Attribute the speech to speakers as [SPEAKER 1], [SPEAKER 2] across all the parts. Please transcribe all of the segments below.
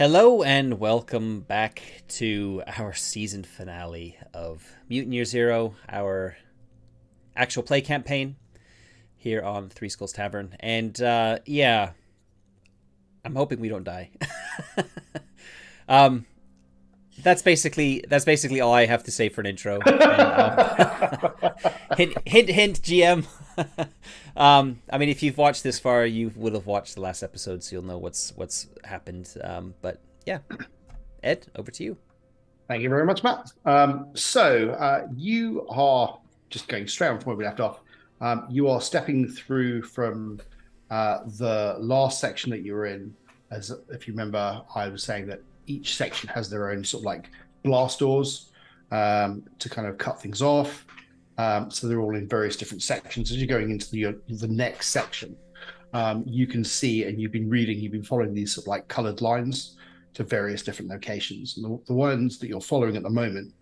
[SPEAKER 1] Hello and welcome back to our season finale of Mutant Year Zero, our actual play campaign here on Three Skulls Tavern. And yeah, I'm hoping we don't die. um, that's basically all I have to say for an intro. And, hint, GM. I mean, if you've watched this far, you would have watched the last episode, so you'll know what's happened. But yeah, Ed, over to you.
[SPEAKER 2] Thank you very much, Matt. You are just going straight on from where we left off. You are stepping through from the last section that you were in. As if you remember, I was saying that each section has their own sort of like blast doors to kind of cut things off. So they're all in various different sections. As you're going into the next section, you can see, and you've been following these sort of like colored lines to various different locations. And the ones that you're following at the moment,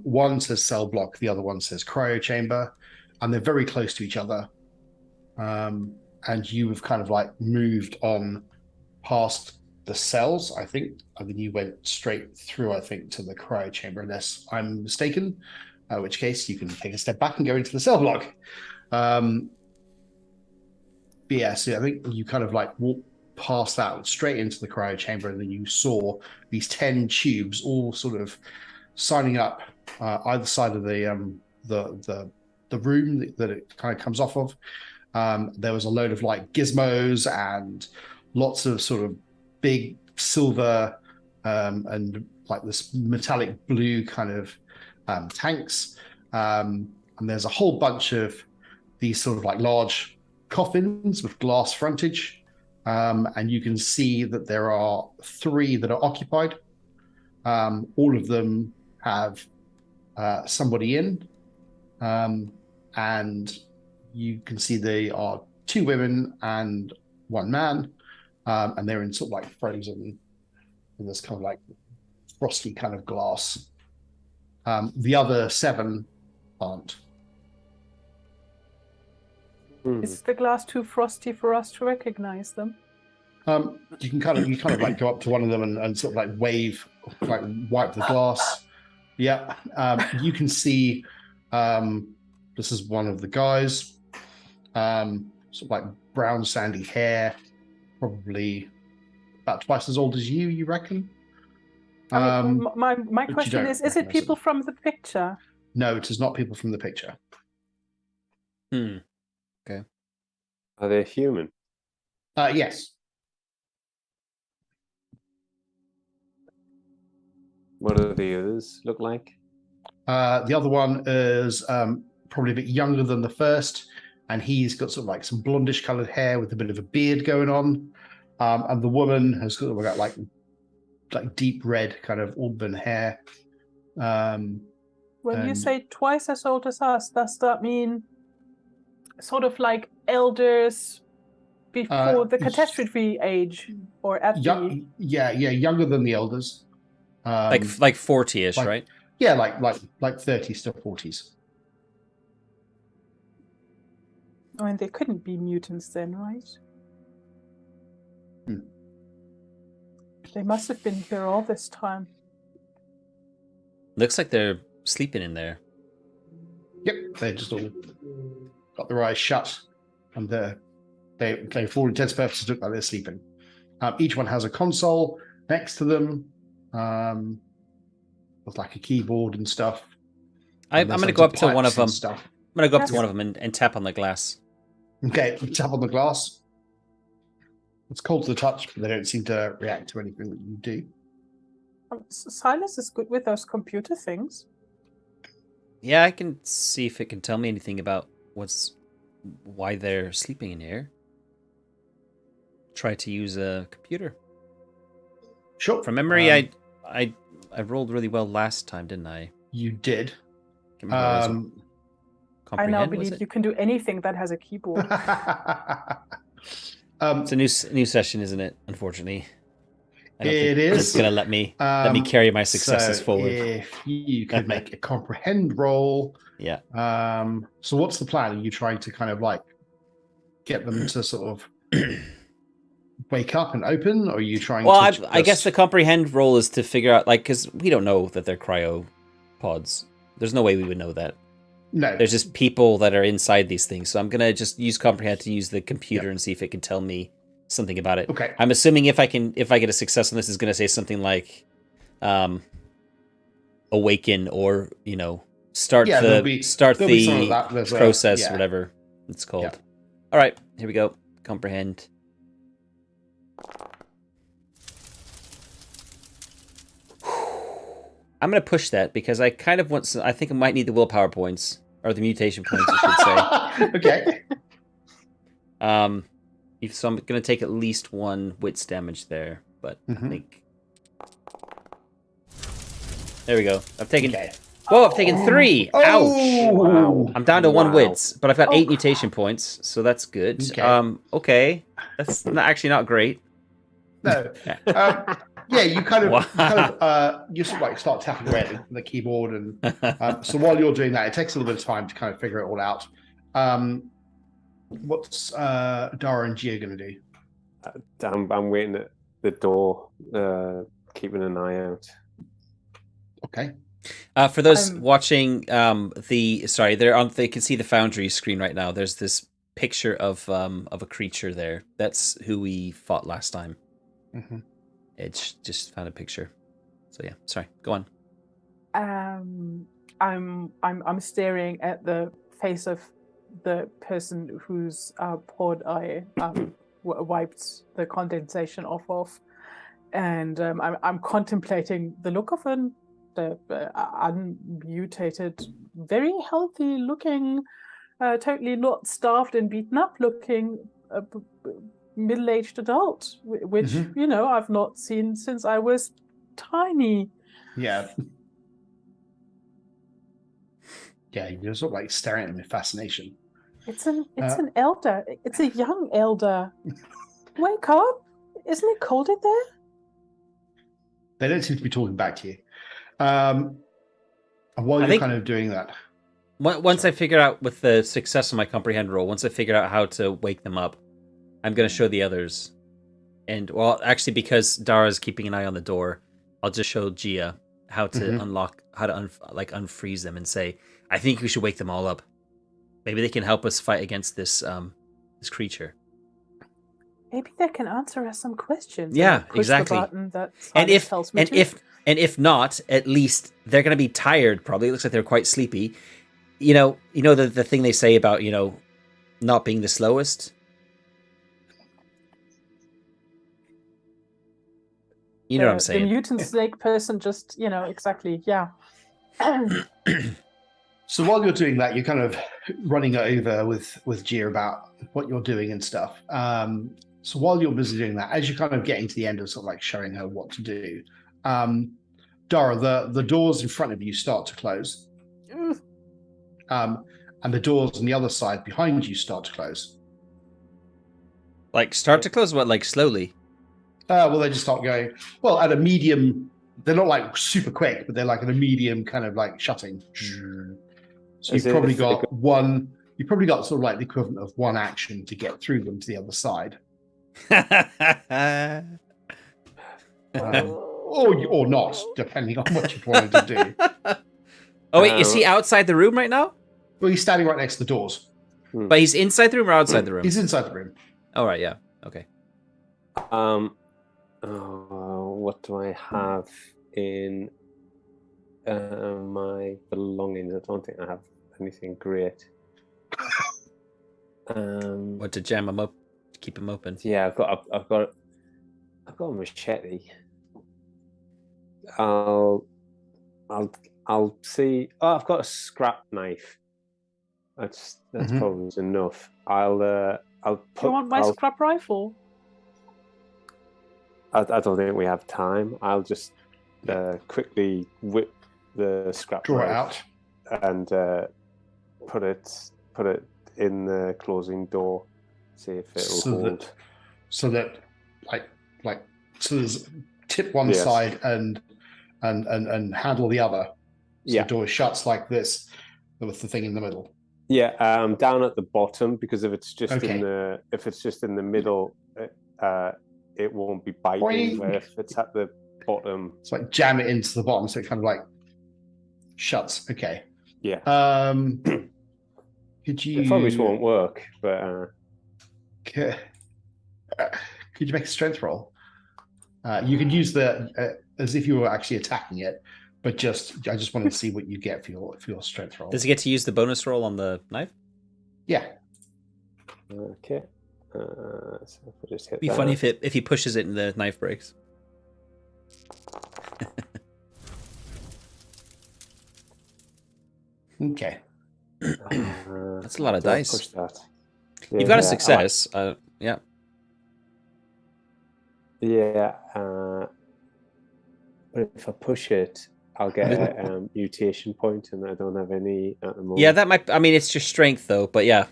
[SPEAKER 2] one says cell block, the other one says cryo chamber, and they're very close to each other. And you have kind of like moved on past the cells, I think. I mean, you went straight through, I think, to the cryo chamber, unless I'm mistaken, in which case you can take a step back and go into the cell block. But yeah, so I think you kind of like walked past that straight into the cryo chamber, and then you saw these 10 tubes all sort of signing up either side of the room that it kind of comes off of. There was a load of like gizmos and lots of sort of big silver and like this metallic blue kind of tanks. And there's a whole bunch of these sort of like large coffins with glass frontage. And you can see that there are 3 that are occupied. All of them have somebody in. And you can see they are 2 women and 1 man. And they're in sort of like frozen in this kind of like frosty kind of glass. The other 7 aren't.
[SPEAKER 3] Is the glass too frosty for us to recognize them?
[SPEAKER 2] You kind of like go up to one of them and sort of like wave, like wipe the glass. Yeah. You can see this is one of the guys. Sort of like brown sandy hair, probably about twice as old as you reckon?
[SPEAKER 3] I mean, my question is it people from the picture?
[SPEAKER 2] No, it is not people from the picture.
[SPEAKER 1] Okay.
[SPEAKER 4] Are they human?
[SPEAKER 2] Yes.
[SPEAKER 4] What do the others look like?
[SPEAKER 2] The other one is probably a bit younger than the first, and he's got sort of like some blondish colored hair with a bit of a beard going on. And the woman has got like deep red kind of auburn hair.
[SPEAKER 3] When you say twice as old as us, does that mean sort of like elders before the catastrophe age, or at the...
[SPEAKER 2] Yeah, younger than the elders.
[SPEAKER 1] Like 40-ish, right?
[SPEAKER 2] Yeah, like 30s to 40s.
[SPEAKER 3] I mean, they couldn't be mutants then, right? They must have been here all this time.
[SPEAKER 1] Looks like they're sleeping in there.
[SPEAKER 2] Yep, they just all got their eyes shut, and they for all intents and purposes look like they're sleeping. Each one has a console next to them, with like a keyboard and stuff.
[SPEAKER 1] I'm going to go up to one of them. I'm going to go up to one of them and tap on the glass.
[SPEAKER 2] Okay, tap on the glass. It's cold to the touch, but they don't seem to react to anything that you do.
[SPEAKER 3] Silas is good with those computer things.
[SPEAKER 1] Yeah, I can see if it can tell me anything about why they're sleeping in here. Try to use a computer.
[SPEAKER 2] Sure.
[SPEAKER 1] From memory, I rolled really well last time, didn't I?
[SPEAKER 2] You did.
[SPEAKER 3] I now believe you can do anything that has a keyboard.
[SPEAKER 1] It's a new session, isn't it? Unfortunately,
[SPEAKER 2] it is.
[SPEAKER 1] It's gonna let me carry my successes forward.
[SPEAKER 2] If you could make a comprehend roll,
[SPEAKER 1] yeah.
[SPEAKER 2] So what's the plan? Are you trying to kind of like get them to sort of wake up and open, or are you trying
[SPEAKER 1] Well,
[SPEAKER 2] to?
[SPEAKER 1] I guess the comprehend role is to figure out, like, because we don't know that they're cryopods. There's no way we would know that.
[SPEAKER 2] No.
[SPEAKER 1] There's just people that are inside these things. So I'm gonna just use comprehend to use the computer and see if it can tell me something about it.
[SPEAKER 2] Okay.
[SPEAKER 1] I'm assuming if I get a success on this, it's gonna say something like, awaken, or start the process, whatever it's called.
[SPEAKER 2] Yeah.
[SPEAKER 1] All right, here we go. Comprehend. I'm going to push that because I kind of want some, I think I might need the willpower points, or the mutation points, I
[SPEAKER 2] should say. Okay.
[SPEAKER 1] So I'm going to take at least 1 wits damage there, but I think... There we go. I've taken... Okay. Whoa, I've taken 3!
[SPEAKER 2] Oh!
[SPEAKER 1] Ouch!
[SPEAKER 2] Wow.
[SPEAKER 1] I'm down to 1 wits, but I've got 8 mutation points, so that's good. Okay. That's actually not great.
[SPEAKER 2] No. Yeah, you you sort of like start tapping away at the keyboard, and so while you're doing that, it takes a little bit of time to kind of figure it all out. What's Dara and Gia going to do?
[SPEAKER 4] I'm waiting at the door, keeping an eye out.
[SPEAKER 2] Okay.
[SPEAKER 1] For those watching, they can see the Foundry screen right now. There's this picture of a creature there. That's who we fought last time.
[SPEAKER 2] Mm-hmm.
[SPEAKER 1] It's just found a picture. So yeah, sorry. Go on.
[SPEAKER 3] I'm staring at the face of the person whose pod I wiped the condensation off of, and I'm contemplating the look of the unmutated, very healthy looking, totally not starved and beaten up looking middle-aged adult, which I've not seen since I was tiny.
[SPEAKER 2] Yeah. Yeah, you're sort of like staring at him in fascination.
[SPEAKER 3] It's an elder. It's a young elder. Wake up! Isn't it cold in there?
[SPEAKER 2] They don't seem to be talking back to you. And while you're kind of doing that,
[SPEAKER 1] once I figure out, with the success of my comprehend roll, once I figure out how to wake them up, I'm going to show the others. And, well, actually, because Dara's keeping an eye on the door, I'll just show Gia how to unlock, how to unfreeze them and say, I think we should wake them all up. Maybe they can help us fight against this creature.
[SPEAKER 3] Maybe they can answer us some questions.
[SPEAKER 1] Yeah, exactly. And if not, at least they're going to be tired. Probably, it looks like they're quite sleepy. You know the thing they say about not being the slowest. You know what I'm saying?
[SPEAKER 3] The mutant snake person, just exactly, yeah.
[SPEAKER 2] So while you're doing that, you're kind of running over with Gia about what you're doing and stuff. So while you're busy doing that, as you're kind of getting to the end of sort of like showing her what to do, Dara, the doors in front of you start to close. And the doors on the other side behind you start to close.
[SPEAKER 1] Like start to close? What, like slowly?
[SPEAKER 2] Well, they just start going, well, at a medium, they're not like super quick, but they're like at a medium kind of like shutting. So you've probably got sort of like the equivalent of 1 action to get through them to the other side. Or not, depending on what you wanted to do.
[SPEAKER 1] Oh, wait, is he outside the room right now?
[SPEAKER 2] Well, he's standing right next to the doors.
[SPEAKER 1] But he's inside the room or outside the room?
[SPEAKER 2] He's inside the room.
[SPEAKER 1] All right, yeah. Okay.
[SPEAKER 4] What do I have in my belongings? I don't think I have anything great.
[SPEAKER 1] What, to jam them up, to keep them open?
[SPEAKER 4] Yeah, I've got a machete. I'll see. Oh, I've got a scrap knife. That's probably enough. I'll put.
[SPEAKER 3] You want my scrap rifle?
[SPEAKER 4] I don't think we have time. I'll just quickly whip the scrap
[SPEAKER 2] draw
[SPEAKER 4] knife
[SPEAKER 2] it out
[SPEAKER 4] and put it in the closing door. See if it'll hold.
[SPEAKER 2] So there's tip one side and handle the other. So the door shuts like this with the thing in the middle.
[SPEAKER 4] Yeah, down at the bottom, because if it's just in the middle, it won't be biting.
[SPEAKER 2] Boing.
[SPEAKER 4] Where if it's at the bottom,
[SPEAKER 2] it's like jam it into the bottom, so it kind of like shuts. Okay.
[SPEAKER 4] yeah.
[SPEAKER 2] Could you?
[SPEAKER 4] It probably won't work, but
[SPEAKER 2] Could you make a strength roll? You could use the as if you were actually attacking it, but I just wanted to see what you get for your strength roll.
[SPEAKER 1] Does he get to use the bonus roll on the knife?
[SPEAKER 2] Yeah.
[SPEAKER 4] okay. So if I just hit
[SPEAKER 1] It'd be
[SPEAKER 4] that.
[SPEAKER 1] funny if he pushes it and the knife breaks.
[SPEAKER 2] Okay.
[SPEAKER 1] That's a lot of
[SPEAKER 4] Don't
[SPEAKER 1] dice.
[SPEAKER 4] Push that.
[SPEAKER 1] You've got a success. Yeah.
[SPEAKER 4] Yeah. But if I push it, I'll get a mutation point, and I don't have any at the moment.
[SPEAKER 1] Yeah, that might. I mean, it's just strength though, but yeah.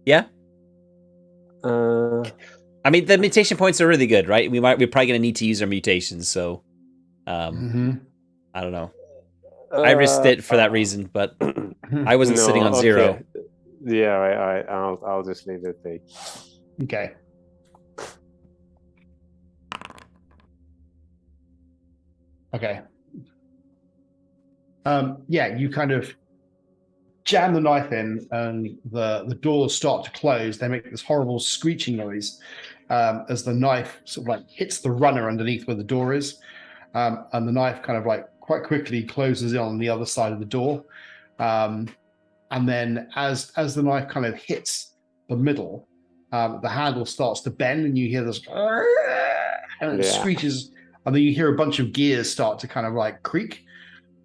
[SPEAKER 1] Yeah. I mean, the mutation points are really good, right? We're probably gonna need to use our mutations, so I don't know. I risked it for that reason, but I wasn't sitting on 0.
[SPEAKER 4] Yeah, I'll just leave it be.
[SPEAKER 2] Okay. Okay. Yeah, you kind of jam the knife in, and the doors start to close. They make this horrible screeching noise as the knife sort of like hits the runner underneath where the door is, and the knife kind of like quite quickly closes in on the other side of the door. And then as the knife kind of hits the middle, the handle starts to bend, and you hear this, and it screeches, and then you hear a bunch of gears start to kind of like creak,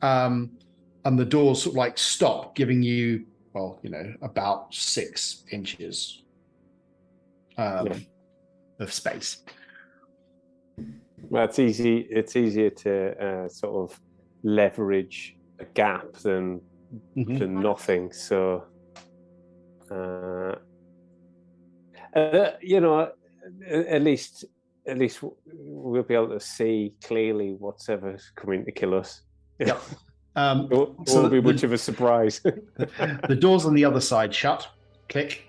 [SPEAKER 2] and the doors sort of like stop, giving you, well, about 6 inches of space.
[SPEAKER 4] Well, it's easy. It's easier to sort of leverage a gap than nothing. So, at least we'll be able to see clearly what's ever coming to kill us.
[SPEAKER 2] Yeah.
[SPEAKER 4] It won't be much of a surprise.
[SPEAKER 2] The doors on the other side shut. Click.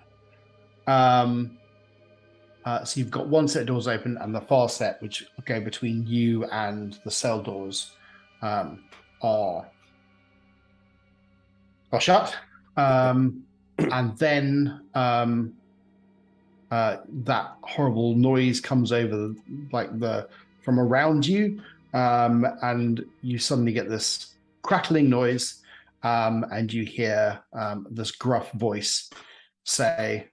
[SPEAKER 2] So you've got one set of doors open, and the far set, which go between you and the cell doors, are shut. And then that horrible noise comes over from around you, and you suddenly get this crackling noise, and you hear this gruff voice say,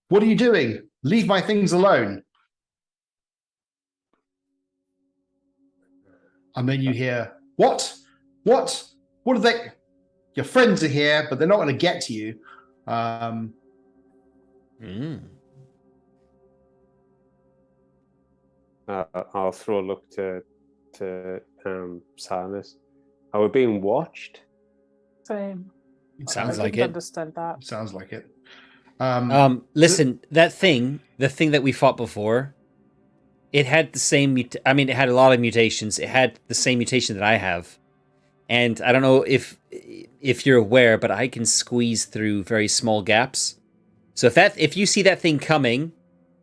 [SPEAKER 2] "What are you doing? Leave my things alone." And then you hear, What are they? Your friends are here, but they're not going to get to you.
[SPEAKER 4] I'll throw a look to Silas. Are we being watched?
[SPEAKER 3] Same.
[SPEAKER 1] Sounds like
[SPEAKER 3] I
[SPEAKER 1] it.
[SPEAKER 3] Understand that.
[SPEAKER 2] Sounds like it.
[SPEAKER 1] Listen, the thing that we fought before, it had the same. It had a lot of mutations. It had the same mutation that I have, and I don't know if you're aware, but I can squeeze through very small gaps. So if you see that thing coming,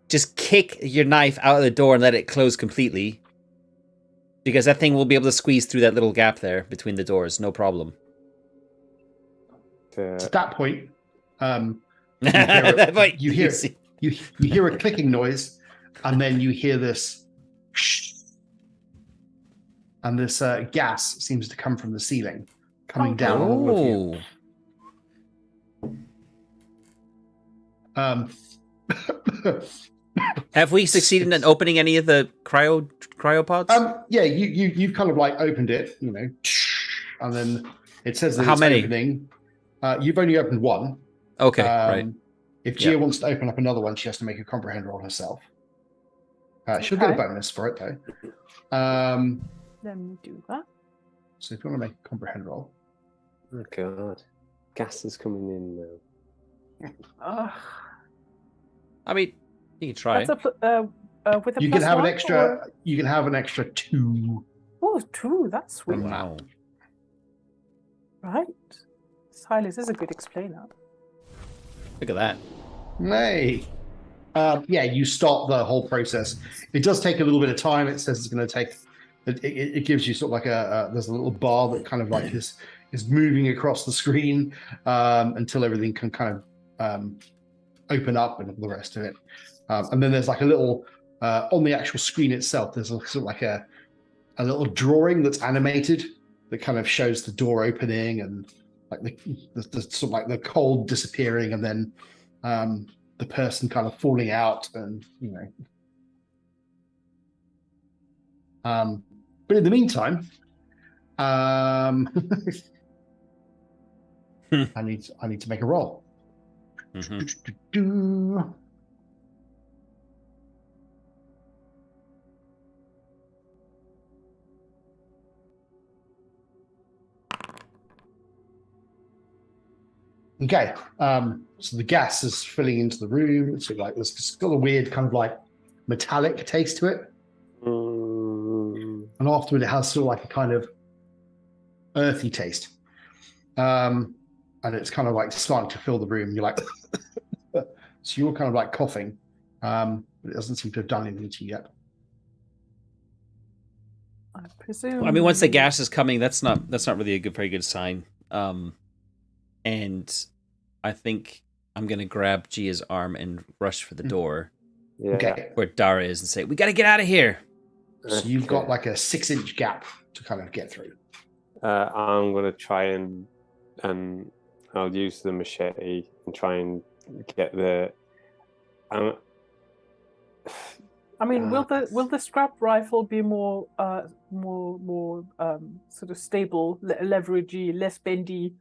[SPEAKER 1] just kick your knife out of the door and let it close completely, because that thing will be able to squeeze through that little gap there between the doors, no problem.
[SPEAKER 2] At that point, you hear a clicking noise, and then you hear this, and this gas seems to come from the ceiling, coming down on all of you.
[SPEAKER 1] Have we succeeded in opening any of the cryopods?
[SPEAKER 2] Yeah, you've kind of like opened it, and then it says that
[SPEAKER 1] How
[SPEAKER 2] it's
[SPEAKER 1] many?
[SPEAKER 2] opening. You've only opened one.
[SPEAKER 1] Okay, right.
[SPEAKER 2] If Gia wants to open up another one, she has to make a comprehend roll herself. She'll get a bonus for it, though.
[SPEAKER 3] Let me do that.
[SPEAKER 2] So if you want to make a comprehend roll.
[SPEAKER 4] Oh, God. Gas is coming in now.
[SPEAKER 1] I mean, you can try.
[SPEAKER 3] That's with a
[SPEAKER 2] You can have an extra.
[SPEAKER 3] Or...
[SPEAKER 2] You can have an extra 2.
[SPEAKER 3] Oh, 2. That's sweet.
[SPEAKER 1] Wow.
[SPEAKER 3] Right. Silas is a good explainer.
[SPEAKER 1] Look at that.
[SPEAKER 2] Nay. Yeah, you start the whole process. It does take a little bit of time. It says it's going to take. It gives you sort of like there's a little bar that kind of like is moving across the screen until everything can kind of open up and all the rest of it. And then there's like a little on the actual screen itself. There's sort of like a little drawing that's animated that kind of shows the door opening and like the sort of like the cold disappearing and then the person kind of falling out and but in the meantime I need to make a roll. Okay, so the gas is filling into the room. So like there's got a weird kind of like metallic taste to it, and afterward it has sort of like a kind of earthy taste, and it's kind of like starting to fill the room. You're like, so you're kind of like coughing, but it doesn't seem to have done anything to you yet.
[SPEAKER 3] I presume.
[SPEAKER 1] Well, I mean, once the gas is coming, that's not really a very good sign. And I think I'm gonna grab Gia's arm and rush for the door.
[SPEAKER 4] Yeah.
[SPEAKER 2] Okay.
[SPEAKER 1] Where Dara is and say, "We got to get out of here."
[SPEAKER 2] So you've got like a 6-inch gap to kind of get through.
[SPEAKER 4] I'm gonna try and I'll use the machete and try and get the.
[SPEAKER 3] I mean, will the scrap rifle be more sort of stable, leveragey, less bendy?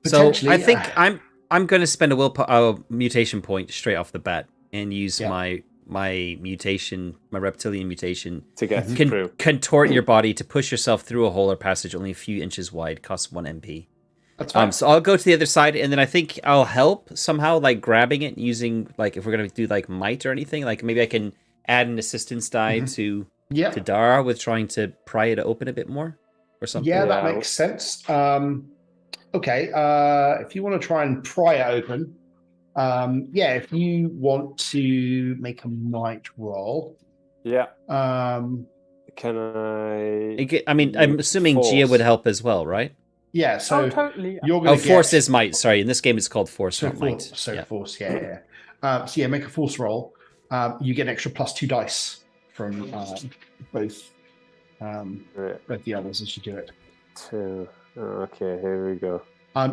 [SPEAKER 1] So I think I'm going to spend a mutation point straight off the bat and use my mutation, my reptilian mutation
[SPEAKER 4] to get through.
[SPEAKER 1] Contort your body to push yourself through a hole or passage only a few inches wide. Costs 1 MP.
[SPEAKER 2] That's fine.
[SPEAKER 1] So I'll go to the other side, and then I think I'll help somehow, like grabbing it using like if we're gonna do like might or anything, like maybe I can add an assistance die to Dara with trying to pry it open a bit more or something.
[SPEAKER 2] Yeah, that makes sense. Okay, if you want to try and pry it open, if you want to make a might roll.
[SPEAKER 4] Yeah. Can I?
[SPEAKER 1] I mean, I'm assuming Gia would help as well, right?
[SPEAKER 2] Yeah, so
[SPEAKER 3] totally.
[SPEAKER 2] You're going to
[SPEAKER 1] force is might. Sorry, in this game it's called force,
[SPEAKER 2] so
[SPEAKER 1] not might.
[SPEAKER 2] Force, yeah. So make a force roll. You get an extra +2 dice from both the others as you do it.
[SPEAKER 4] 2. Okay, here we go.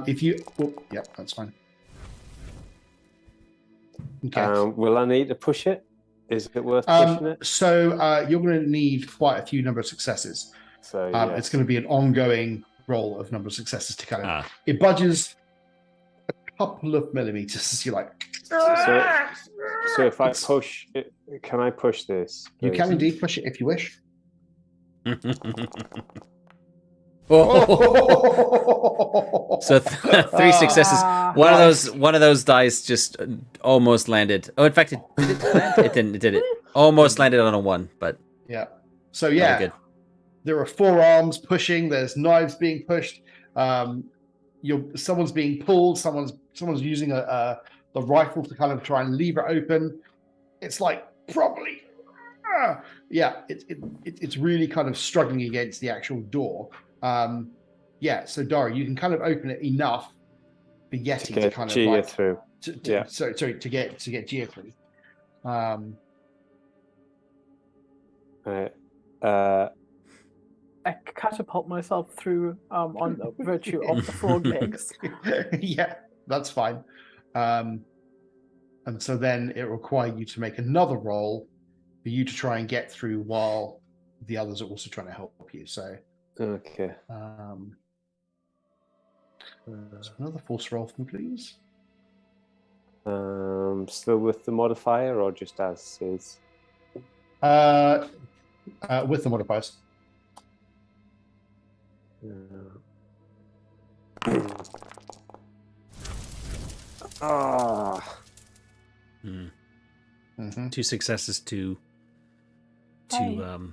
[SPEAKER 2] If you, that's fine. Okay.
[SPEAKER 4] Will I need to push it? Is it worth pushing it?
[SPEAKER 2] So you're going to need quite a few number of successes.
[SPEAKER 4] So
[SPEAKER 2] it's going to be an ongoing roll of number of successes to kind of. It budges a couple of millimeters as you like.
[SPEAKER 4] So if I push it, can I push this?
[SPEAKER 2] You can indeed push it if you wish.
[SPEAKER 1] So 3 successes. One of those dice just almost landed. Oh, in fact, it didn't. It did it. Almost landed on a 1, but
[SPEAKER 2] yeah. So good. There are forearms pushing. There's knives being pushed. Someone's being pulled. Someone's using the rifle to kind of try and lever it open. It's like probably. It's really kind of struggling against the actual door. So Dara, you can kind of open it enough for Yeti to kind of
[SPEAKER 4] Gia through.
[SPEAKER 2] To get Gia through.
[SPEAKER 3] I catapult myself through on the virtue of the frog legs.
[SPEAKER 2] Yeah, that's fine. And so then it requires you to make another roll for you to try and get through while the others are also trying to help you. So
[SPEAKER 4] okay.
[SPEAKER 2] So another force roll for me, please.
[SPEAKER 4] Still with the modifier or just as is?
[SPEAKER 2] With the modifiers.
[SPEAKER 1] Mm-hmm. 2 successes, two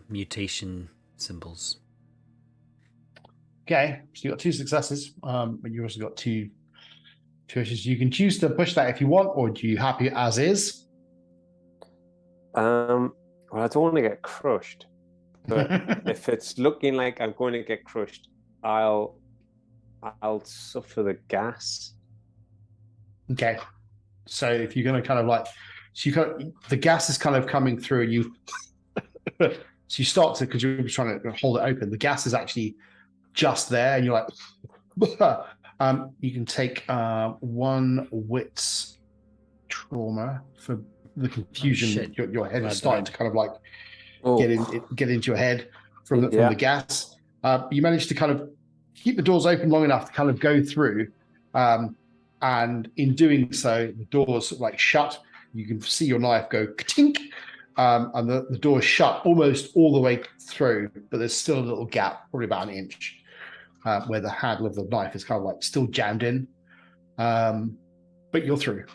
[SPEAKER 1] mutation symbols.
[SPEAKER 2] Okay, so you got 2 successes, but you also got 2 Choices. You can choose to push that if you want, or do you happy as is?
[SPEAKER 4] Well, I don't want to get crushed, but if it's looking like I'm going to get crushed, I'll suffer the gas.
[SPEAKER 2] Okay. So if you're going to kind of like, the gas is kind of coming through, and you, so you start to, because you're trying to hold it open. The gas is actually just there, and you're like, you can take 1 wits trauma for the confusion. Your head is starting to kind of like get into your head from the gas. You manage to kind of keep the doors open long enough to kind of go through, and in doing so, the doors like shut. You can see your knife go ka-tink, and the door is shut almost all the way through, but there's still a little gap, probably about an inch, where the handle of the knife is kind of like still jammed in. But you're through.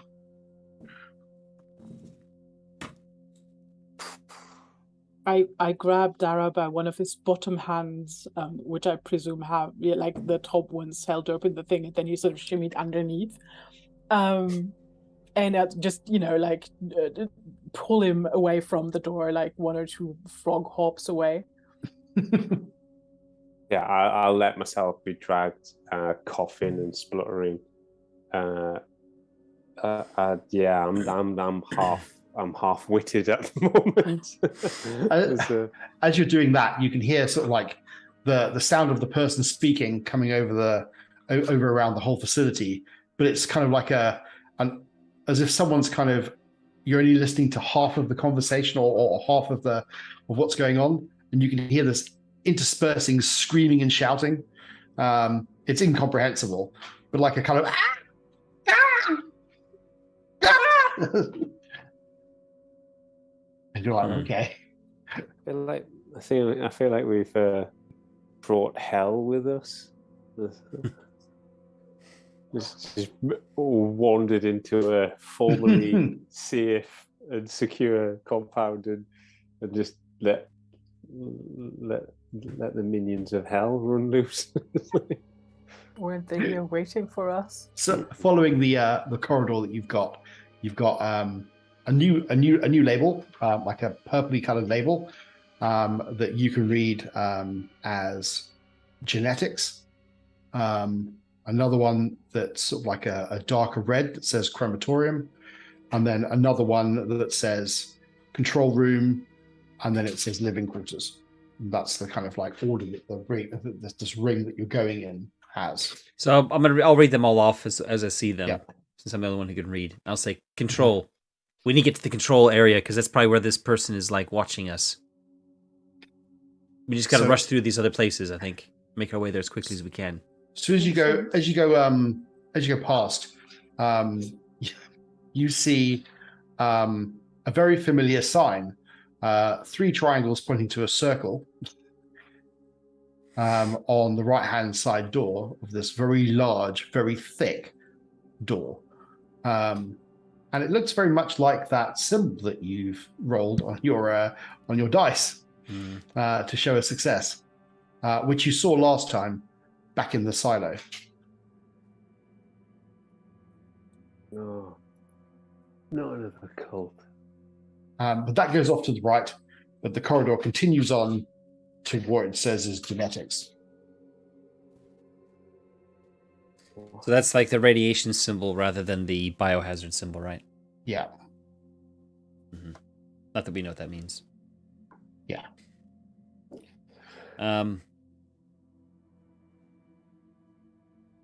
[SPEAKER 3] I grab Dara by one of his bottom hands, which I presume have like the top ones held open the thing, and then you sort of shimmy it underneath, and just pull him away from the door, like 1 or 2 frog hops away.
[SPEAKER 4] Yeah, I'll let myself be dragged, coughing and spluttering. I'm half-witted at the moment.
[SPEAKER 2] As you're doing that, you can hear sort of like the sound of the person speaking coming over around the whole facility, but it's kind of like as if someone's kind of, you're only listening to half of the conversation or half of what's going on, and you can hear this interspersing screaming and shouting. It's incomprehensible, but like a kind of and you're like, okay.
[SPEAKER 4] I feel like we've brought hell with us. Just wandered into a formerly safe and secure compound and just let the minions of hell run loose.
[SPEAKER 3] Weren't they here waiting for us?
[SPEAKER 2] So, following the corridor that you've got a new label, like a purpley colored label, that you can read as genetics. Another one that's sort of like a darker red that says crematorium, and then another one that says control room, and then it says living quarters. And that's the kind of like order that this ring that you're going in has.
[SPEAKER 1] So I'll read them all off as I see them, since I'm the only one who can read. I'll say control. Mm-hmm. We need to get to the control area because that's probably where this person is like watching us. We just got to rush through these other places. I think make our way there as quickly as we can.
[SPEAKER 2] So as you go past, you see a very familiar sign, 3 triangles pointing to a circle on the right-hand side door of this very large, very thick door, and it looks very much like that symbol that you've rolled on your dice to show a success, which you saw last time. Back in the silo.
[SPEAKER 4] No, not another cult.
[SPEAKER 2] But that goes off to the right, but the corridor continues on to what it says is genetics.
[SPEAKER 1] So that's like the radiation symbol rather than the biohazard symbol, right?
[SPEAKER 2] Yeah.
[SPEAKER 1] Mm-hmm. Not that we know what that means.
[SPEAKER 2] Yeah.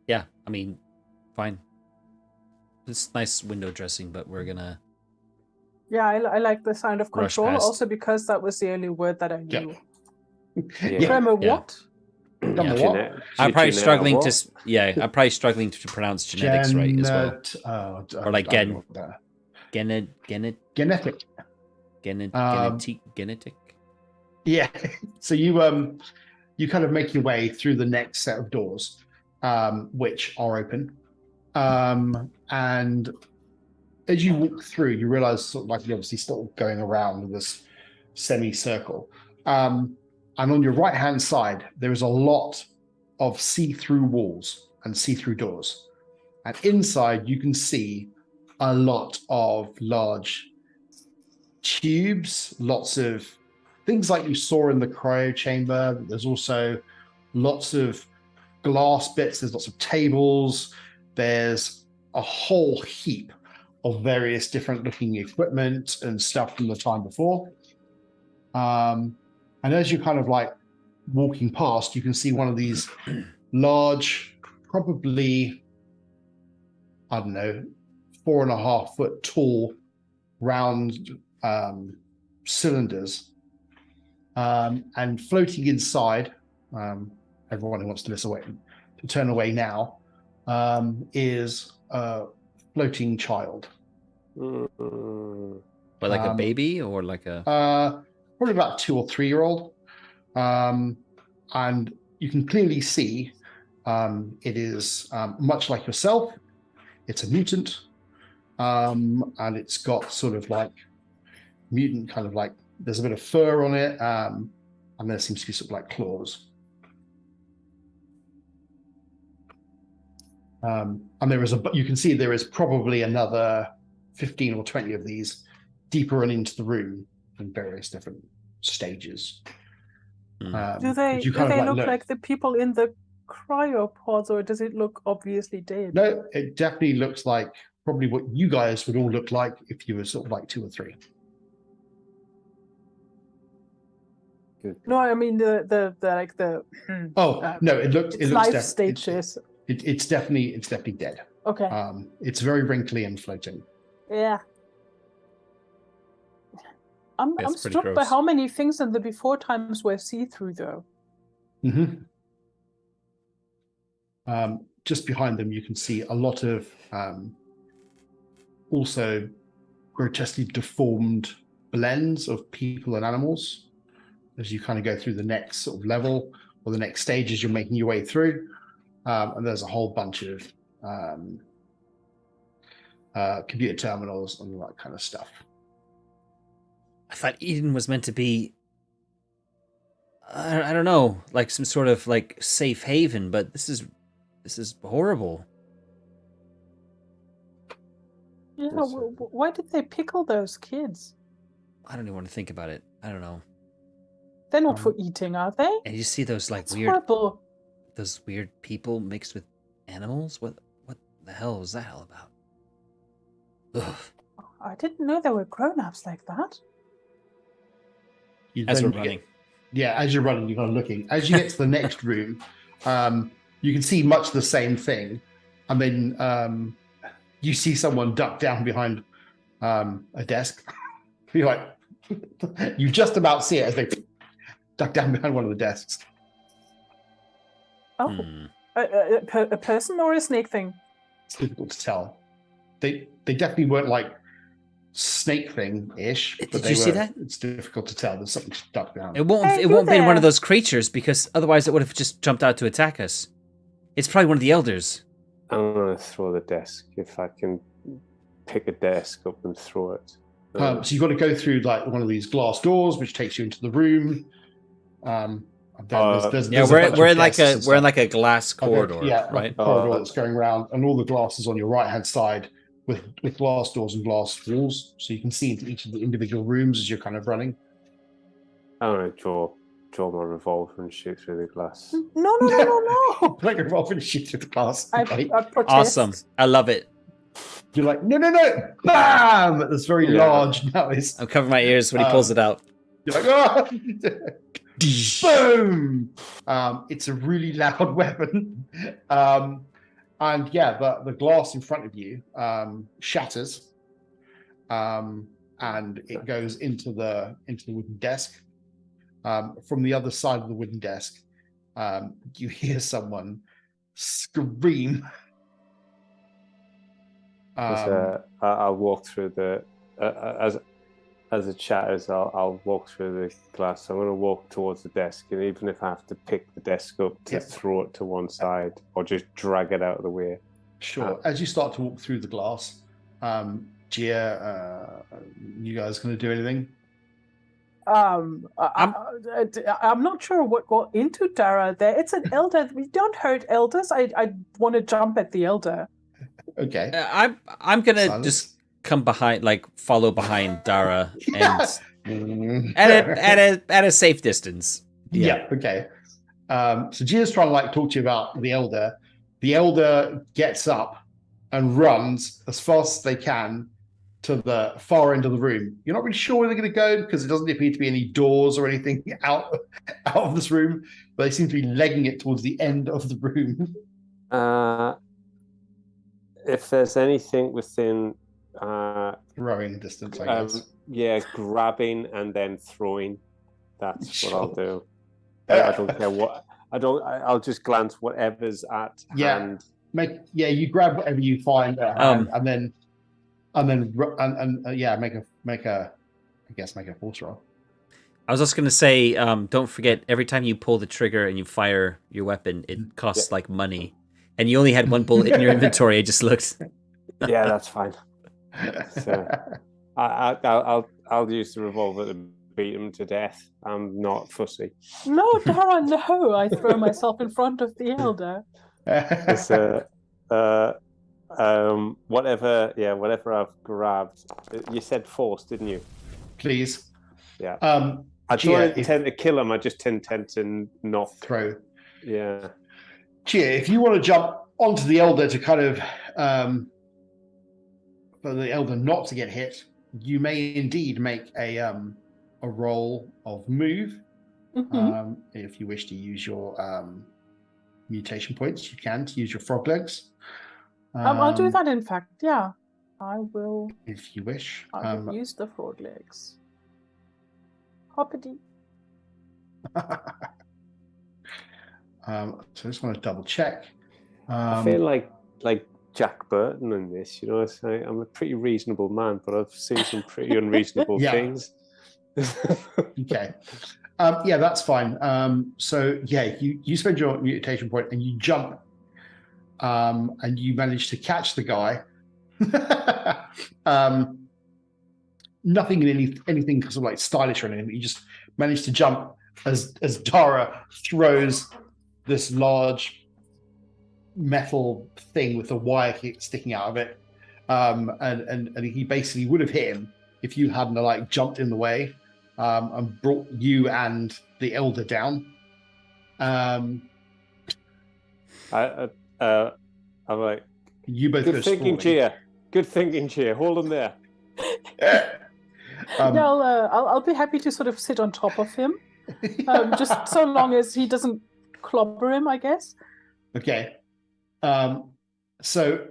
[SPEAKER 1] Yeah, I mean, fine. It's nice window dressing, but we're gonna...
[SPEAKER 3] Yeah, I like the sound of control, also because that was the only word that I knew. What?
[SPEAKER 1] I'm probably struggling to pronounce genetics right as well. Or like genetic.
[SPEAKER 2] Yeah. So you kind of make your way through the next set of doors, which are open, and as you walk through, you realize sort of like you're obviously still going around this semicircle. And on your right-hand side, there is a lot of see-through walls and see-through doors. And inside, you can see a lot of large tubes, lots of things like you saw in the cryo chamber. There's also lots of glass bits. There's lots of tables. There's a whole heap of various different looking equipment and stuff from the time before. And as you're kind of like walking past, you can see one of these large, probably, I don't know, 4.5 foot tall, round cylinders. And floating inside, everyone who wants to turn away now, is a floating child.
[SPEAKER 1] But like a baby or like a...
[SPEAKER 2] Probably about 2 or 3 year old. And you can clearly see it is much like yourself. It's a mutant. And it's got sort of like mutant kind of like, there's a bit of fur on it. And there seems to be sort of like claws. And there is you can see there is probably another 15 or 20 of these deeper and into the room in various different stages.
[SPEAKER 3] Do they look like the people in the cryopods, or does it look obviously dead?
[SPEAKER 2] No, it definitely looks like probably what you guys would all look like if you were sort of like 2 or 3.
[SPEAKER 3] No, I mean the like the.
[SPEAKER 2] No, it looks
[SPEAKER 3] life stages.
[SPEAKER 2] It's definitely dead.
[SPEAKER 3] Okay.
[SPEAKER 2] It's very wrinkly and floating.
[SPEAKER 3] Yeah. I'm struck
[SPEAKER 1] gross.
[SPEAKER 3] by how many things in the before times were see-through, though.
[SPEAKER 2] Mm-hmm. Just behind them, you can see a lot of also grotesquely deformed blends of people and animals as you kind of go through the next sort of level or the next stage as you're making your way through. And there's a whole bunch of computer terminals and all that kind of stuff.
[SPEAKER 1] I thought Eden was meant to be, I don't know, like some sort of like safe haven, but this is horrible.
[SPEAKER 3] Yeah, why did they pickle those kids?
[SPEAKER 1] I don't even want to think about it. I don't know.
[SPEAKER 3] They're not for eating, are they?
[SPEAKER 1] And you see those like
[SPEAKER 3] That's
[SPEAKER 1] weird,
[SPEAKER 3] horrible.
[SPEAKER 1] those weird people mixed with animals. What the hell was that all about? Ugh.
[SPEAKER 3] I didn't know there were grown-ups like that.
[SPEAKER 1] As we're running.
[SPEAKER 2] As you're running, you're kind of looking. As you get to the next room, you can see much the same thing. And then you see someone duck down behind a desk. You're like, you just about see it as they duck down behind one of the desks.
[SPEAKER 3] Oh, a person or a snake thing?
[SPEAKER 2] It's difficult to tell. They definitely weren't like snake thing-ish.
[SPEAKER 1] Did you see that?
[SPEAKER 2] It's difficult to tell. There's something stuck down.
[SPEAKER 1] It won't be one of those creatures, because otherwise it would have just jumped out to attack us. It's probably one of the elders.
[SPEAKER 4] I'm gonna throw the desk if I can pick a desk up and throw it.
[SPEAKER 2] So you've got to go through like one of these glass doors, which takes you into the room. There's
[SPEAKER 1] we're in like a glass corridor, right?
[SPEAKER 2] Like a corridor that's going around, and all the glass is on your right hand side with glass doors and glass walls, so you can see into each of the individual rooms as you're kind of running.
[SPEAKER 4] I'm gonna draw my revolver and shoot through the glass.
[SPEAKER 3] No.
[SPEAKER 2] Like a revolver and shoot through the glass.
[SPEAKER 3] I protest.
[SPEAKER 1] Awesome. I love it.
[SPEAKER 2] You're like, no. Bam! That's very large noise.
[SPEAKER 1] I'm covering my ears when he pulls it out.
[SPEAKER 2] You're like, oh! Boom! It's a really loud weapon. And the glass in front of you shatters, and it goes into the wooden desk. From the other side of the wooden desk, you hear someone scream.
[SPEAKER 4] I'll walk through the as it shatters. I'll walk through the glass. I'm going to walk towards the desk, and even if I have to pick the desk up to throw it to one side or just drag it out of the way.
[SPEAKER 2] Sure. As you start to walk through the glass, Gia, you guys going to do anything?
[SPEAKER 3] I'm not sure what got into Dara there. It's an elder. We don't hurt elders. I want to jump at the elder.
[SPEAKER 2] Okay.
[SPEAKER 1] I'm gonna
[SPEAKER 2] Silence.
[SPEAKER 1] just come behind, like follow behind Dara, and
[SPEAKER 2] Mm.
[SPEAKER 1] at a safe distance.
[SPEAKER 2] Yeah. Okay. So Gia's trying to like talk to you about the elder. The elder gets up and runs as fast as they can to the far end of the room. You're not really sure where they're going to go because it doesn't appear to be any doors or anything out of this room, but they seem to be legging it towards the end of the room.
[SPEAKER 4] If there's anything within
[SPEAKER 2] Throwing distance, I guess.
[SPEAKER 4] Grabbing and then throwing. That's what I'll do. I don't care what. I'll just glance whatever's at hand.
[SPEAKER 2] You grab whatever you find at hand, and then make a force roll.
[SPEAKER 1] I was just gonna say, don't forget, every time you pull the trigger and you fire your weapon, it costs like money, and you only had one bullet in your inventory. I just looked.
[SPEAKER 4] Yeah, that's fine. So, I'll use the revolver to beat him to death. I'm not fussy.
[SPEAKER 3] No, Dara, no! I throw myself in front of the elder.
[SPEAKER 4] Whatever I've grabbed. You said force, didn't you?
[SPEAKER 2] Please.
[SPEAKER 4] Yeah. I don't intend to kill him. I just intend to not
[SPEAKER 2] throw.
[SPEAKER 4] Yeah.
[SPEAKER 2] Chia, if you want to jump onto the elder to kind of for the elder not to get hit, you may indeed make a roll of move.
[SPEAKER 3] Mm-hmm.
[SPEAKER 2] If you wish to use your mutation points, you can to use your frog legs.
[SPEAKER 3] I'll do that. In fact, yeah, I will.
[SPEAKER 2] If you wish,
[SPEAKER 3] I will use the frog legs. Hoppity.
[SPEAKER 2] So I just want to double check.
[SPEAKER 4] I feel like Jack Burton in this, you know. I'm a pretty reasonable man, but I've seen some pretty unreasonable things.
[SPEAKER 2] Okay. That's fine. You spend your mutation point and you jump, and you manage to catch the guy. Nothing in anything sort of like stylish or anything. But you just manage to jump as Dara throws this large metal thing with a wire sticking out of it, and he basically would have hit him if you hadn't like jumped in the way, and brought you and the elder down.
[SPEAKER 4] I'm like,
[SPEAKER 2] you both
[SPEAKER 4] good thinking, Gia. Good thinking, Gia. Hold him there.
[SPEAKER 3] I'll be happy to sort of sit on top of him, just so long as he doesn't clobber him, I guess.
[SPEAKER 2] Okay. So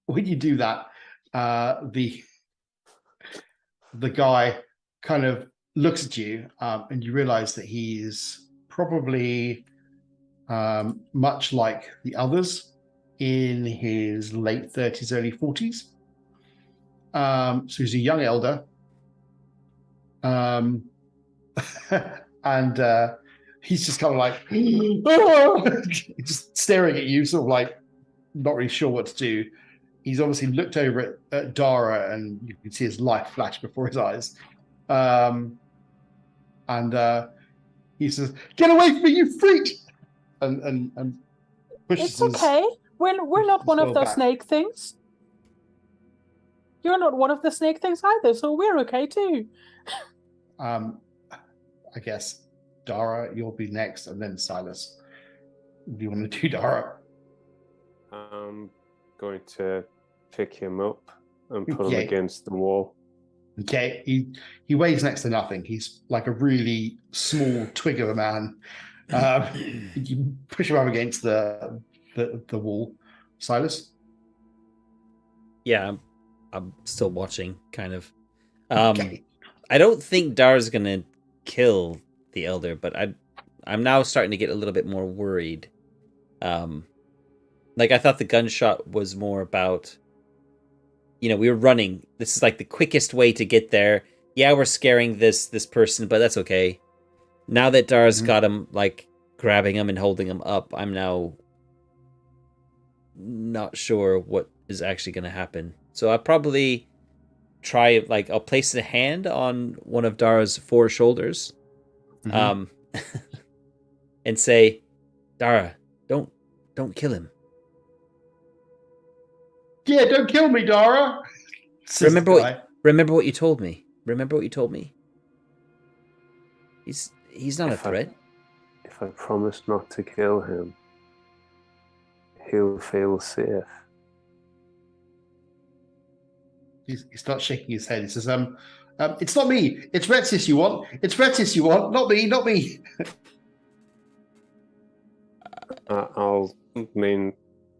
[SPEAKER 2] when you do that, the guy kind of looks at you, and you realize that he is probably much like the others in his late 30s, early 40s. So he's a young elder. And he's just kind of like just staring at you, sort of like not really sure what to do. He's obviously looked over at Dara, and you can see his life flash before his eyes. And he says, "Get away from me, you freak!" And pushes.
[SPEAKER 3] It's okay. We're not one of those snake things. You're not one of the snake things either, so we're okay too.
[SPEAKER 2] I guess Dara, you'll be next, and then Silas. What do you want to do, Dara?
[SPEAKER 4] I'm going to pick him up and put him against the wall.
[SPEAKER 2] Okay, he weighs next to nothing. He's like a really small twig of a man. You push him up against the wall. Silas?
[SPEAKER 1] Yeah, I'm still watching, kind of. I don't think Dara's gonna kill the elder, but I'm now starting to get a little bit more worried. Like I thought the gunshot was more about, we were running. This is like the quickest way to get there. Yeah, we're scaring this person, but that's okay. Now that Dara's got him, like grabbing him and holding him up, I'm now not sure what is actually going to happen. So I'll probably try, I'll place a hand on one of Dara's four shoulders, and say, "Dara, don't kill him."
[SPEAKER 2] Yeah, don't kill me, Dara.
[SPEAKER 1] Remember what you told me. Remember what you told me. He's not a threat.
[SPEAKER 4] If I promise not to kill him, he'll feel safe.
[SPEAKER 2] He starts shaking his head. He says, it's not me. It's Retzius you want. It's Retzius you want. Not me. Not me.
[SPEAKER 4] I'll mean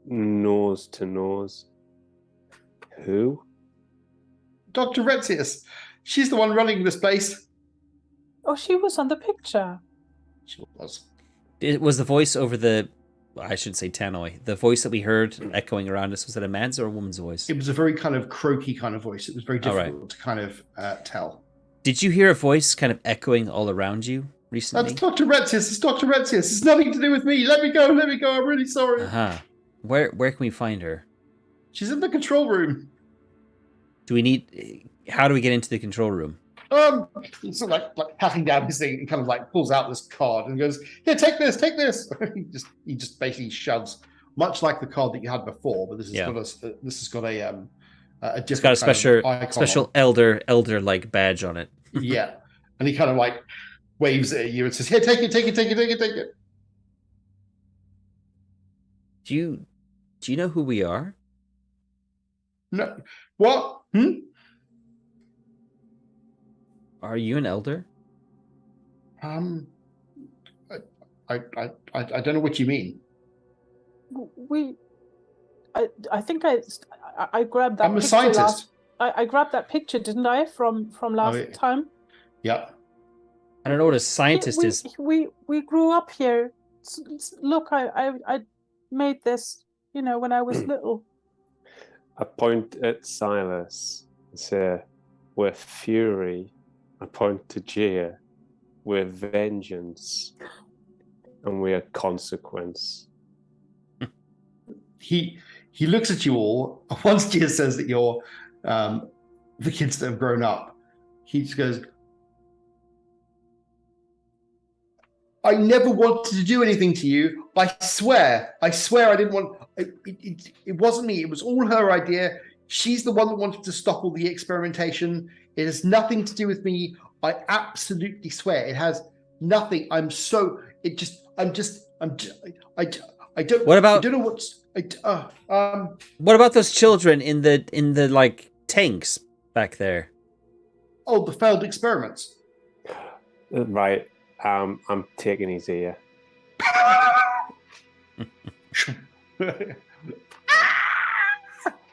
[SPEAKER 4] nose to nose. Who?
[SPEAKER 2] Dr. Retzius. She's the one running this place.
[SPEAKER 3] Oh, she was on the picture.
[SPEAKER 2] She was.
[SPEAKER 1] It was the voice over the, I should say tannoy. The voice that we heard echoing around us, was it a man's or a woman's voice?
[SPEAKER 2] It was a very kind of croaky kind of voice. It was very difficult to kind of tell.
[SPEAKER 1] Did you hear a voice kind of echoing all around you recently?
[SPEAKER 2] That's Dr. Retzius. It's Dr. Retzius. It's nothing to do with me. Let me go. Let me go. I'm really sorry.
[SPEAKER 1] Uh-huh. Where can we find her?
[SPEAKER 2] She's in the control room.
[SPEAKER 1] How do we get into the control room?
[SPEAKER 2] He's sort of like patting down his thing and kind of like pulls out this card and goes, "Here, take this, take this." he just basically shoves, much like the card that you had before, but this has got a different.
[SPEAKER 1] It's got a special elder like badge on it.
[SPEAKER 2] Yeah, and he kind of like waves it at you and says, "Here, take it, take it, take it, take it, take it."
[SPEAKER 1] Do you know who we are?
[SPEAKER 2] No, what?
[SPEAKER 1] Are you an elder?
[SPEAKER 2] I don't know what you mean.
[SPEAKER 3] I think I grabbed that.
[SPEAKER 2] I'm a scientist.
[SPEAKER 3] I grabbed that picture, didn't I, from last time?
[SPEAKER 2] Yeah.
[SPEAKER 1] I don't know what a scientist is.
[SPEAKER 3] We grew up here. Look, I made this, when I was little.
[SPEAKER 4] I point at Silas and say, "We're fury." I point to Gia. We're vengeance. And we're consequence.
[SPEAKER 2] He looks at you all. Once Gia says that you're the kids that have grown up, he just goes, "I never wanted to do anything to you. I swear I didn't want. It wasn't me. It was all her idea. She's the one that wanted to stop all the experimentation. It has nothing to do with me. I absolutely swear it has nothing. I don't.
[SPEAKER 1] What about?
[SPEAKER 2] I don't know what's.
[SPEAKER 1] What about those children in the like tanks back there?
[SPEAKER 2] Oh, the failed experiments.
[SPEAKER 4] Right. I'm taking his ear.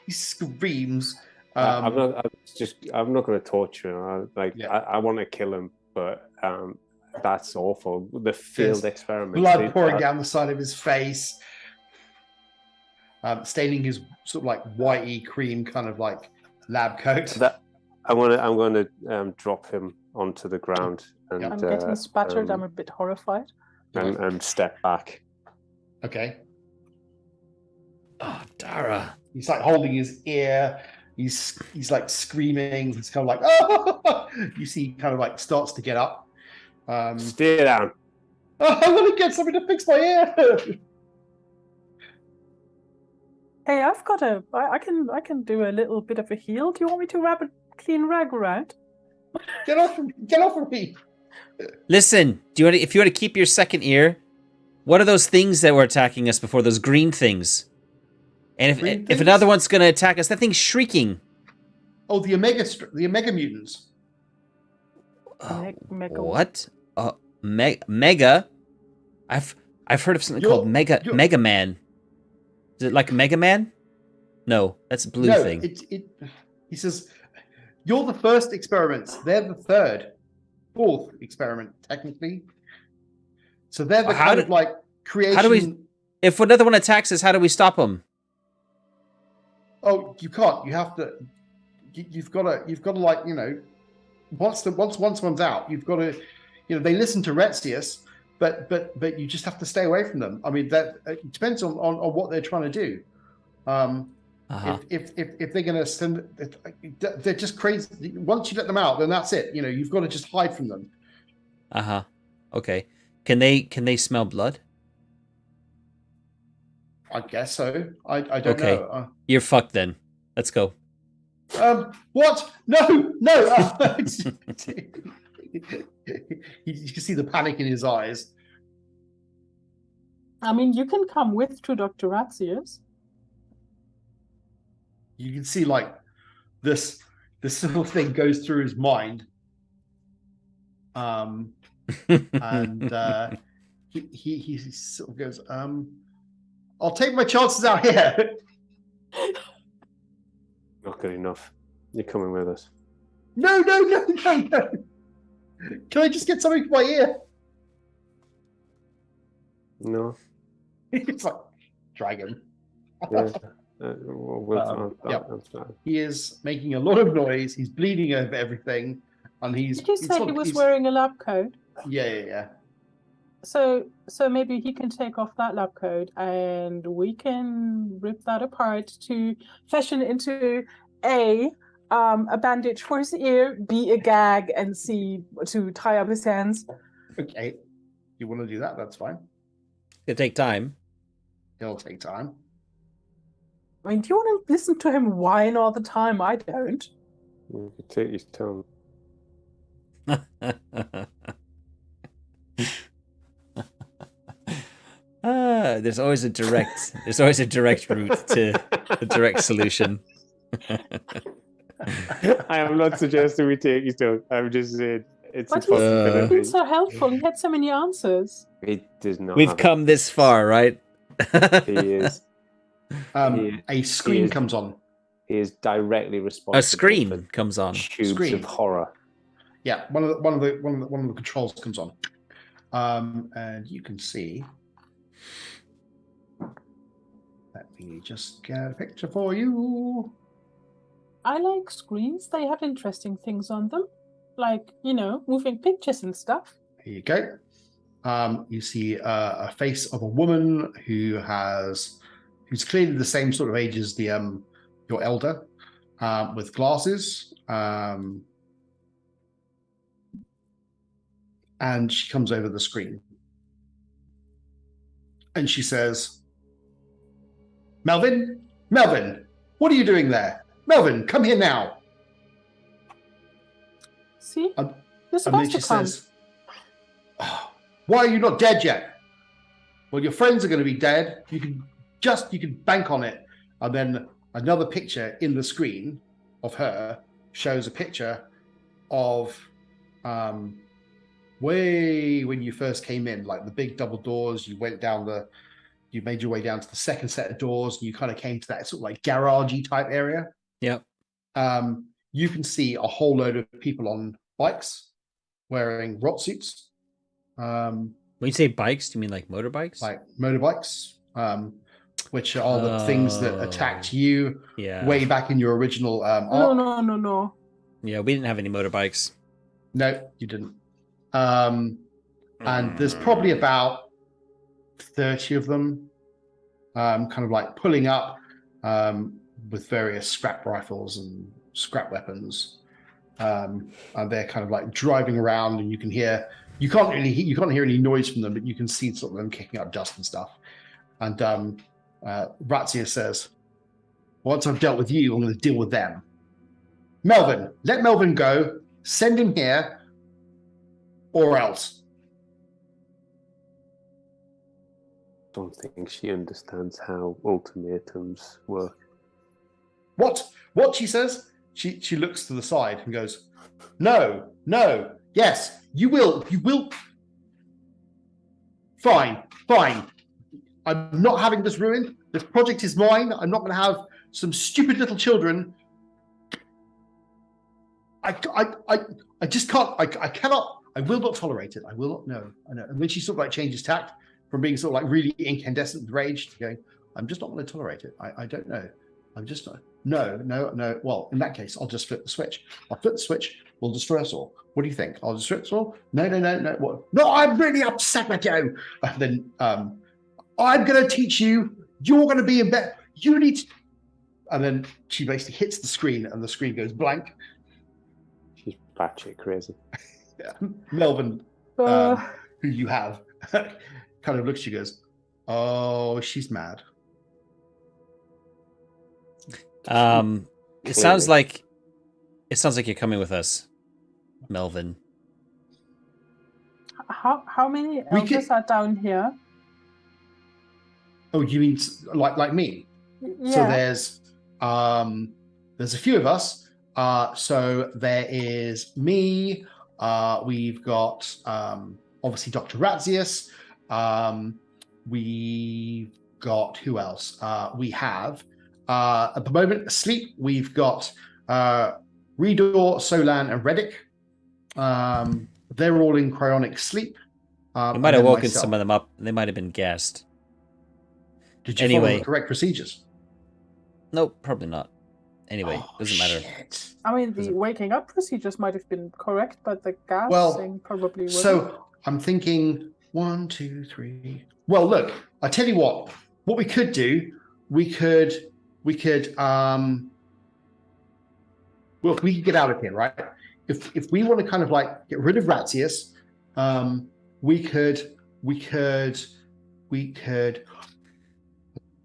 [SPEAKER 2] He screams.
[SPEAKER 4] I'm not going to torture him. I want to kill him, but that's awful. The failed experiment.
[SPEAKER 2] Blood pouring down the side of his face, staining his sort of like whitey cream kind of like lab coat.
[SPEAKER 4] I'm going to drop him onto the ground. And,
[SPEAKER 3] I'm getting spattered. I'm a bit horrified.
[SPEAKER 4] And step back.
[SPEAKER 2] Okay.
[SPEAKER 1] Oh, Dara.
[SPEAKER 2] He's like holding his ear. He's like screaming. He's kind of like, oh! You see, he kind of like starts to get up.
[SPEAKER 4] Stay down.
[SPEAKER 2] Oh, I want to get something to fix my ear.
[SPEAKER 3] Hey, I can do a little bit of a heal. Do you want me to wrap a clean rag around?
[SPEAKER 2] Get off of me.
[SPEAKER 1] Listen, if you want to keep your second ear, what are those things that were attacking us before? Those green things. And if another one's going to attack us, that thing's shrieking.
[SPEAKER 2] Oh, the Omega mutants.
[SPEAKER 1] What? Mega? I've heard of something called Mega Man. Is it like Mega Man? No, that's a blue thing.
[SPEAKER 2] He says, "You're the first experiments. They're the fourth experiment, technically. So they're the kind of like creation."
[SPEAKER 1] How do we? If another one attacks us, how do we stop them?
[SPEAKER 2] Oh, you can't. You have to. You've got to like once one's out, you've got to. They listen to Retzius, but you just have to stay away from them. I mean, that it depends on what they're trying to do. If they're going to send, they're just crazy. Once you let them out, then that's it. You've got to just hide from them.
[SPEAKER 1] Okay. Can they smell blood?
[SPEAKER 2] I guess so. I don't know.
[SPEAKER 1] You're fucked then. Let's go.
[SPEAKER 2] What? No, no. You can see the panic in his eyes.
[SPEAKER 3] I mean, you can come with to Dr. Ratzius.
[SPEAKER 2] You can see like this sort of thing goes through his mind. And he sort of goes, I'll take my chances out here.
[SPEAKER 4] Not good enough. You're coming with us.
[SPEAKER 2] No. Can I just get something for my ear?
[SPEAKER 4] No.
[SPEAKER 2] It's like dragon.
[SPEAKER 4] Yeah.
[SPEAKER 2] He is making a lot of noise. He's bleeding over everything, and
[SPEAKER 3] Did you say he was wearing a lab coat?
[SPEAKER 2] Yeah.
[SPEAKER 3] So maybe he can take off that lab coat, and we can rip that apart to fashion into a bandage for his ear, B, a gag, and C, to tie up his hands.
[SPEAKER 2] Okay, you want to do that? That's fine.
[SPEAKER 1] It'll take time.
[SPEAKER 2] It'll take time.
[SPEAKER 3] I mean, do you want to listen to him whine all the time? I don't.
[SPEAKER 4] You could take his tongue.
[SPEAKER 1] There's always a direct route to a direct solution.
[SPEAKER 4] I am not suggesting we take his tongue. I'm just saying it's a
[SPEAKER 3] But
[SPEAKER 4] possibility.
[SPEAKER 3] he's been so helpful. He had so many answers.
[SPEAKER 4] He does not.
[SPEAKER 1] We've come this far, right?
[SPEAKER 4] He is.
[SPEAKER 2] A screen comes on.
[SPEAKER 4] He is directly responsible.
[SPEAKER 1] A scream comes on.
[SPEAKER 4] Tubes of horror.
[SPEAKER 2] Yeah, one of the controls comes on, and you can see. Let me just get a picture for you.
[SPEAKER 3] I like screens. They have interesting things on them, like moving pictures and stuff.
[SPEAKER 2] Here you go. You see a face of a woman who's clearly the same sort of age as the your elder, with glasses. And she comes over the screen. And she says, Melvin, what are you doing there? Melvin, come here now.
[SPEAKER 3] See? You're supposed to come.
[SPEAKER 2] Says, oh, why are you not dead yet? Well, your friends are going to be dead. You can bank on it. And then another picture in the screen of her shows a picture of way when you first came in, like the big double doors. You made your way down to the second set of doors, and you kind of came to that sort of like garagey type area.
[SPEAKER 1] Yep.
[SPEAKER 2] You can see a whole load of people on bikes wearing rot suits.
[SPEAKER 1] When you say bikes, do you mean like motorbikes?
[SPEAKER 2] Like motorbikes, which are the things that attacked you way back in your original arc.
[SPEAKER 3] No.
[SPEAKER 1] Yeah, we didn't have any motorbikes.
[SPEAKER 2] No, you didn't. And there's probably about 30 of them, kind of like pulling up with various scrap rifles and scrap weapons. And they're kind of like driving around, and you can't hear any noise from them, but you can see sort of them kicking up dust and stuff. And Razzia says, once I've dealt with you, I'm going to deal with them. Melvin, let Melvin go. Send him here, or else.
[SPEAKER 4] I don't think she understands how ultimatums work.
[SPEAKER 2] What? She says? She looks to the side and goes, No, yes, you will. Fine. I'm not having this ruined. This project is mine. I'm not going to have some stupid little children. I just can't. I cannot. I will not tolerate it. I will not. No, I know. And then she sort of like changes tact from being sort of like really incandescent with rage to going, I'm just not going to tolerate it. I don't know. I'm just not. No. Well, in that case, I'll just flip the switch. I'll flip the switch. We'll destroy us all. What do you think? I'll destroy us all? No. What? No, I'm really upset with you. And then I'm going to teach you. You're going to be in bed. You need to. And then she basically hits the screen, and the screen goes blank.
[SPEAKER 4] She's batshit crazy.
[SPEAKER 2] Melvin, who you have, kind of looks at you, goes, "Oh, she's mad."
[SPEAKER 1] It sounds like you're coming with us, Melvin.
[SPEAKER 3] How many elders are down here?
[SPEAKER 2] Oh, you mean like me?
[SPEAKER 3] Yeah.
[SPEAKER 2] So there's a few of us. So there is me. We've got obviously Dr. Ratzius. We've got who else? We have at the moment asleep. We've got Redor, Solan, and Reddick. They're all in cryonic sleep.
[SPEAKER 1] You might have woken some of them up. They might have been gassed.
[SPEAKER 2] Did you follow the correct procedures?
[SPEAKER 1] Nope, probably not. Anyway, doesn't matter.
[SPEAKER 3] I mean, the waking up procedures might have been correct, but the gassing probably wasn't.
[SPEAKER 2] So I'm thinking 1, 2, 3. Well, look, I tell you what we could do, we could get out of here, right? If we want to kind of like get rid of Ratzius, we could,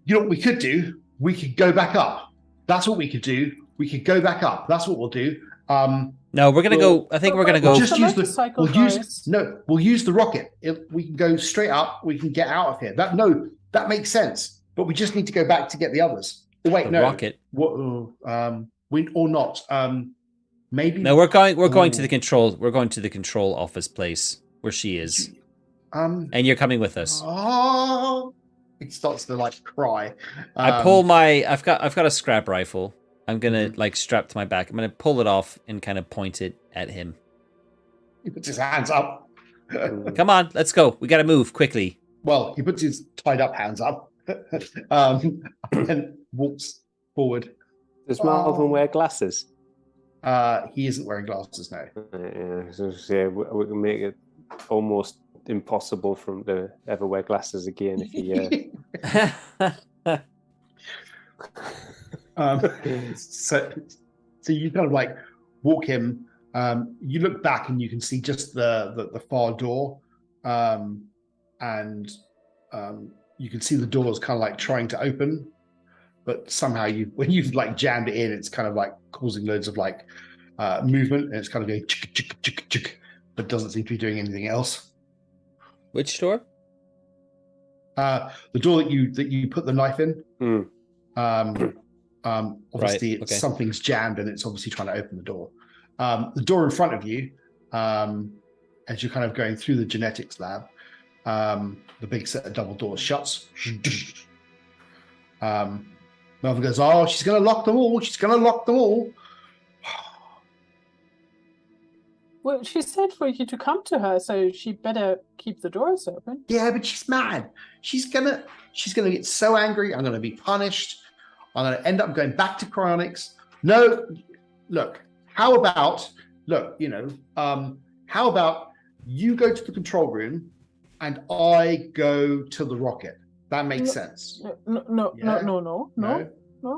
[SPEAKER 2] you know what we could do? We could go back up. That's what we could do. We could go back up. That's what we'll do.
[SPEAKER 1] No, we're gonna go. I think we're gonna go.
[SPEAKER 2] Just use the. We'll use the rocket. We can go straight up. We can get out of here. That makes sense. But we just need to go back to get the others. Wait,
[SPEAKER 1] the
[SPEAKER 2] no.
[SPEAKER 1] Rocket.
[SPEAKER 2] We or not. Maybe.
[SPEAKER 1] No, we're going to the control. We're going to the control office place where she is. And you're coming with us.
[SPEAKER 2] Oh. He starts to like cry.
[SPEAKER 1] I pull my. I've got a scrap rifle. I'm gonna like strap to my back. I'm gonna pull it off and kind of point it at him.
[SPEAKER 2] He puts his hands up.
[SPEAKER 1] Come on, let's go. We gotta move quickly.
[SPEAKER 2] Well, he puts his tied up hands up and walks forward.
[SPEAKER 4] Does Melvin wear glasses?
[SPEAKER 2] He isn't wearing glasses now.
[SPEAKER 4] Yeah, we can make it almost impossible for him to ever wear glasses again if he.
[SPEAKER 2] So you kind of like walk him. You look back and you can see just the far door, and you can see the doors kind of like trying to open, but somehow when you've like jammed it in, it's kind of like causing loads of like movement, and it's kind of going chick, chick, chick, chick, but doesn't seem to be doing anything else.
[SPEAKER 1] Which door?
[SPEAKER 2] The door that you put the knife in. Obviously,
[SPEAKER 1] right, okay.
[SPEAKER 2] Something's jammed, and it's obviously trying to open the door. The door in front of you, as you're kind of going through the genetics lab, the big set of double doors shuts. Melvin goes, "Oh, she's going to lock them all. She's going to lock them all."
[SPEAKER 3] Well, she said for you to come to her, so she better keep the doors open.
[SPEAKER 2] Yeah, but she's mad. She's gonna get so angry. I'm gonna be punished. I'm gonna end up going back to cryonics. No, look. How about how about you go to the control room and I go to the rocket? That makes sense.
[SPEAKER 3] No.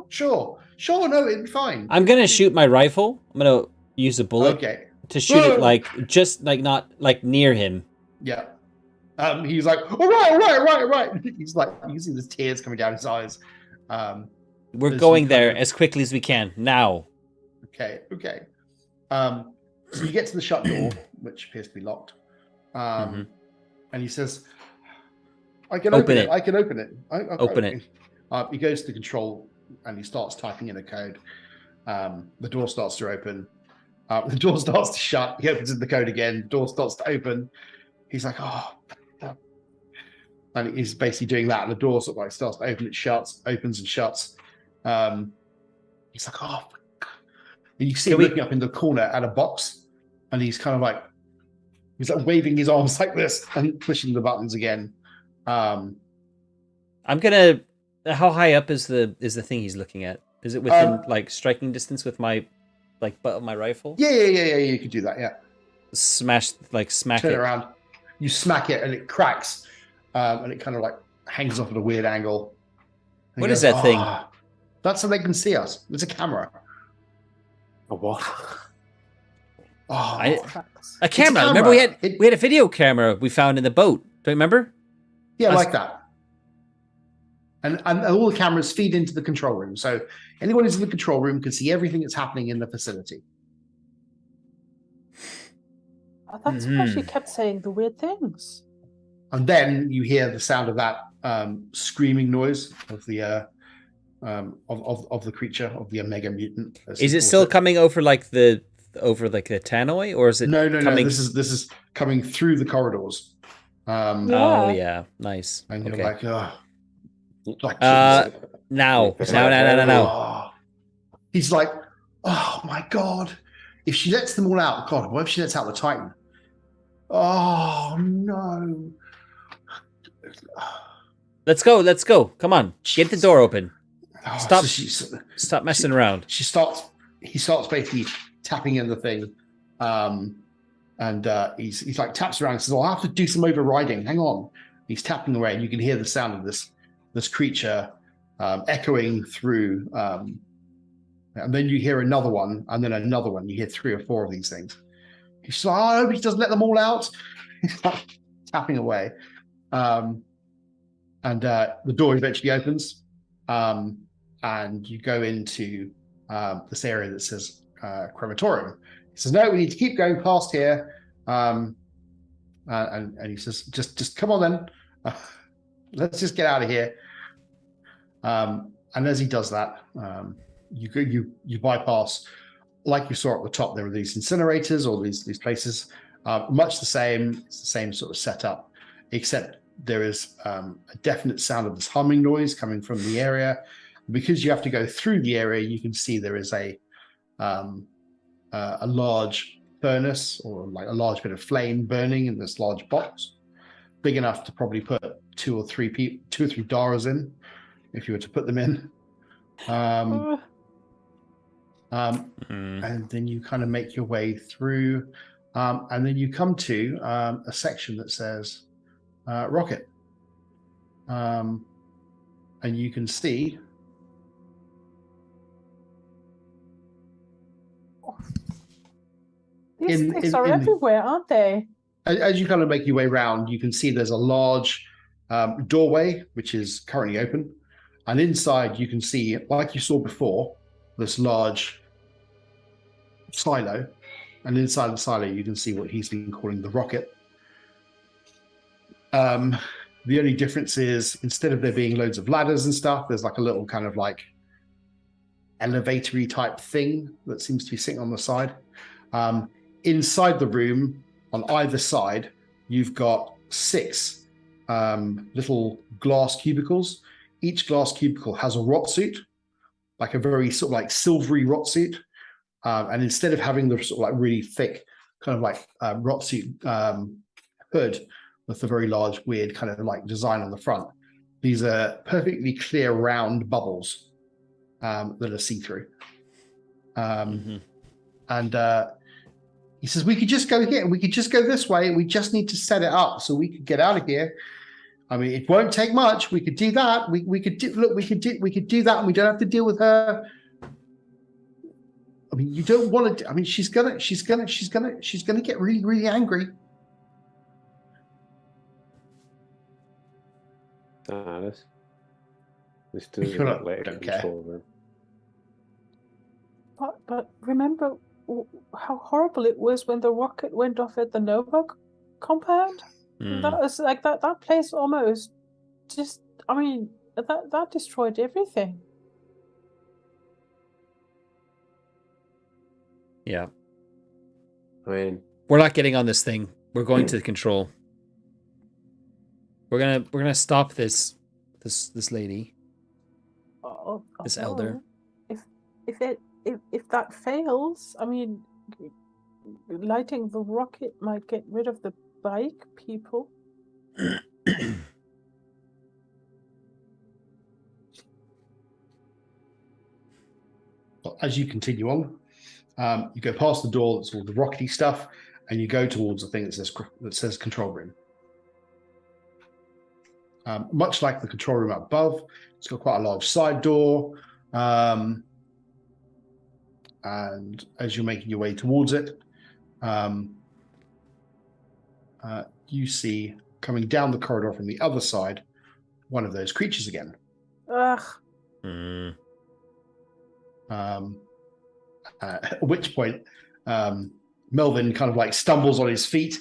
[SPEAKER 2] Sure. No, it'd be fine.
[SPEAKER 1] I'm gonna shoot my rifle. I'm gonna use a bullet.
[SPEAKER 2] Okay.
[SPEAKER 1] To shoot it just not near him.
[SPEAKER 2] Yeah. He's like, all right. He's like, you can see the tears coming down his eyes.
[SPEAKER 1] We're going there as quickly as we can now.
[SPEAKER 2] Okay. So you get to the shut door, which appears to be locked. And he says, I can open it. I can open it.
[SPEAKER 1] Open it.
[SPEAKER 2] He goes to the control and he starts typing in a code. The door starts to open. The door starts to shut. He opens the code again. The door starts to open. He's like, oh. And he's basically doing that. And the door sort of like starts to open, it shuts, opens and shuts. He's like, oh. And you see him looking up in the corner at a box. And he's kind of like, he's like waving his arms like this and pushing the buttons again.
[SPEAKER 1] I'm going to, how high up is the thing he's looking at? Is it within like striking distance with my butt of my rifle?
[SPEAKER 2] Yeah, you could do that, yeah.
[SPEAKER 1] Smack
[SPEAKER 2] Turn
[SPEAKER 1] it.
[SPEAKER 2] around. You smack it and it cracks. And it kind of like hangs off at a weird angle. And
[SPEAKER 1] what is that thing?
[SPEAKER 2] That's so they can see us. It's a camera.
[SPEAKER 4] A what?
[SPEAKER 1] A camera. Remember we had a video camera we found in the boat. Do you remember?
[SPEAKER 2] Yeah, like that. And all the cameras feed into the control room. So anyone who's in the control room can see everything that's happening in the facility.
[SPEAKER 3] That's why she kept saying the weird things.
[SPEAKER 2] And then you hear the sound of that screaming noise of the creature, of the Omega mutant.
[SPEAKER 1] Is it still coming over like the tannoy, or is it?
[SPEAKER 2] No. This is coming through the corridors.
[SPEAKER 1] Oh yeah, nice.
[SPEAKER 2] And you're
[SPEAKER 1] okay.
[SPEAKER 2] like, oh, like
[SPEAKER 1] now.
[SPEAKER 2] He's like, oh my god! If she lets them all out, God, what if she lets out the Titan? Oh no!
[SPEAKER 1] Let's go! Come on, get the door open.
[SPEAKER 2] Oh,
[SPEAKER 1] Stop messing around.
[SPEAKER 2] He starts basically tapping in the thing, and he's like taps around and says, "I'll have to do some overriding. Hang on." He's tapping away, and you can hear the sound of this creature echoing through. And then you hear another one, and then another one. You hear 3 or 4 of these things. He's like, I hope he doesn't let them all out. He's like tapping away. And the door eventually opens. And you go into this area that says crematorium. He says, no, we need to keep going past here. And he says, just come on then. Let's just get out of here. And as he does that, you bypass, like you saw at the top, there are these incinerators or these places, much the same. It's the same sort of setup, except there is a definite sound of this humming noise coming from the area. Because you have to go through the area, you can see there is a large furnace, or like a large bit of flame burning in this large box, big enough to probably put 2 or 3 Daras in, if you were to put them in. And then you kind of make your way through, and then you come to a section that says rocket, and you can see
[SPEAKER 3] these things are everywhere, aren't they?
[SPEAKER 2] As you kind of make your way around, you can see there's a large doorway which is currently open, and inside you can see, like you saw before, this large silo, and inside the silo you can see what he's been calling the rocket. The only difference is, instead of there being loads of ladders and stuff, there's like a little kind of like elevatory type thing that seems to be sitting on the side. Inside the room, on either side, you've got 6 little glass cubicles. Each glass cubicle has a rot suit, like a very sort of like silvery rot suit. And instead of having the sort of like really thick kind of like rot suit hood with the very large, weird kind of like design on the front, these are perfectly clear round bubbles that are see-through. And he says, we could just go here, we could just go this way, we just need to set it up so we could get out of here. I mean, it won't take much. We could do that. We could do that, and we don't have to deal with her. I mean, you don't want to. I mean, she's gonna get really, really angry.
[SPEAKER 4] Let's do it later. Don't care.
[SPEAKER 3] But remember how horrible it was when the rocket went off at the Nova compound? That was like that place almost just, I mean, that destroyed everything.
[SPEAKER 1] Yeah.
[SPEAKER 4] I mean,
[SPEAKER 1] we're not getting on this thing. We're going to the control. We're gonna stop this lady. This elder.
[SPEAKER 3] If that fails, I mean, lighting the rocket might get rid of the bike people.
[SPEAKER 2] Well, as you continue on, you go past the door that's all the rockety stuff, and you go towards the thing that says control room. Much like the control room up above, it's got quite a large side door. And as you're making your way towards it, you see coming down the corridor from the other side one of those creatures again.
[SPEAKER 3] Ugh.
[SPEAKER 1] Mm.
[SPEAKER 2] At which point, Melvin kind of like stumbles on his feet.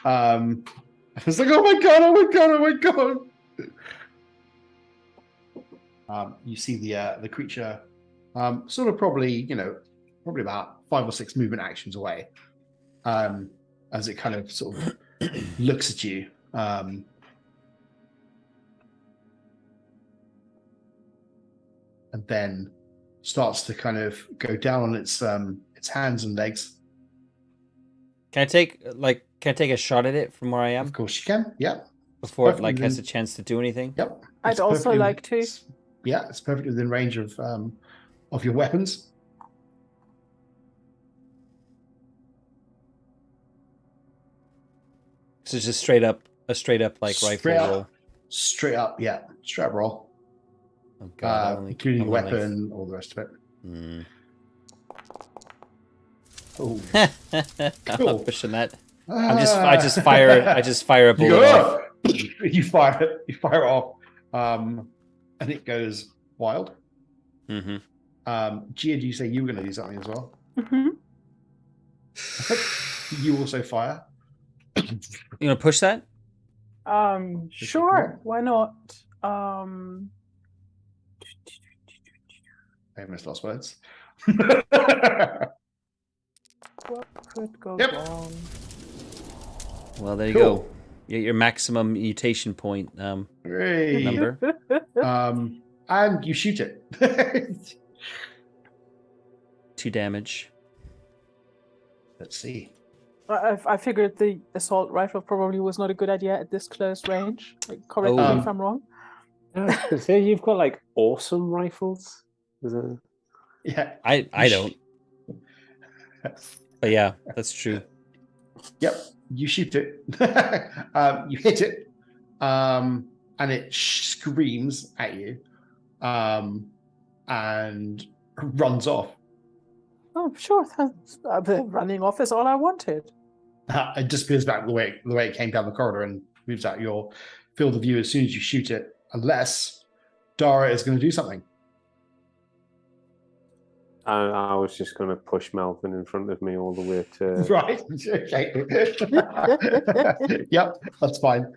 [SPEAKER 2] It's like, oh my god, oh my god, oh my god. You see the creature sort of probably about 5 or 6 movement actions away, as it kind of sort of looks at you. And then starts to kind of go down on its hands and legs.
[SPEAKER 1] Can I take a shot at it from where I am?
[SPEAKER 2] Of course you can. Yeah.
[SPEAKER 1] Before it like has a chance to do anything.
[SPEAKER 2] Yep.
[SPEAKER 3] I'd also like to.
[SPEAKER 2] Yeah, it's perfectly within range of your weapons.
[SPEAKER 1] So it's just a straight up like rifle roll.
[SPEAKER 2] Straight up, yeah. Straight up roll.
[SPEAKER 1] Oh god,
[SPEAKER 2] including the weapon, all the rest of it.
[SPEAKER 1] Mm.
[SPEAKER 2] Oh,
[SPEAKER 1] cool. I'm pushing that. I just fire a bullet off.
[SPEAKER 2] You fire it off, and it goes wild.
[SPEAKER 1] Mm-hmm.
[SPEAKER 2] Gia, do you say you were going to do something as well?
[SPEAKER 3] Mm-hmm.
[SPEAKER 2] You also fire.
[SPEAKER 1] You want to push that?
[SPEAKER 3] Sure. Why not?
[SPEAKER 2] Famous last words.
[SPEAKER 3] What could go
[SPEAKER 2] Yep.
[SPEAKER 3] wrong?
[SPEAKER 1] Well, there you go. Your maximum mutation point
[SPEAKER 2] Great.
[SPEAKER 1] number.
[SPEAKER 2] And you shoot it.
[SPEAKER 1] 2 damage.
[SPEAKER 2] Let's see.
[SPEAKER 3] I figured the assault rifle probably was not a good idea at this close range. Like, correct me if I'm wrong.
[SPEAKER 4] So you've got like awesome rifles.
[SPEAKER 2] Yeah.
[SPEAKER 1] I don't. But yeah, that's true.
[SPEAKER 2] Yep. You shoot it. You hit it. And it screams at you. And runs off.
[SPEAKER 3] Oh, sure. Running off is all I wanted.
[SPEAKER 2] It disappears back the way it came down the corridor and moves out your field of view as soon as you shoot it, unless Dara is going to do something.
[SPEAKER 4] I was just going to push Melvin in front of me all the way to...
[SPEAKER 2] Right. Okay. Yep, that's fine.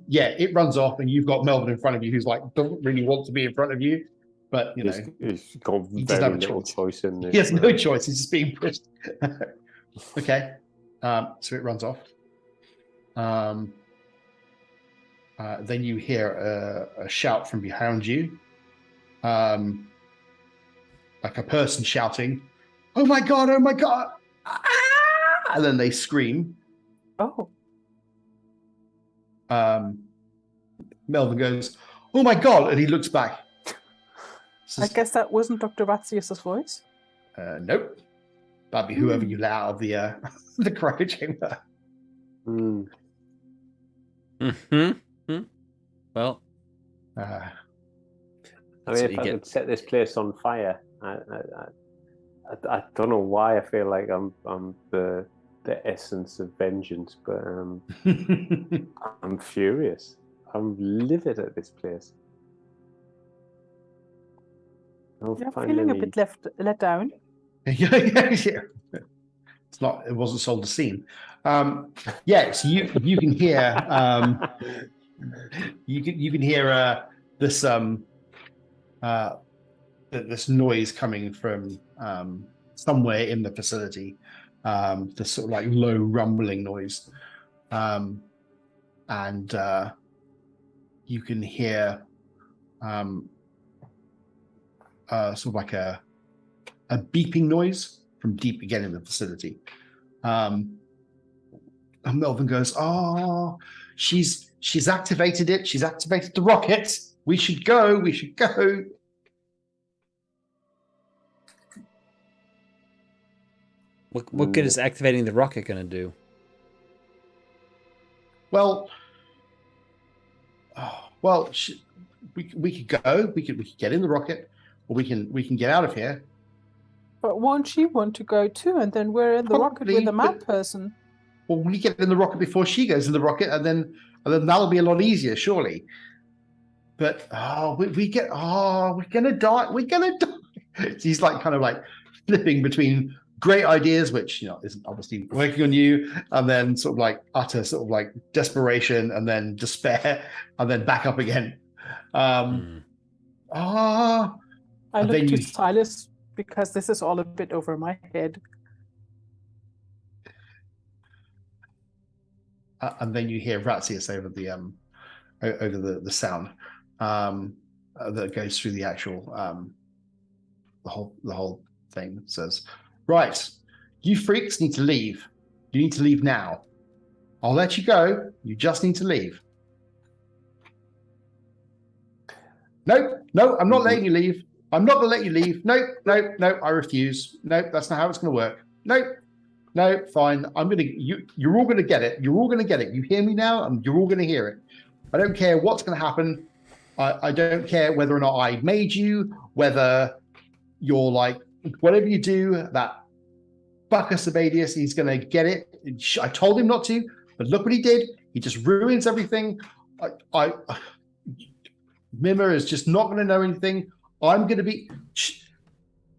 [SPEAKER 2] Yeah, it runs off and you've got Melvin in front of you who's like, doesn't really want to be in front of you. But, you know,
[SPEAKER 4] he's got
[SPEAKER 2] he doesn't have a
[SPEAKER 4] little
[SPEAKER 2] choice
[SPEAKER 4] in this.
[SPEAKER 2] He has no choice. He's just being pushed. Okay. So it runs off. Then you hear a shout from behind you. Like a person shouting, "Oh my god, oh my god." Ah! And then they scream.
[SPEAKER 3] Oh.
[SPEAKER 2] Melvin goes, "Oh my god," and he looks back.
[SPEAKER 3] I guess that wasn't Dr. Ratzius's voice.
[SPEAKER 2] Nope. That'd be whoever you let out of the the cryo chamber.
[SPEAKER 1] Mm-hmm. Well,
[SPEAKER 4] I mean, if I could set this place on fire, I don't know why I feel like I'm the essence of vengeance, but I'm furious. I'm livid at this place.
[SPEAKER 3] I'm feeling a bit let down.
[SPEAKER 2] Yeah. It's not. It wasn't sold as scene. Yes, you can hear. You can hear this this noise coming from somewhere in the facility. This sort of like low rumbling noise, and you can hear sort of like a beeping noise from deep again in the facility. And Melvin goes, "Oh, she's activated it. She's activated the rocket. We should go. We should go."
[SPEAKER 1] What good is activating the rocket going to do?
[SPEAKER 2] Well, we could go. We could get in the rocket, or we can get out of here.
[SPEAKER 3] But won't she want to go too? And then we're in the rocket with the mad person.
[SPEAKER 2] Well, we get in the rocket before she goes in the rocket, and then that'll be a lot easier, surely. but we're gonna die. We're gonna die. He's like kind of like flipping between great ideas, which isn't obviously working on you, and then sort of like utter sort of like desperation, and then despair, and then back up again.
[SPEAKER 3] I look to Silas because this is all a bit over my head.
[SPEAKER 2] And then you hear Ratzius over the sound that goes through the actual the whole thing. It says, "Right, you freaks need to leave. You need to leave now. I'll let you go. You just need to leave." No, I'm not letting you leave. I'm not going to let you leave. No, I refuse. No, that's not how it's going to work. No, fine. You're all going to get it. You're all going to get it. You hear me now? And you're all going to hear it. I don't care what's going to happen. I don't care whether or not I made you, whether you're like, whatever you do, that Buckus Abadius, he's going to get it. I told him not to, but look what he did. He just ruins everything. Mimmer is just not going to know anything. I'm going to be...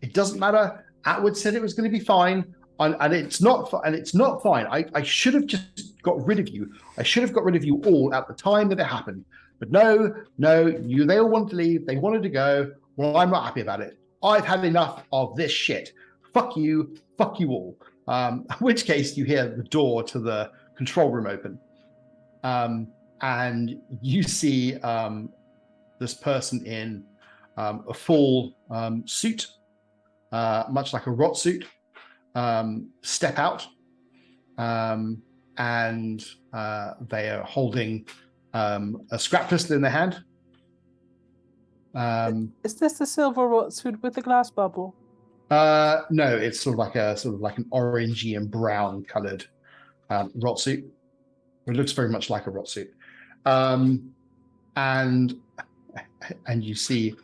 [SPEAKER 2] It doesn't matter. Atwood said it was going to be fine. And it's not fine. I should have just got rid of you. I should have got rid of you all at the time that it happened. But no, they all wanted to leave. They wanted to go. Well, I'm not happy about it. I've had enough of this shit. Fuck you all. In which case you hear the door to the control room open. And you see this person in a full suit, much like a rot suit. Step out, and they are holding a scrap pistol in their hand.
[SPEAKER 3] Is this the silver rot suit with the glass bubble?
[SPEAKER 2] No, it's sort of like an orangey and brown coloured rot suit. It looks very much like a rot suit, and you see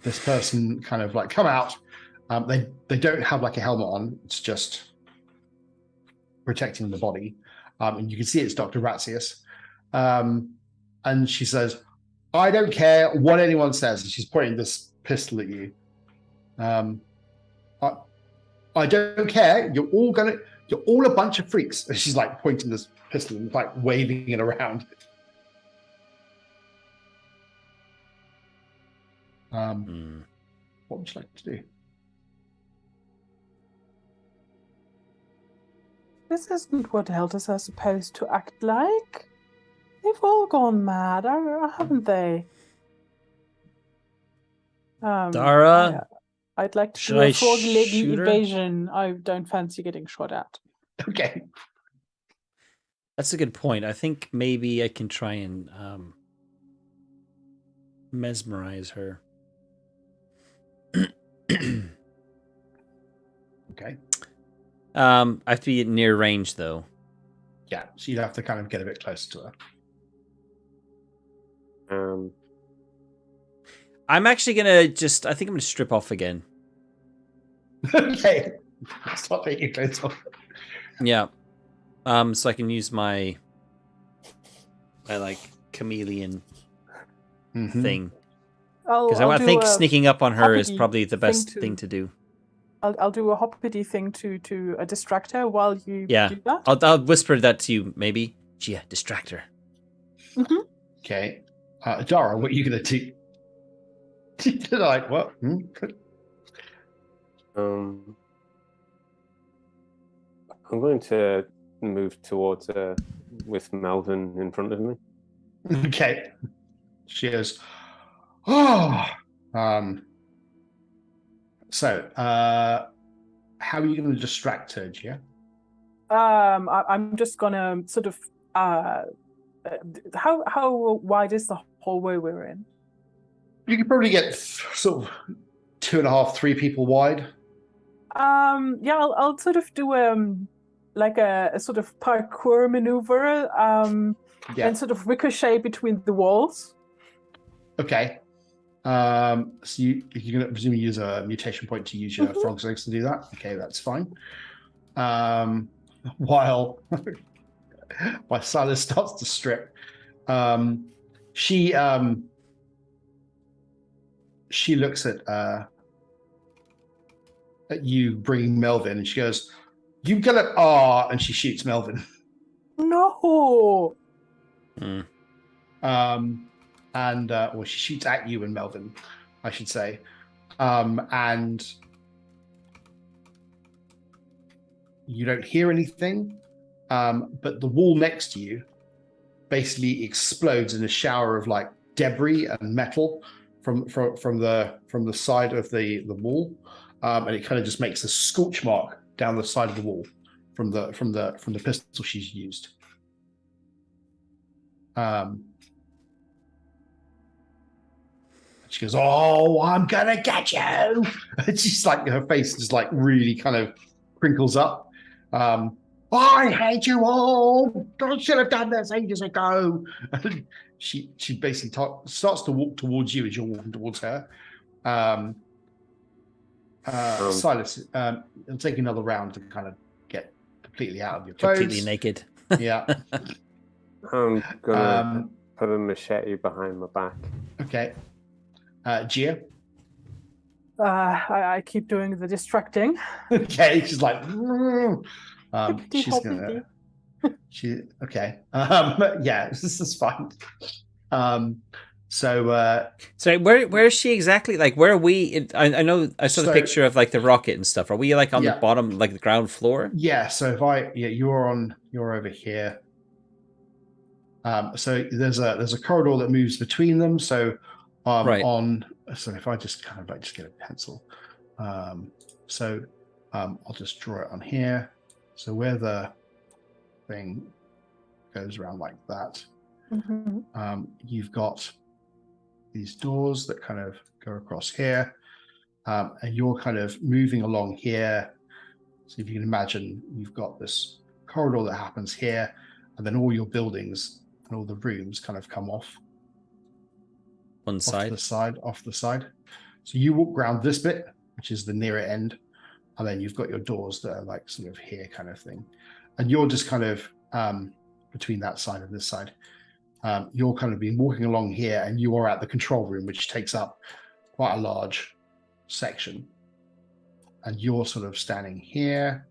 [SPEAKER 2] this person kind of like come out. They don't have like a helmet on. It's just protecting the body. And you can see it's Dr. Ratzius. And she says, "I don't care what anyone says." And she's pointing this pistol at you. I don't care. You're all a bunch of freaks. And she's like pointing this pistol and like waving it around. What would you like to do?
[SPEAKER 3] This isn't what elders are supposed to act like. They've all gone mad, haven't they?
[SPEAKER 1] Dara?
[SPEAKER 3] I'd like to do a frog-leg evasion. I don't fancy getting shot at.
[SPEAKER 2] Okay.
[SPEAKER 1] That's a good point. I think maybe I can try and mesmerize her.
[SPEAKER 2] Okay.
[SPEAKER 1] I have to be at near range, though.
[SPEAKER 2] Yeah, so you'd have to kind of get a bit closer to her.
[SPEAKER 1] I'm actually gonna I think I'm gonna strip off again.
[SPEAKER 2] Okay. Stop taking clothes off.
[SPEAKER 1] Yeah. So I can use my like chameleon thing. Because I think sneaking up on her is probably the best thing to do.
[SPEAKER 3] I'll do a hoppity thing to distract her while you do that.
[SPEAKER 1] I'll whisper that to you, maybe. Gia, distract her.
[SPEAKER 3] Mm-hmm.
[SPEAKER 2] Okay. Dara, what are you going to do? Like, what?
[SPEAKER 4] I'm going to move towards her with Melvin in front of me.
[SPEAKER 2] Okay. She goes, oh. So, how are you going to distract her, Gia?
[SPEAKER 3] I'm just gonna sort of. How wide is the hallway we're in?
[SPEAKER 2] You could probably get sort of 2.5, 3 people wide.
[SPEAKER 3] Yeah, I'll sort of do like a sort of parkour maneuver, and sort of ricochet between the walls.
[SPEAKER 2] Okay. So you're going to presumably use a mutation point to use your frog's legs to do that. Okay, that's fine. While Silas starts to strip, she she looks at you bringing Melvin, and she goes, "You get it!" And she shoots Melvin.
[SPEAKER 3] No.
[SPEAKER 2] Or she shoots at you and Melvin, I should say, and you don't hear anything, but the wall next to you basically explodes in a shower of like debris and metal from the side of the wall, and it kind of just makes a scorch mark down the side of the wall from the pistol she's used. She goes, "Oh, I'm gonna get you!" And she's like, her face just like really kind of crinkles up. I hate you all. I should have done this ages ago. And she basically starts to walk towards you as you're walking towards her. Silas, it'll take another round to kind of get completely out of your clothes.
[SPEAKER 1] Completely naked.
[SPEAKER 2] Yeah.
[SPEAKER 4] I'm gonna put a machete behind my back.
[SPEAKER 2] Okay. Gia?
[SPEAKER 3] I keep doing the distracting.
[SPEAKER 2] Okay, she's like, she's gonna. Okay. Yeah, this is fine. So
[SPEAKER 1] where is she exactly? Like, where are we? I know I saw the picture of like the rocket and stuff. Are we like on the bottom, like the ground floor?
[SPEAKER 2] Yeah. So you're over here. So there's a corridor that moves between them. So so if I just kind of like just get a pencil, I'll just draw it on here. So where the thing goes around like that, you've got these doors that kind of go across here, and you're kind of moving along here. So if you can imagine, you've got this corridor that happens here, and then all your buildings and all the rooms kind of come off.
[SPEAKER 1] Off the
[SPEAKER 2] side. So you walk around this bit, which is the nearer end, and then you've got your doors that are like sort of here kind of thing. And you're just kind of between that side and this side. You're kind of been walking along here, and you are at the control room, which takes up quite a large section. And you're sort of standing here,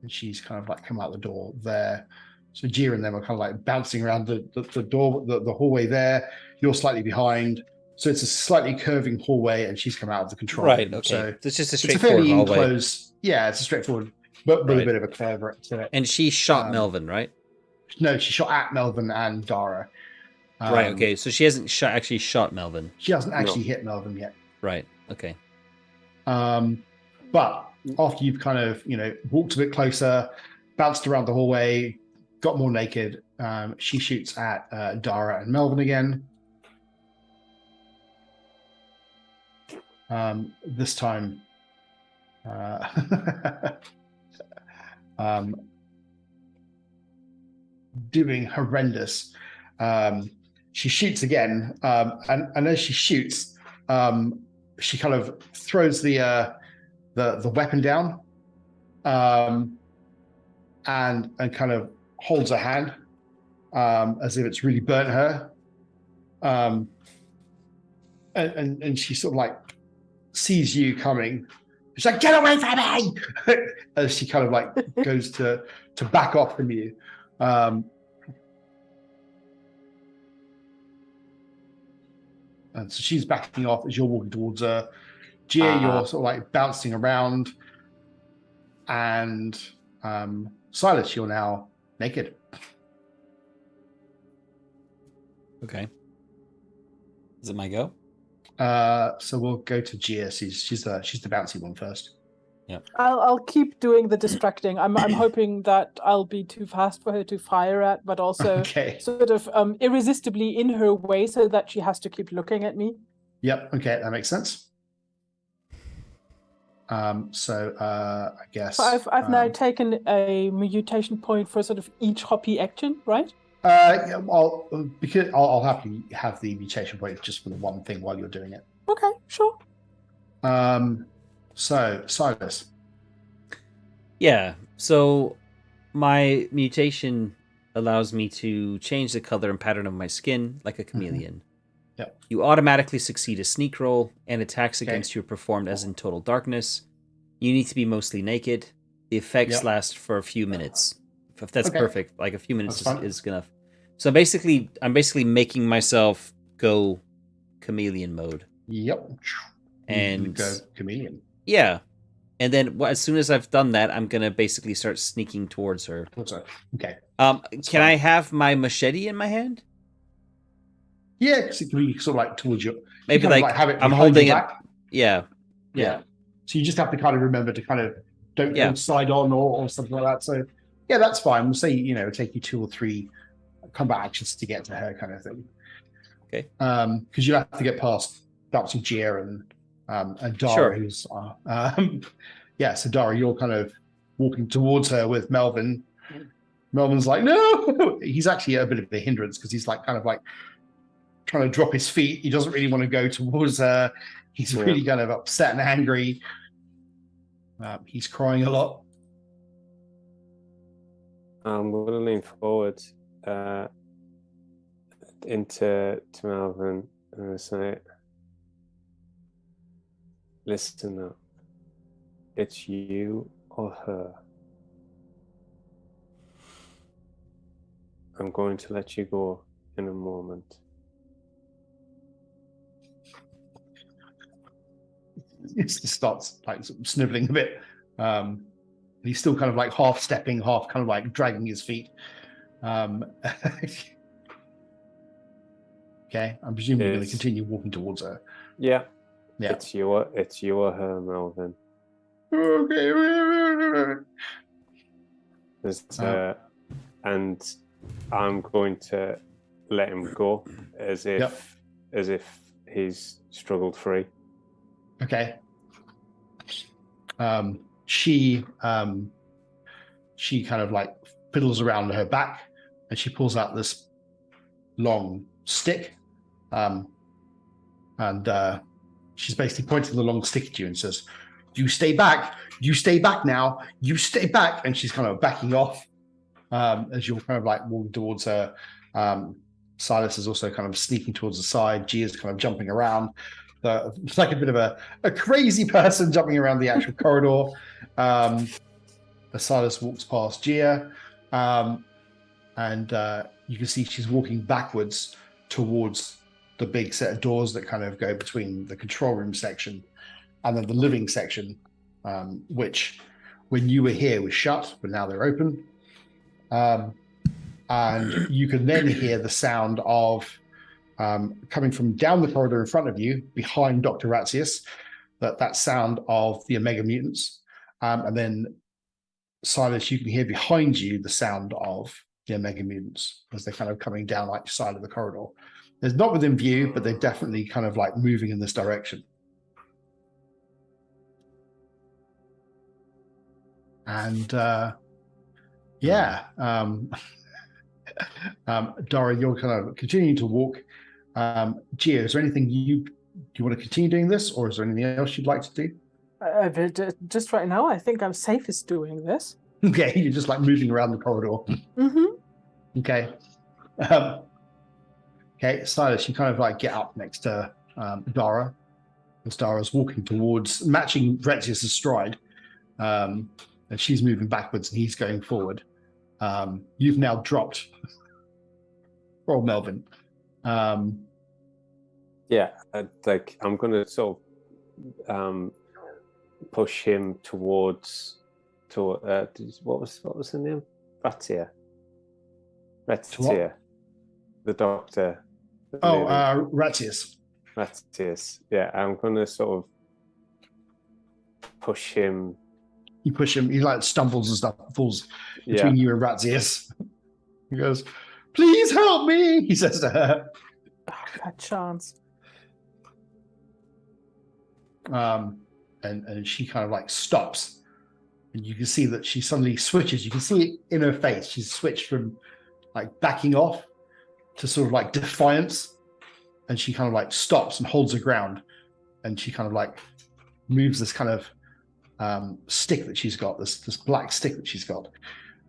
[SPEAKER 2] and she's kind of like come out the door there. So Gia and them are kind of like bouncing around the door, the hallway there. You're slightly behind. So it's a slightly curving hallway, and she's come out of the control room.
[SPEAKER 1] Right, okay. So it's just a
[SPEAKER 2] straightforward
[SPEAKER 1] fairly
[SPEAKER 2] hallway. Enclosed, yeah, it's a straightforward, but with a bit of a curve to it.
[SPEAKER 1] And she shot Melvin, right?
[SPEAKER 2] No, she shot at Melvin and Dara.
[SPEAKER 1] Right, okay. So she hasn't actually shot Melvin.
[SPEAKER 2] She hasn't actually hit Melvin yet.
[SPEAKER 1] Right, okay.
[SPEAKER 2] But after you've kind of, walked a bit closer, bounced around the hallway, got more naked, she shoots at Dara and Melvin again. This time, doing horrendous. She shoots again, and as she shoots, she kind of throws the weapon down, and kind of holds her hand, as if it's really burnt her, and she sort of like sees you coming. She's like, "Get away from me!" As she kind of like goes to back off from you. And so she's backing off as you're walking towards her. Gia, you're sort of like bouncing around. And Silas, you're now naked.
[SPEAKER 1] Okay. Is it my go?
[SPEAKER 2] So we'll go to Gia. She's the bouncy one first.
[SPEAKER 1] Yeah.
[SPEAKER 3] I'll keep doing the distracting. I'm hoping that I'll be too fast for her to fire at, but also sort of irresistibly in her way, so that she has to keep looking at me.
[SPEAKER 2] Yep. Okay, that makes sense. So I guess
[SPEAKER 3] I've now taken a mutation point for sort of each hoppy action, right?
[SPEAKER 2] Yeah, well, because I'll happily have the mutation point just for the one thing while you're doing it.
[SPEAKER 3] Okay, sure.
[SPEAKER 2] So Silas.
[SPEAKER 1] Yeah. So my mutation allows me to change the color and pattern of my skin like a chameleon.
[SPEAKER 2] Yep.
[SPEAKER 1] You automatically succeed a sneak roll, and attacks against you are performed as in total darkness. You need to be mostly naked. The effects last for a few minutes. If that's perfect, like a few minutes is enough. So I'm basically making myself go chameleon mode.
[SPEAKER 2] Yep.
[SPEAKER 1] And
[SPEAKER 2] you go chameleon.
[SPEAKER 1] Yeah. And then as soon as I've done that, I'm gonna basically start sneaking towards her.
[SPEAKER 2] Okay.
[SPEAKER 1] Can I have my machete in my hand?
[SPEAKER 2] Yeah, because it can be sort of like towards you.
[SPEAKER 1] Maybe like
[SPEAKER 2] have it
[SPEAKER 1] I'm holding it.
[SPEAKER 2] Back.
[SPEAKER 1] Yeah.
[SPEAKER 2] So you just have to kind of remember to kind of don't slide on or something like that. So yeah, that's fine. We'll say take you 2 or 3 combat actions to get to her, kind of thing.
[SPEAKER 1] Okay.
[SPEAKER 2] Because you have to get past Darcy, Gia, and Dara, who's so Dara, you're kind of walking towards her with Melvin. Melvin's like, no. He's actually a bit of a hindrance because he's like kind of like trying to drop his feet. He doesn't really want to go towards her. He's really kind of upset and angry. He's crying a lot.
[SPEAKER 4] I'm going to lean forward into Melvin and say, listen up. It's you or her. I'm going to let you go in a moment.
[SPEAKER 2] He just starts like sniveling a bit. He's still kind of like half stepping, half kind of like dragging his feet. Okay, I'm presuming you're going to continue walking towards her.
[SPEAKER 4] Yeah. It's you or her, Melvin.
[SPEAKER 2] Okay.
[SPEAKER 4] And I'm going to let him go as if he's struggled free.
[SPEAKER 2] Okay. She kind of like fiddles around her back, and she pulls out this long stick, and she's basically pointing the long stick at you and says, "You stay back. You stay back now. You stay back." And she's kind of backing off as you're kind of like walking towards her. Silas is also kind of sneaking towards the side. Gia's kind of jumping around. It's like a bit of a crazy person jumping around the actual corridor. As Silas walks past Gia, and you can see she's walking backwards towards the big set of doors that kind of go between the control room section and then the living section, which when you were here was shut, but now they're open. And you can then hear the sound of coming from down the corridor in front of you, behind Dr. Ratzius, that sound of the Omega mutants. And then, Silas, you can hear behind you the sound of the Omega mutants as they're kind of coming down like side of the corridor. They're not within view, but they're definitely kind of like moving in this direction. And Dara, you're kind of continuing to walk. Gia, is there anything do you want to continue doing this, or is there anything else you'd like to do?
[SPEAKER 3] Just right now, I think I'm safest doing this.
[SPEAKER 2] Okay, you're just like moving around the corridor.
[SPEAKER 3] Mm-hmm.
[SPEAKER 2] Okay. Okay, Silas, you kind of like get up next to Dara, as Dara's walking towards, matching Retzius' stride, and she's moving backwards and he's going forward. You've now dropped. Roll Melvin.
[SPEAKER 4] I'm going to sort of push him towards what was the name? Ratia, the doctor.
[SPEAKER 2] Ratzius.
[SPEAKER 4] Ratzius. Yeah, I'm going to sort of push him.
[SPEAKER 2] You push him. He like stumbles and stuff, falls between you and Ratzius. He goes, "Please help me," he says to her.
[SPEAKER 3] Oh, that chance.
[SPEAKER 2] And she kind of like stops, and you can see that she suddenly switches. You can see it in her face. She's switched from like backing off to sort of like defiance, and she kind of like stops and holds her ground, and she kind of like moves this kind of stick that she's got, this black stick that she's got,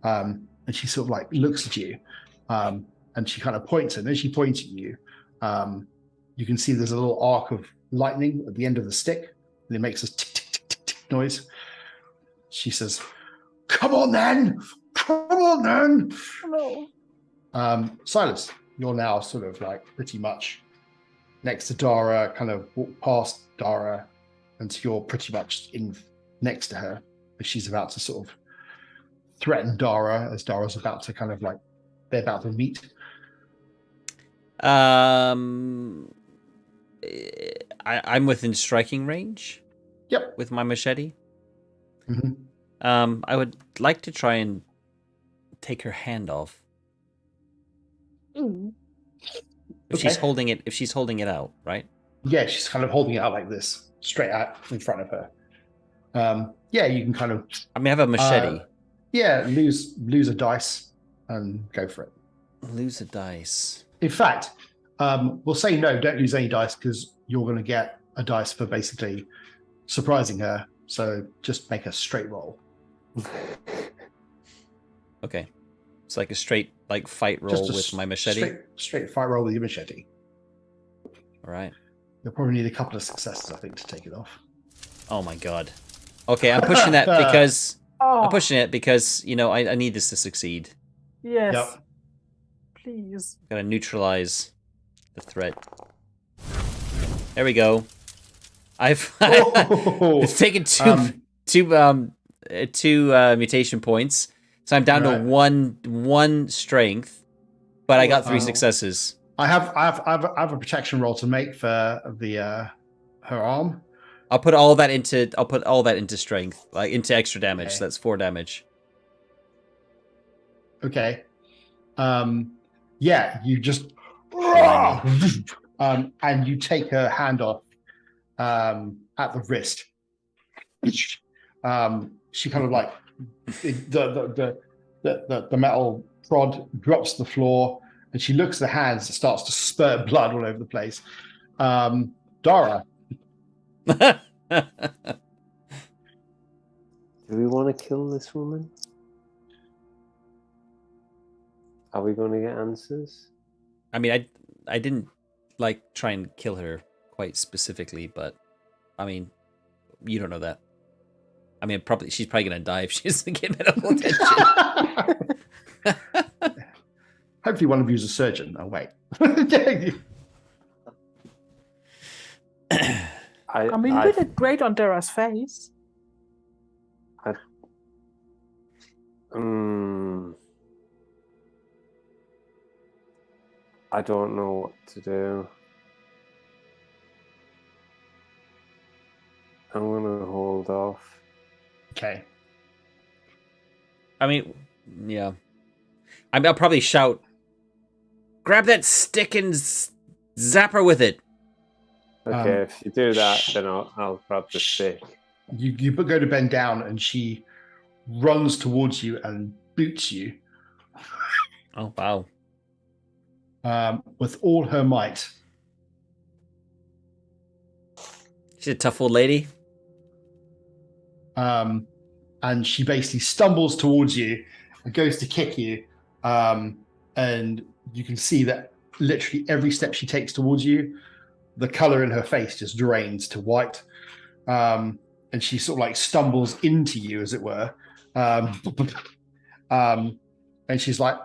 [SPEAKER 2] and she sort of like looks at you, and she kind of points, and as she points at you, you can see there's a little arc of lightning at the end of the stick, and it makes this tick, tick, tick, tick, tick noise. She says, "Come on then! Come on then!"
[SPEAKER 3] No.
[SPEAKER 2] Silas, you're now sort of like pretty much next to Dara, kind of walk past Dara, and so you're pretty much in next to her as she's about to sort of threaten Dara as Dara's about to kind of like they're about to meet.
[SPEAKER 1] I'm within striking range.
[SPEAKER 2] Yep.
[SPEAKER 1] With my machete.
[SPEAKER 2] Mm-hmm.
[SPEAKER 1] I would like to try and take her hand off. If she's holding it out, right?
[SPEAKER 2] Yeah, she's kind of holding it out like this, straight out in front of her. Yeah, you can kind of.
[SPEAKER 1] I mean, I have a machete.
[SPEAKER 2] Yeah, lose a dice and go for it.
[SPEAKER 1] Lose a dice.
[SPEAKER 2] In fact, we'll say no, don't lose any dice because you're going to get a dice for basically surprising her. So just make a straight roll.
[SPEAKER 1] Okay. It's like a straight fight roll with my machete.
[SPEAKER 2] Straight fight roll with your machete.
[SPEAKER 1] All right.
[SPEAKER 2] You'll probably need a couple of successes, I think, to take it off.
[SPEAKER 1] Oh my god. Okay, I'm pushing that because I'm pushing it because I need this to succeed.
[SPEAKER 3] Yes.
[SPEAKER 2] Yep.
[SPEAKER 3] Please.
[SPEAKER 1] Gotta neutralize the threat. There we go. I've taken two mutation points, so I'm down to one strength, but I got 3 successes.
[SPEAKER 2] I have a protection roll to make for the her arm.
[SPEAKER 1] I'll put all that into strength, like into extra damage. Okay. That's 4 damage.
[SPEAKER 2] Okay. Yeah, you just and you take her hand off at the wrist. She kind of like the metal prod drops to the floor, and she looks at the hands. It starts to spurt blood all over the place. Dara.
[SPEAKER 4] Do we want to kill this woman? Are we going to get answers?
[SPEAKER 1] I mean, I didn't try and kill her quite specifically, but I mean, you don't know that. I mean, she's probably gonna die if she doesn't get medical attention.
[SPEAKER 2] Hopefully, one of you is a surgeon. Oh wait.
[SPEAKER 3] I mean, we did great on Dara's face.
[SPEAKER 4] I don't know what to do. I'm gonna hold off.
[SPEAKER 2] Okay.
[SPEAKER 1] I mean, yeah. I'll probably shout, "Grab that stick and zap her with it."
[SPEAKER 4] Okay, if you do that, then I'll grab the stick.
[SPEAKER 2] You go to bend down, and she runs towards you and boots you.
[SPEAKER 1] Oh wow!
[SPEAKER 2] With all her might.
[SPEAKER 1] She's a tough old lady.
[SPEAKER 2] And she basically stumbles towards you and goes to kick you. And you can see that literally every step she takes towards you, the color in her face just drains to white. And she sort of like stumbles into you, as it were. And she's like,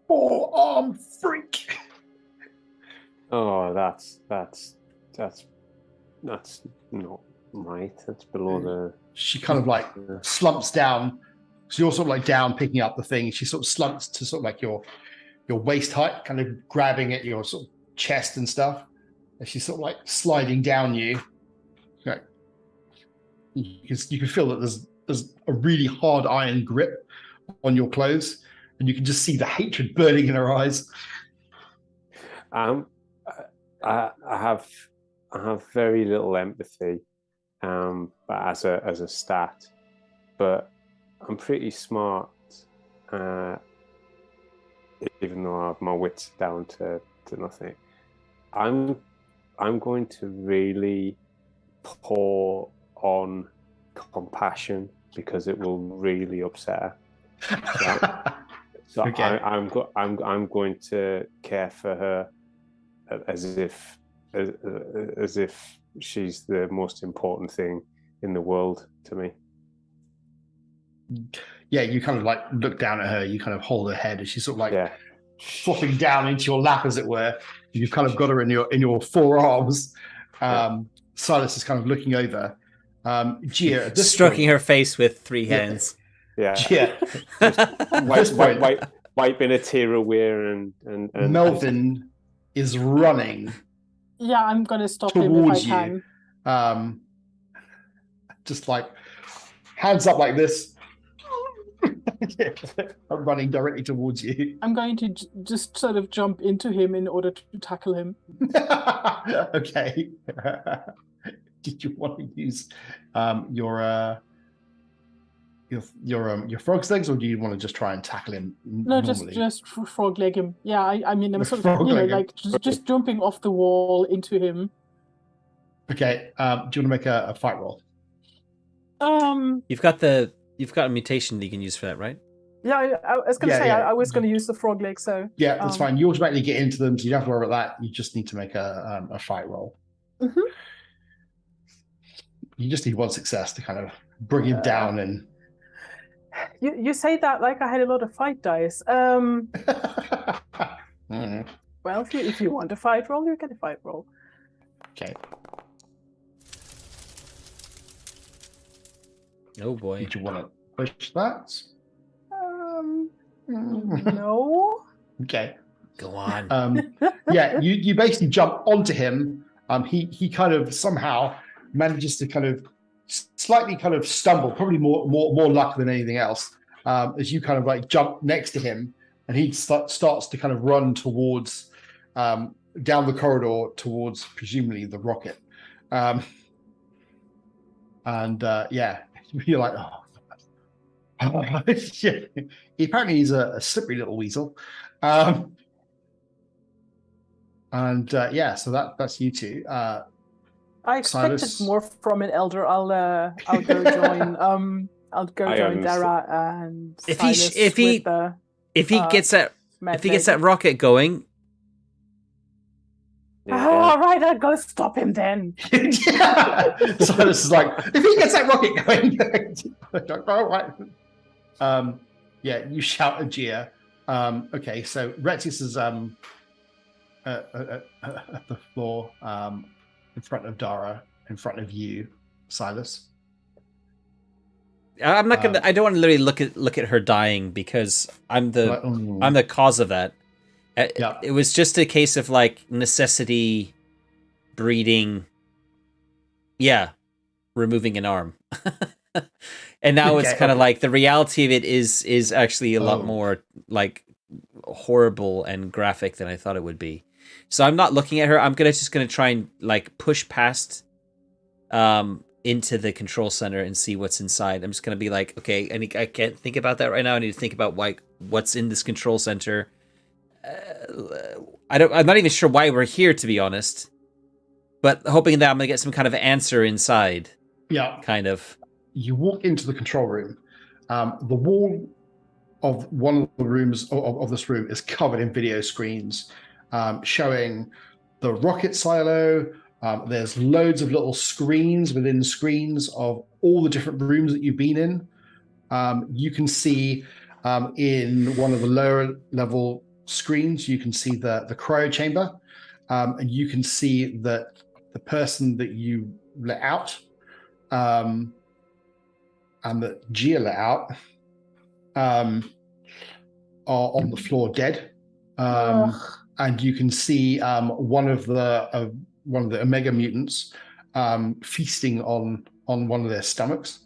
[SPEAKER 2] "Forearm freak."
[SPEAKER 4] Oh, that's not right. That's below the.
[SPEAKER 2] She kind of like slumps down. So you're sort of like down, picking up the thing. She sort of slumps to sort of like your waist height, kind of grabbing at your sort of chest and stuff. And she's sort of like sliding down you. Like, you can feel that there's a really hard iron grip on your clothes, and you can just see the hatred burning in her eyes.
[SPEAKER 4] I have very little empathy, but as a stat, but I'm pretty smart, even though I have my wits down to nothing. I'm going to really pour on compassion because it will really upset her. So okay. I'm going to care for her as if she's the most important thing in the world to me.
[SPEAKER 2] Yeah, you kind of like look down at her. You kind of hold her head, and she's sort of like flopping down into your lap, as it were. You've kind of got her in your forearms. Silas is kind of looking over. Gia, at this
[SPEAKER 1] stroking
[SPEAKER 2] point,
[SPEAKER 1] her face with 3 hands.
[SPEAKER 2] Yeah.
[SPEAKER 4] Wiping a tear away and
[SPEAKER 2] Melvin is running.
[SPEAKER 3] Yeah, I'm gonna stop him if I can.
[SPEAKER 2] Just like hands up like this. I'm running directly towards you.
[SPEAKER 3] I'm going to just sort of jump into him in order to tackle him.
[SPEAKER 2] Okay. Did you want to use your frog's legs, or do you want to just try and tackle him?
[SPEAKER 3] No,
[SPEAKER 2] normally?
[SPEAKER 3] just frog leg him. Yeah, I mean, I'm sort of
[SPEAKER 2] Frog-leg
[SPEAKER 3] just jumping off the wall into him.
[SPEAKER 2] Okay. Do you want to make a fight roll?
[SPEAKER 1] You've got a mutation that you can use for that, right?
[SPEAKER 3] Yeah, I was going to say I was going to use the frog leg. So
[SPEAKER 2] yeah, that's fine. You automatically get into them, so you don't have to worry about that. You just need to make a fight roll.
[SPEAKER 3] Mm-hmm.
[SPEAKER 2] You just need one success to kind of bring him down. And
[SPEAKER 3] you say that like I had a lot of fight dice. Well, if you want a fight roll, you get a fight roll.
[SPEAKER 2] Okay.
[SPEAKER 1] Oh boy.
[SPEAKER 2] Did you want to push that?
[SPEAKER 3] No.
[SPEAKER 2] Okay.
[SPEAKER 1] Go on.
[SPEAKER 2] Yeah, you basically jump onto him. He kind of somehow manages to kind of slightly kind of stumble, probably more luck than anything else, as you kind of like jump next to him, and he starts to kind of run towards down the corridor towards presumably the rocket. Yeah, you're like, oh. Yeah. Apparently he's a slippery little weasel. Yeah, so that's you two.
[SPEAKER 3] I expected
[SPEAKER 2] Silas.
[SPEAKER 3] more from an elder. I'll go join Dara and Silas
[SPEAKER 1] if he gets that rocket going.
[SPEAKER 2] Yeah.
[SPEAKER 3] All right, I'll go stop him then.
[SPEAKER 2] Silas is like, if he gets that rocket going, all right. Yeah, you shout at Gia. Okay, so Retis is at the floor, in front of Dara, in front of you, Silas.
[SPEAKER 1] I'm not gonna. I don't want to literally look at her dying because I'm the cause of that.
[SPEAKER 2] Yeah.
[SPEAKER 1] It was just a case of like necessity breeding. Yeah, removing an arm. And now it's kind of like the reality of it is actually a lot more like horrible and graphic than I thought it would be. So I'm not looking at her. I'm just gonna try and like push past into the control center and see what's inside. I'm just gonna be like, okay, I can't think about that right now. I need to think about like what's in this control center. I'm not even sure why we're here, to be honest, but hoping that I'm gonna get some kind of answer inside.
[SPEAKER 2] Yeah,
[SPEAKER 1] kind of.
[SPEAKER 2] You walk into the control room. The wall of one of the rooms of this room is covered in video screens showing the rocket silo. There's loads of little screens within screens of all the different rooms that you've been in. You can see in one of the lower level screens, you can see the cryo chamber, and you can see that the person that you let out and that Gia let out are on the floor dead. And you can see one of the Omega mutants feasting on one of their stomachs.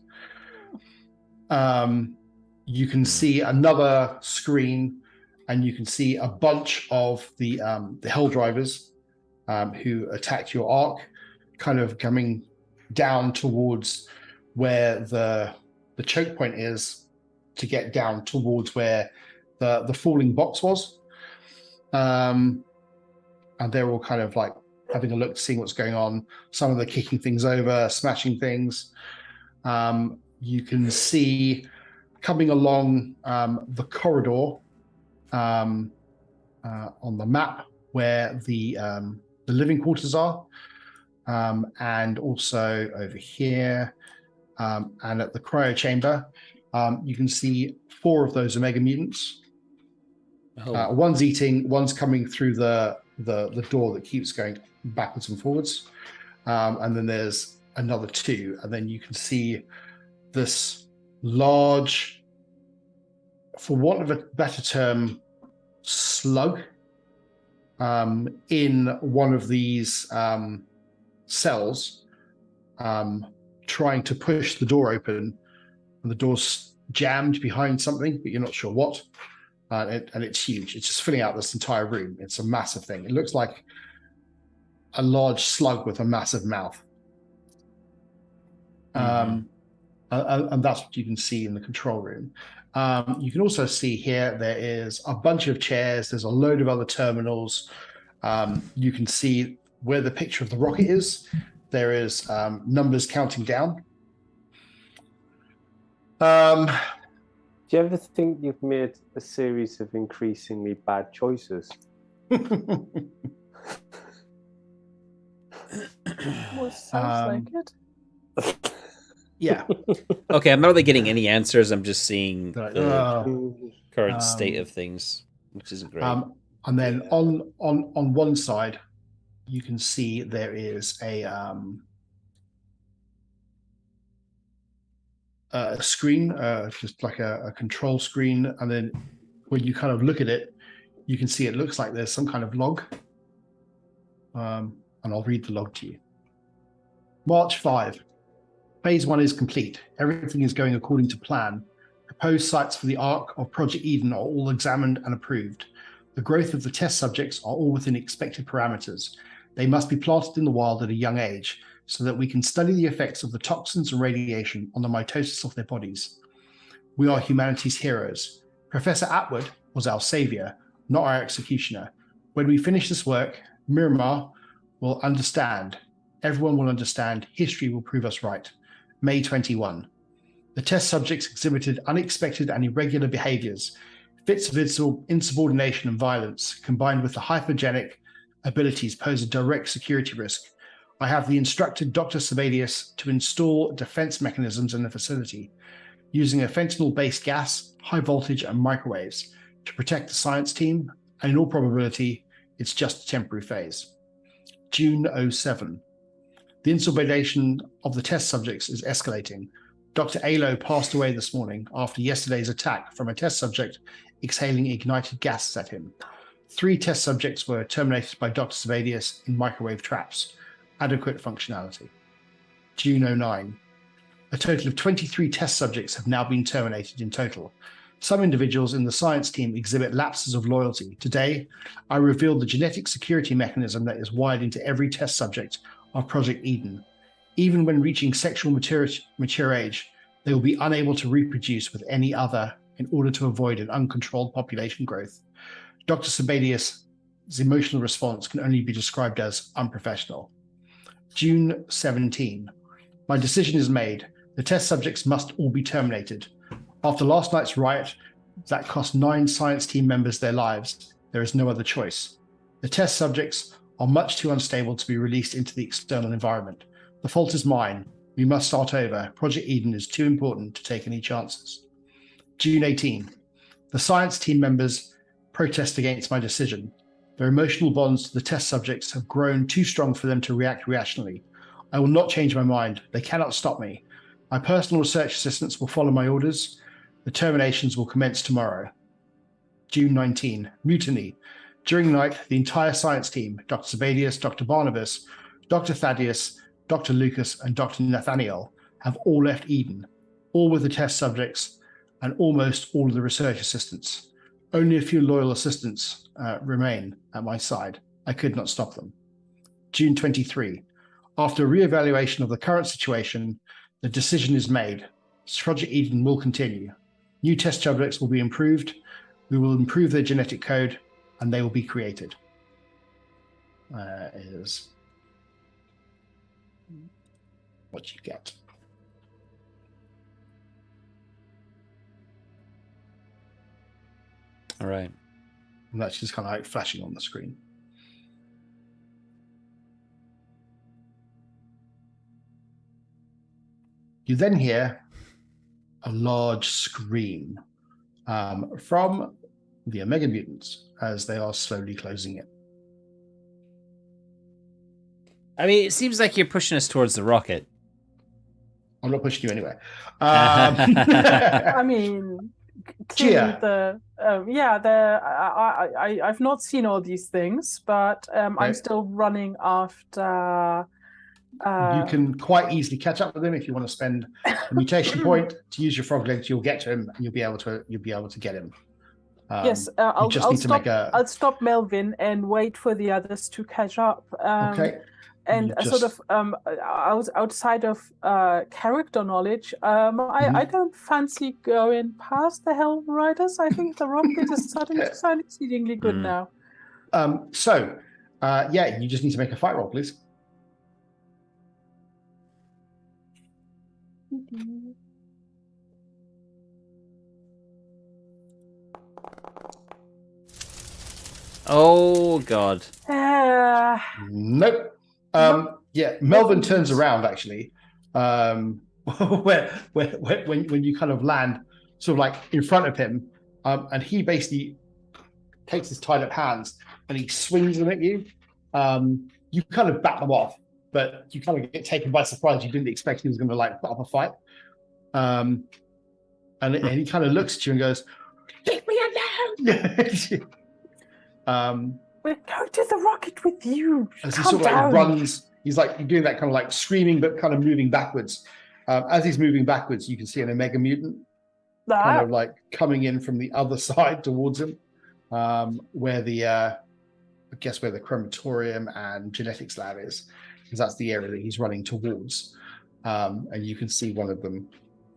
[SPEAKER 2] You can see another screen, and you can see a bunch of the Hell Drivers who attacked your arc, kind of coming down towards where the choke point is to get down towards where the falling box was. And they're all kind of like having a look, seeing what's going on. Some of them kicking things over, smashing things. You can see coming along the corridor on the map where the living quarters are, and also over here, and at the cryo chamber. You can see 4 of those Omega mutants.
[SPEAKER 1] Oh.
[SPEAKER 2] One's eating, one's coming through the door that keeps going backwards and forwards. And then there's another 2. And then you can see this large, for want of a better term, slug in one of these cells, trying to push the door open. And the door's jammed behind something, but you're not sure what. And it's huge. It's just filling out this entire room. It's a massive thing. It looks like a large slug with a massive mouth. And that's what you can see in the control room. You can also see here there is a bunch of chairs. There's a load of other terminals. You can see where the picture of the rocket is. There is numbers counting down.
[SPEAKER 4] Do you ever think you've made a series of increasingly bad choices?
[SPEAKER 3] Well, sounds like it.
[SPEAKER 2] Yeah.
[SPEAKER 1] Okay, I'm not really getting any answers. I'm just seeing the current state of things, which isn't great.
[SPEAKER 2] And then on one side, you can see there is a screen, just like a control screen. And then when you kind of look at it, you can see it looks like there's some kind of log. And I'll read the log to you. March 5. Phase 1 is complete. Everything is going according to plan. Proposed sites for the Ark of Project Eden are all examined and approved. The growth of the test subjects are all within expected parameters. They must be planted in the wild at a young age, so that we can study the effects of the toxins and radiation on the mitosis of their bodies. We are humanity's heroes. Professor Atwood was our savior, not our executioner. When we finish this work, Miramar will understand. Everyone will understand. History will prove us right. May 21. The test subjects exhibited unexpected and irregular behaviors, fits of insubordination and violence, combined with the hypergenic abilities pose a direct security risk. I have instructed Dr. Sebadius to install defense mechanisms in the facility, using a fentanyl-based gas, high voltage, and microwaves to protect the science team, and in all probability, it's just a temporary phase. June 07. The insubordination of the test subjects is escalating. Dr. Alo passed away this morning after yesterday's attack from a test subject exhaling ignited gases at him. 3 test subjects were terminated by Dr. Sebadius in microwave traps. Adequate functionality. June 09. A total of 23 test subjects have now been terminated in total. Some individuals in the science team exhibit lapses of loyalty. Today, I revealed the genetic security mechanism that is wired into every test subject of Project Eden. Even when reaching sexual mature age, they will be unable to reproduce with any other in order to avoid an uncontrolled population growth. Dr. Sebadius' emotional response can only be described as unprofessional. June 17. My decision is made. The test subjects must all be terminated. After last night's riot that cost 9 science team members their lives, there is no other choice. The test subjects are much too unstable to be released into the external environment. The fault is mine. We must start over. Project Eden is too important to take any chances. June 18. The science team members protest against my decision. Their emotional bonds to the test subjects have grown too strong for them to react rationally. I will not change my mind. They cannot stop me. My personal research assistants will follow my orders. The terminations will commence tomorrow. June 19. Mutiny. During the night, the entire science team, Dr. Sebadius, Dr. Barnabas, Dr. Thaddeus, Dr. Lucas, and Dr. Nathaniel, have all left Eden, all with the test subjects and almost all of the research assistants. Only a few loyal assistants remain at my side. I could not stop them. June 23. After a re-evaluation of the current situation, the decision is made. Project Eden will continue. New test subjects will be improved. We will improve their genetic code, and they will be created. Is what you get.
[SPEAKER 1] All right.
[SPEAKER 2] And that's just kind of like flashing on the screen. You then hear a large scream from the Omega Mutants as they are slowly closing in.
[SPEAKER 1] I mean, it seems like you're pushing us towards the rocket.
[SPEAKER 2] I'm not pushing you anywhere.
[SPEAKER 3] I mean,
[SPEAKER 2] Gia.
[SPEAKER 3] I've not seen all these things, but I'm still running after.
[SPEAKER 2] You can quite easily catch up with him if you want to spend a mutation point to use your frog legs. You'll get to him, and you'll be able to get him.
[SPEAKER 3] Yes, I'll stop Melvin and wait for the others to catch up.
[SPEAKER 2] Okay.
[SPEAKER 3] And outside of character knowledge, I don't fancy going past the Helm Riders. I think the rocket is starting to sound exceedingly good now.
[SPEAKER 2] You just need to make a fight roll, please.
[SPEAKER 1] Oh God.
[SPEAKER 2] Nope. Melvin turns around actually. When you kind of land sort of like in front of him, and he basically takes his tied up hands and he swings them at you. You kind of bat them off, but you kind of get taken by surprise. You didn't expect he was going to like put up a fight. And he kind of looks at you and goes, "Leave me alone."
[SPEAKER 3] We're going to the rocket with you.
[SPEAKER 2] As he sort of like runs, he's like doing that kind of like screaming, but kind of moving backwards. As he's moving backwards, you can see an Omega Mutant kind of like coming in from the other side towards him, where the crematorium and genetics lab is, because that's the area that he's running towards. And you can see one of them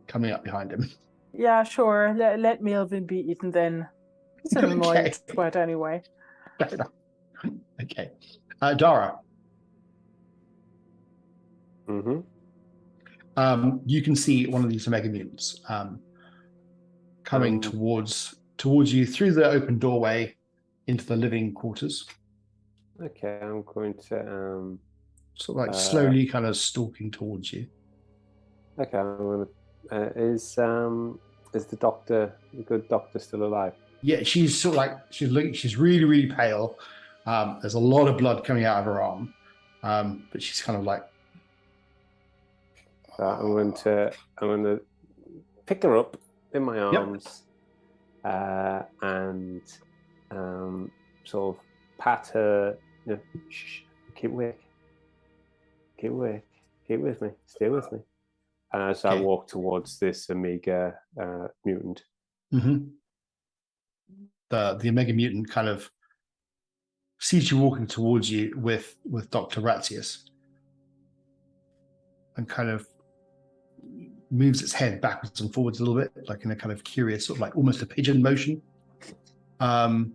[SPEAKER 2] coming up behind him.
[SPEAKER 3] Yeah, sure. Let Melvin be eaten then. He's an annoying twat anyway.
[SPEAKER 2] Okay. Dara.
[SPEAKER 4] Mm-hmm.
[SPEAKER 2] You can see one of these Omega Mutants coming towards you through the open doorway into the living quarters.
[SPEAKER 4] Okay, I'm going to
[SPEAKER 2] sort of like slowly kind of stalking towards you.
[SPEAKER 4] Okay, I'm going to. Is the good doctor still alive?
[SPEAKER 2] Yeah, she's sort of like she's really, really pale. There's a lot of blood coming out of her arm, but she's kind of like.
[SPEAKER 4] I'm going to pick her up in my arms, and sort of pat her. You know, shh, keep awake, keep awake, keep with me, stay with me. And as I walk towards this Omega Mutant.
[SPEAKER 2] Mm-hmm. The Omega Mutant kind of sees you walking towards you with Dr. Ratzius and kind of moves its head backwards and forwards a little bit, like in a kind of curious, sort of like almost a pigeon motion. And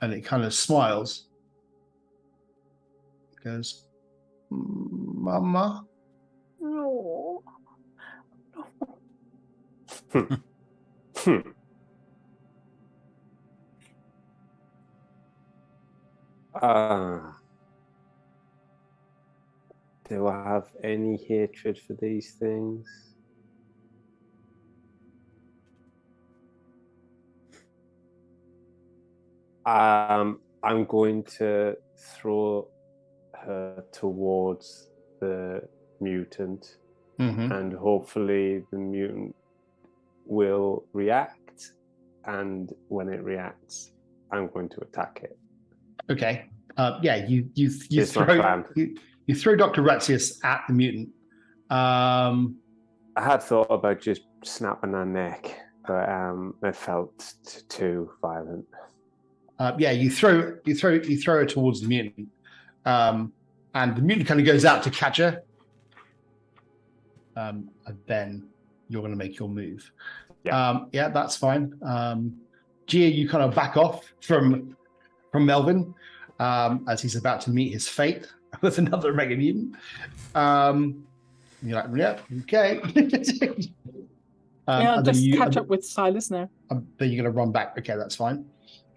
[SPEAKER 2] it kind of smiles. It goes, "Mama."
[SPEAKER 3] No.
[SPEAKER 4] Do I have any hatred for these things? I'm going to throw her towards the mutant, and hopefully the mutant will react, and when it reacts, I'm going to attack it.
[SPEAKER 2] Okay. You throw Dr. Ratzius at the mutant.
[SPEAKER 4] I had thought about just snapping her neck, but it felt too violent.
[SPEAKER 2] You throw her towards the mutant, and the mutant kind of goes out to catch her. And then you're going to make your move. Yeah, that's fine. Gia, you kind of back off from Melvin as he's about to meet his fate with another Omega Mutant. You're like, yeah, okay.
[SPEAKER 3] Just catch up with Silas now.
[SPEAKER 2] Then you're going to run back. Okay, that's fine.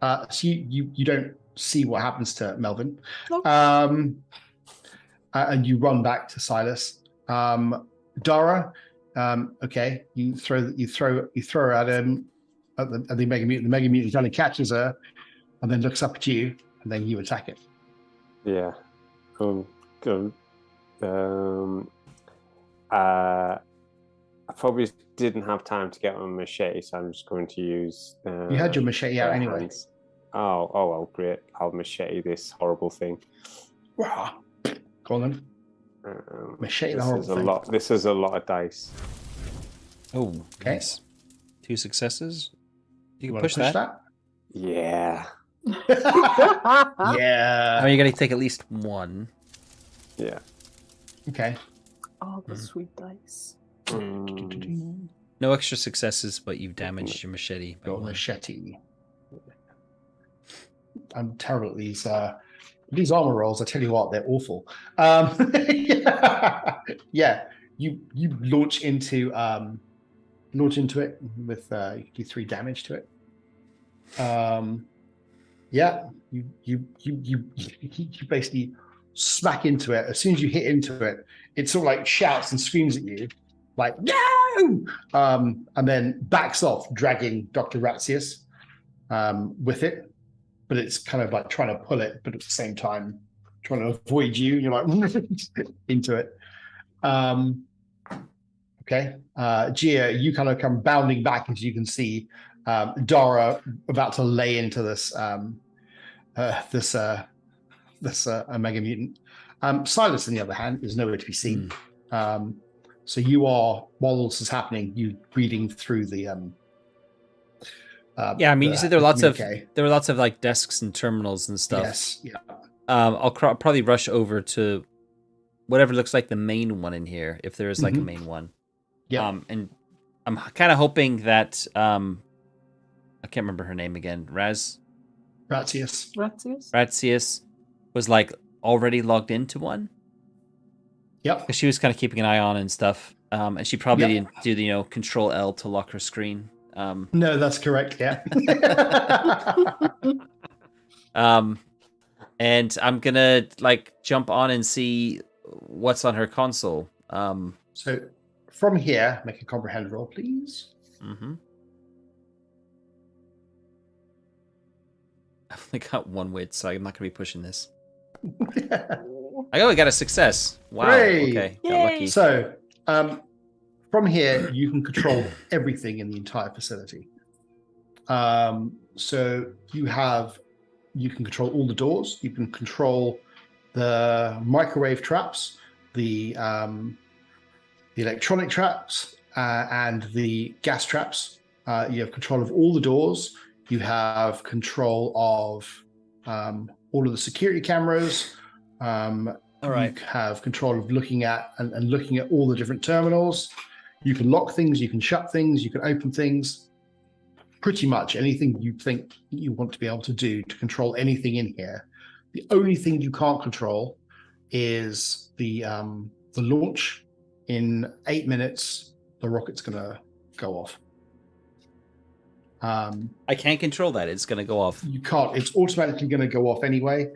[SPEAKER 2] So you don't see what happens to Melvin.
[SPEAKER 3] Nope.
[SPEAKER 2] And you run back to Silas. Dara, okay, you throw her at him at the Mega Mutant. The Mega Mutant kind of catches her and then looks up at you, and then you attack it.
[SPEAKER 4] Yeah. I probably didn't have time to get my machete, so I'm just going to use.
[SPEAKER 2] You had your machete out anyway.
[SPEAKER 4] Hands. Oh well, great. I'll machete this horrible thing.
[SPEAKER 2] Wow. Go on then. Machete the
[SPEAKER 4] This
[SPEAKER 2] horrible
[SPEAKER 4] is a
[SPEAKER 2] thing.
[SPEAKER 4] lot. This is a lot of dice.
[SPEAKER 1] Oh,
[SPEAKER 2] Okay.
[SPEAKER 1] nice. 2 successes. You can
[SPEAKER 2] wanna
[SPEAKER 1] push that.
[SPEAKER 4] Yeah.
[SPEAKER 2] Yeah.
[SPEAKER 1] I mean, you're going to take at least 1.
[SPEAKER 4] Yeah.
[SPEAKER 2] Okay.
[SPEAKER 3] Oh, the sweet dice.
[SPEAKER 1] No extra successes, but you've damaged your machete. by
[SPEAKER 2] Your
[SPEAKER 1] 1.
[SPEAKER 2] machete. I'm terrible at these armor rolls. I tell you what, they're awful. Yeah, you launch into it with you do 3 damage to it. Yeah, you basically smack into it. As soon as you hit into it, it sort of like shouts and screams at you, like no, and then backs off, dragging Dr. Ratzius with it. But it's kind of like trying to pull it, but at the same time trying to avoid you. You're like into it. Okay. Gia, you kind of come bounding back, as you can see Dara about to lay into this Mega Mutant. Silas, on the other hand, is nowhere to be seen. So you are, while all this is happening, you reading through the
[SPEAKER 1] Yeah, I mean, you said there were lots of like desks and terminals and stuff.
[SPEAKER 2] Yes, yeah.
[SPEAKER 1] I'll probably rush over to whatever looks like the main one in here, if there is like a main one.
[SPEAKER 2] Yeah.
[SPEAKER 1] And I'm kind of hoping that I can't remember her name again. Ratzius was like already logged into one.
[SPEAKER 2] Yep.
[SPEAKER 1] Because she was kind of keeping an eye on and stuff. And she probably didn't do the Control L to lock her screen.
[SPEAKER 2] No, that's correct. Yeah.
[SPEAKER 1] And I'm gonna like jump on and see what's on her console.
[SPEAKER 2] So from here, make a comprehend roll, please.
[SPEAKER 1] I've only got 1 wit, so I'm not gonna be pushing this. I got a success. Wow.
[SPEAKER 2] Hooray!
[SPEAKER 1] Okay. Got lucky.
[SPEAKER 2] So from here, you can control everything in the entire facility. So you can control all the doors. You can control the microwave traps, the electronic traps, and the gas traps. You have control of all the doors. You have control of all of the security cameras.
[SPEAKER 1] All right.
[SPEAKER 2] You have control of looking at all the different terminals. You can lock things, you can shut things, you can open things. Pretty much anything you think you want to be able to do to control anything in here. The only thing you can't control is the launch. In 8 minutes, the rocket's gonna go off.
[SPEAKER 1] I can't control that. It's gonna go off.
[SPEAKER 2] You can't. It's automatically gonna go off anyway.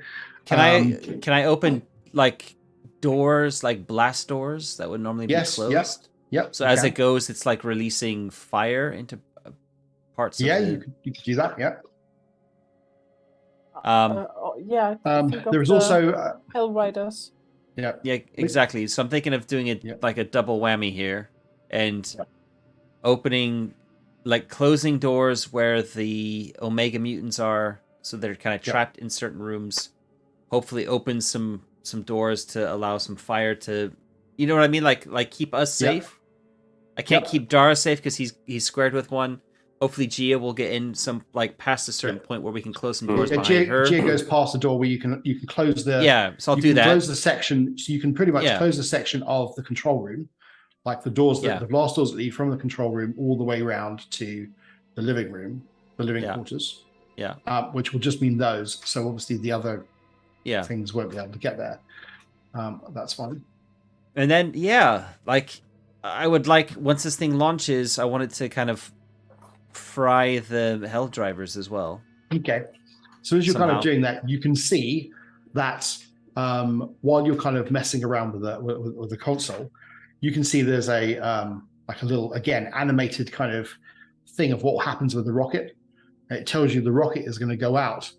[SPEAKER 1] Can I open like doors, like blast doors that would normally be closed?
[SPEAKER 2] Yep.
[SPEAKER 1] So as it goes, it's like releasing fire into parts.
[SPEAKER 2] Yeah,
[SPEAKER 1] of
[SPEAKER 2] you could do that. Yeah.
[SPEAKER 3] There's
[SPEAKER 2] also
[SPEAKER 3] Hell Riders.
[SPEAKER 2] Yeah.
[SPEAKER 1] Yeah, exactly. So I'm thinking of doing it like a double whammy here, and opening, like closing doors where the Omega Mutants are, so they're kind of trapped in certain rooms. Hopefully, open some doors to allow some fire to, you know what I mean, like keep us safe. I can't keep Dara safe because he's squared with one. Hopefully, Gia will get in some like past a certain point where we can close some doors behind her.
[SPEAKER 2] Gia goes past the door where you can close the
[SPEAKER 1] so I'll do that.
[SPEAKER 2] Close the section, so you can pretty much close the section of the control room, like the doors the blast doors that lead from the control room all the way around to the living room, the living quarters.
[SPEAKER 1] Yeah.
[SPEAKER 2] Which will just mean those. So obviously the other things won't be able to get there. That's fine.
[SPEAKER 1] And then like I would like, once this thing launches, I want it to kind of fry the hell drivers as well.
[SPEAKER 2] Okay. So as you're kind of doing that, you can see that while you're kind of messing around with the console, you can see there's a like a little, again, animated kind of thing of what happens with the rocket. It tells you the rocket is going to go out.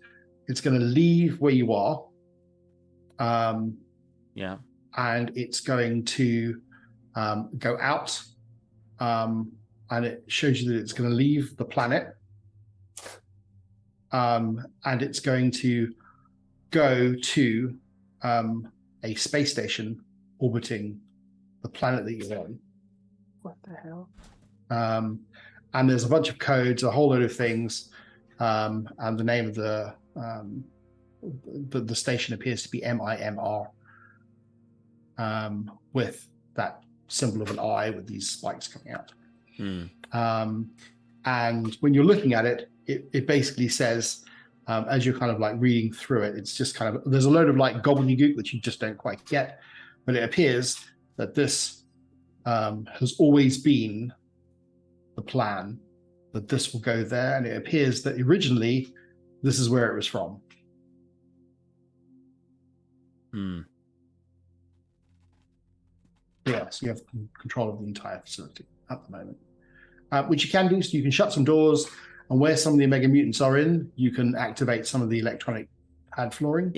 [SPEAKER 2] It's going to leave where you are.
[SPEAKER 1] Yeah.
[SPEAKER 2] And it's going to go out. And it shows you that it's going to leave the planet. And it's going to go to a space station orbiting the planet that you're on.
[SPEAKER 3] What the hell?
[SPEAKER 2] And there's a bunch of codes, a whole load of things, and the name of the station appears to be MIMR, with that symbol of an eye with these spikes coming out. And when you're looking at it, it basically says, as you're kind of like reading through it, it's just kind of, there's a load of like gobbledygook that you just don't quite get, but it appears that this has always been the plan, that this will go there, and it appears that originally this is where it was from. Yeah, so you have control of the entire facility at the moment. Which you can do, so you can shut some doors, and where some of the Omega Mutants are in, you can activate some of the electronic pad flooring,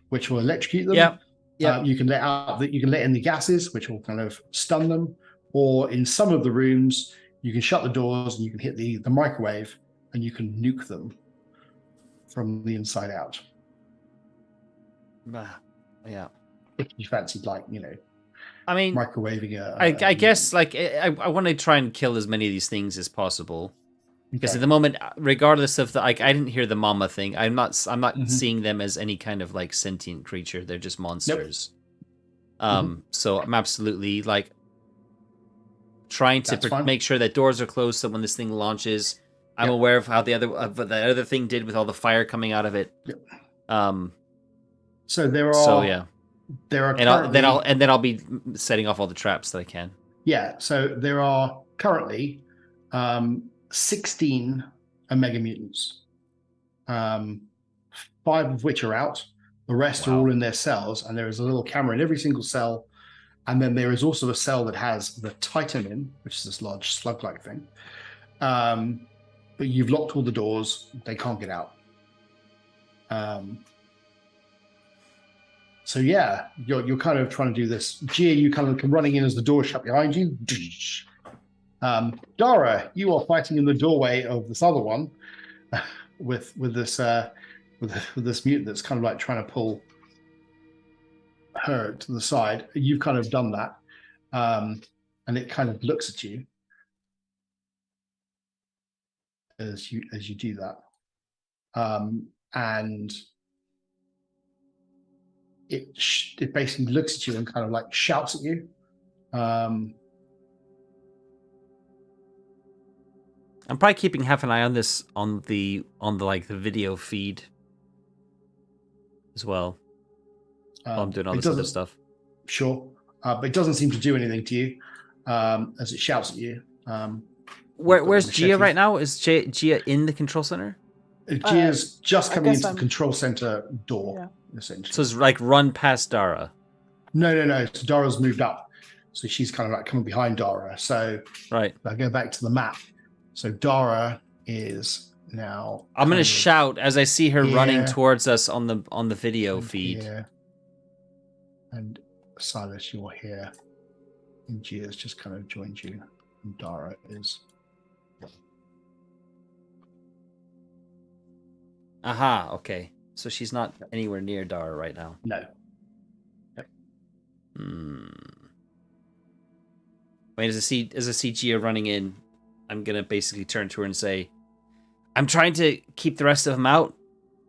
[SPEAKER 2] which will electrocute them. You can let in the gases, which will kind of stun them, or in some of the rooms, you can shut the doors and you can hit the microwave, and you can nuke them from the inside out.
[SPEAKER 1] Yeah.
[SPEAKER 2] If you fancied, like,
[SPEAKER 1] I mean,
[SPEAKER 2] microwaving
[SPEAKER 1] I guess, like, I want to try and kill as many of these things as possible, because at the moment, regardless of I didn't hear the mama thing. I'm not seeing them as any kind of like sentient creature. They're just monsters. So I'm absolutely like trying to make sure that doors are closed, so when this thing launches, I'm aware of how the other thing did with all the fire coming out of it.
[SPEAKER 2] So there are. There are
[SPEAKER 1] then I'll be setting off all the traps that I can.
[SPEAKER 2] Yeah, so there are currently 16 Omega Mutants, 5 of which are out. The rest are all in their cells, and there is a little camera in every single cell. And then there is also a cell that has the Titan in, which is this large slug-like thing. But you've locked all the doors; they can't get out. So yeah, you're kind of trying to do this. Gia, you kind of come running in as the door shut behind you. Dara, you are fighting in the doorway of this other one with this mutant that's kind of like trying to pull her to the side. You've kind of done that, and it kind of looks at you as you do that, and it basically looks at you and kind of like shouts at you.
[SPEAKER 1] I'm probably keeping half an eye on this on the like the video feed as well. While I'm doing all this other stuff.
[SPEAKER 2] Sure, but it doesn't seem to do anything to you as it shouts at you.
[SPEAKER 1] Where's Gia right now? Is Gia in the control center?
[SPEAKER 2] Gia's just coming into the control center door, essentially.
[SPEAKER 1] So it's like run past Dara.
[SPEAKER 2] No. So Dara's moved up, so she's kind of like coming behind Dara. So
[SPEAKER 1] right,
[SPEAKER 2] I go back to the map. So Dara is now.
[SPEAKER 1] I'm gonna shout as I see her running towards us on the video feed.
[SPEAKER 2] Yeah. And Silas, you're here, and Gia's just kind of joined you, and Dara is.
[SPEAKER 1] Aha, okay. So she's not anywhere near Dara right now.
[SPEAKER 2] No. Yep.
[SPEAKER 1] Wait, as I see Gia running in, I'm gonna basically turn to her and say, I'm trying to keep the rest of them out.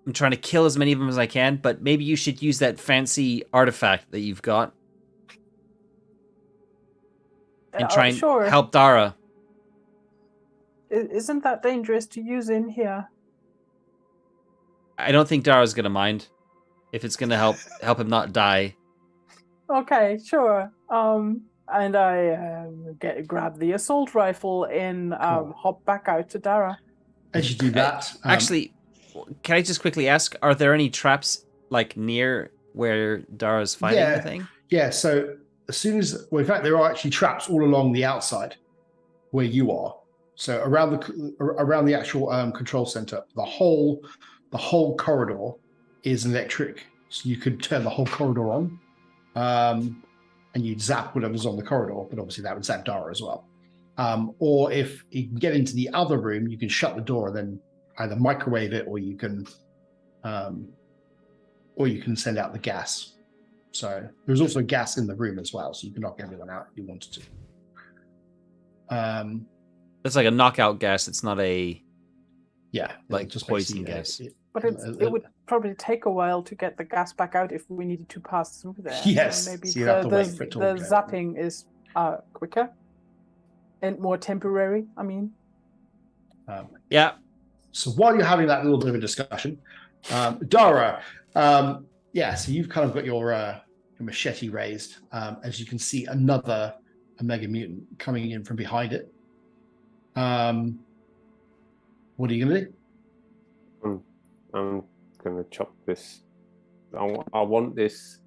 [SPEAKER 1] I'm trying to kill as many of them as I can, but maybe you should use that fancy artifact that you've got. And try and help Dara.
[SPEAKER 3] Isn't that dangerous to use in here?
[SPEAKER 1] I don't think Dara's gonna mind if it's gonna help him not die.
[SPEAKER 3] Okay, sure. And I grab the assault rifle and hop back out to Dara.
[SPEAKER 2] As you do that,
[SPEAKER 1] actually, can I just quickly ask: are there any traps like near where Dara's fighting the thing?
[SPEAKER 2] Yeah. So as soon as, well, in fact, there are actually traps all along the outside where you are. So around the actual control center, the whole corridor is electric. So you could turn the whole corridor on, and you'd zap whatever's on the corridor. But obviously that would zap Dara as well. Or if you can get into the other room, you can shut the door and then either microwave it, or you can send out the gas. So there's also gas in the room as well, so you can knock everyone out if you wanted to.
[SPEAKER 1] It's like a knockout gas. It's not a like
[SPEAKER 2] just
[SPEAKER 1] poison gas.
[SPEAKER 3] But it would probably take a while to get the gas back out if we needed to pass through there.
[SPEAKER 2] Yes,
[SPEAKER 3] So maybe
[SPEAKER 2] so you have to wait for it to
[SPEAKER 3] the
[SPEAKER 2] go.
[SPEAKER 3] zapping is quicker and more temporary. I mean,
[SPEAKER 1] Yeah.
[SPEAKER 2] So while you're having that little bit of a discussion, Dara, so you've kind of got your machete raised, as you can see another Omega Mutant coming in from behind it. What are you going to do?
[SPEAKER 4] I'm going to chop this. I want this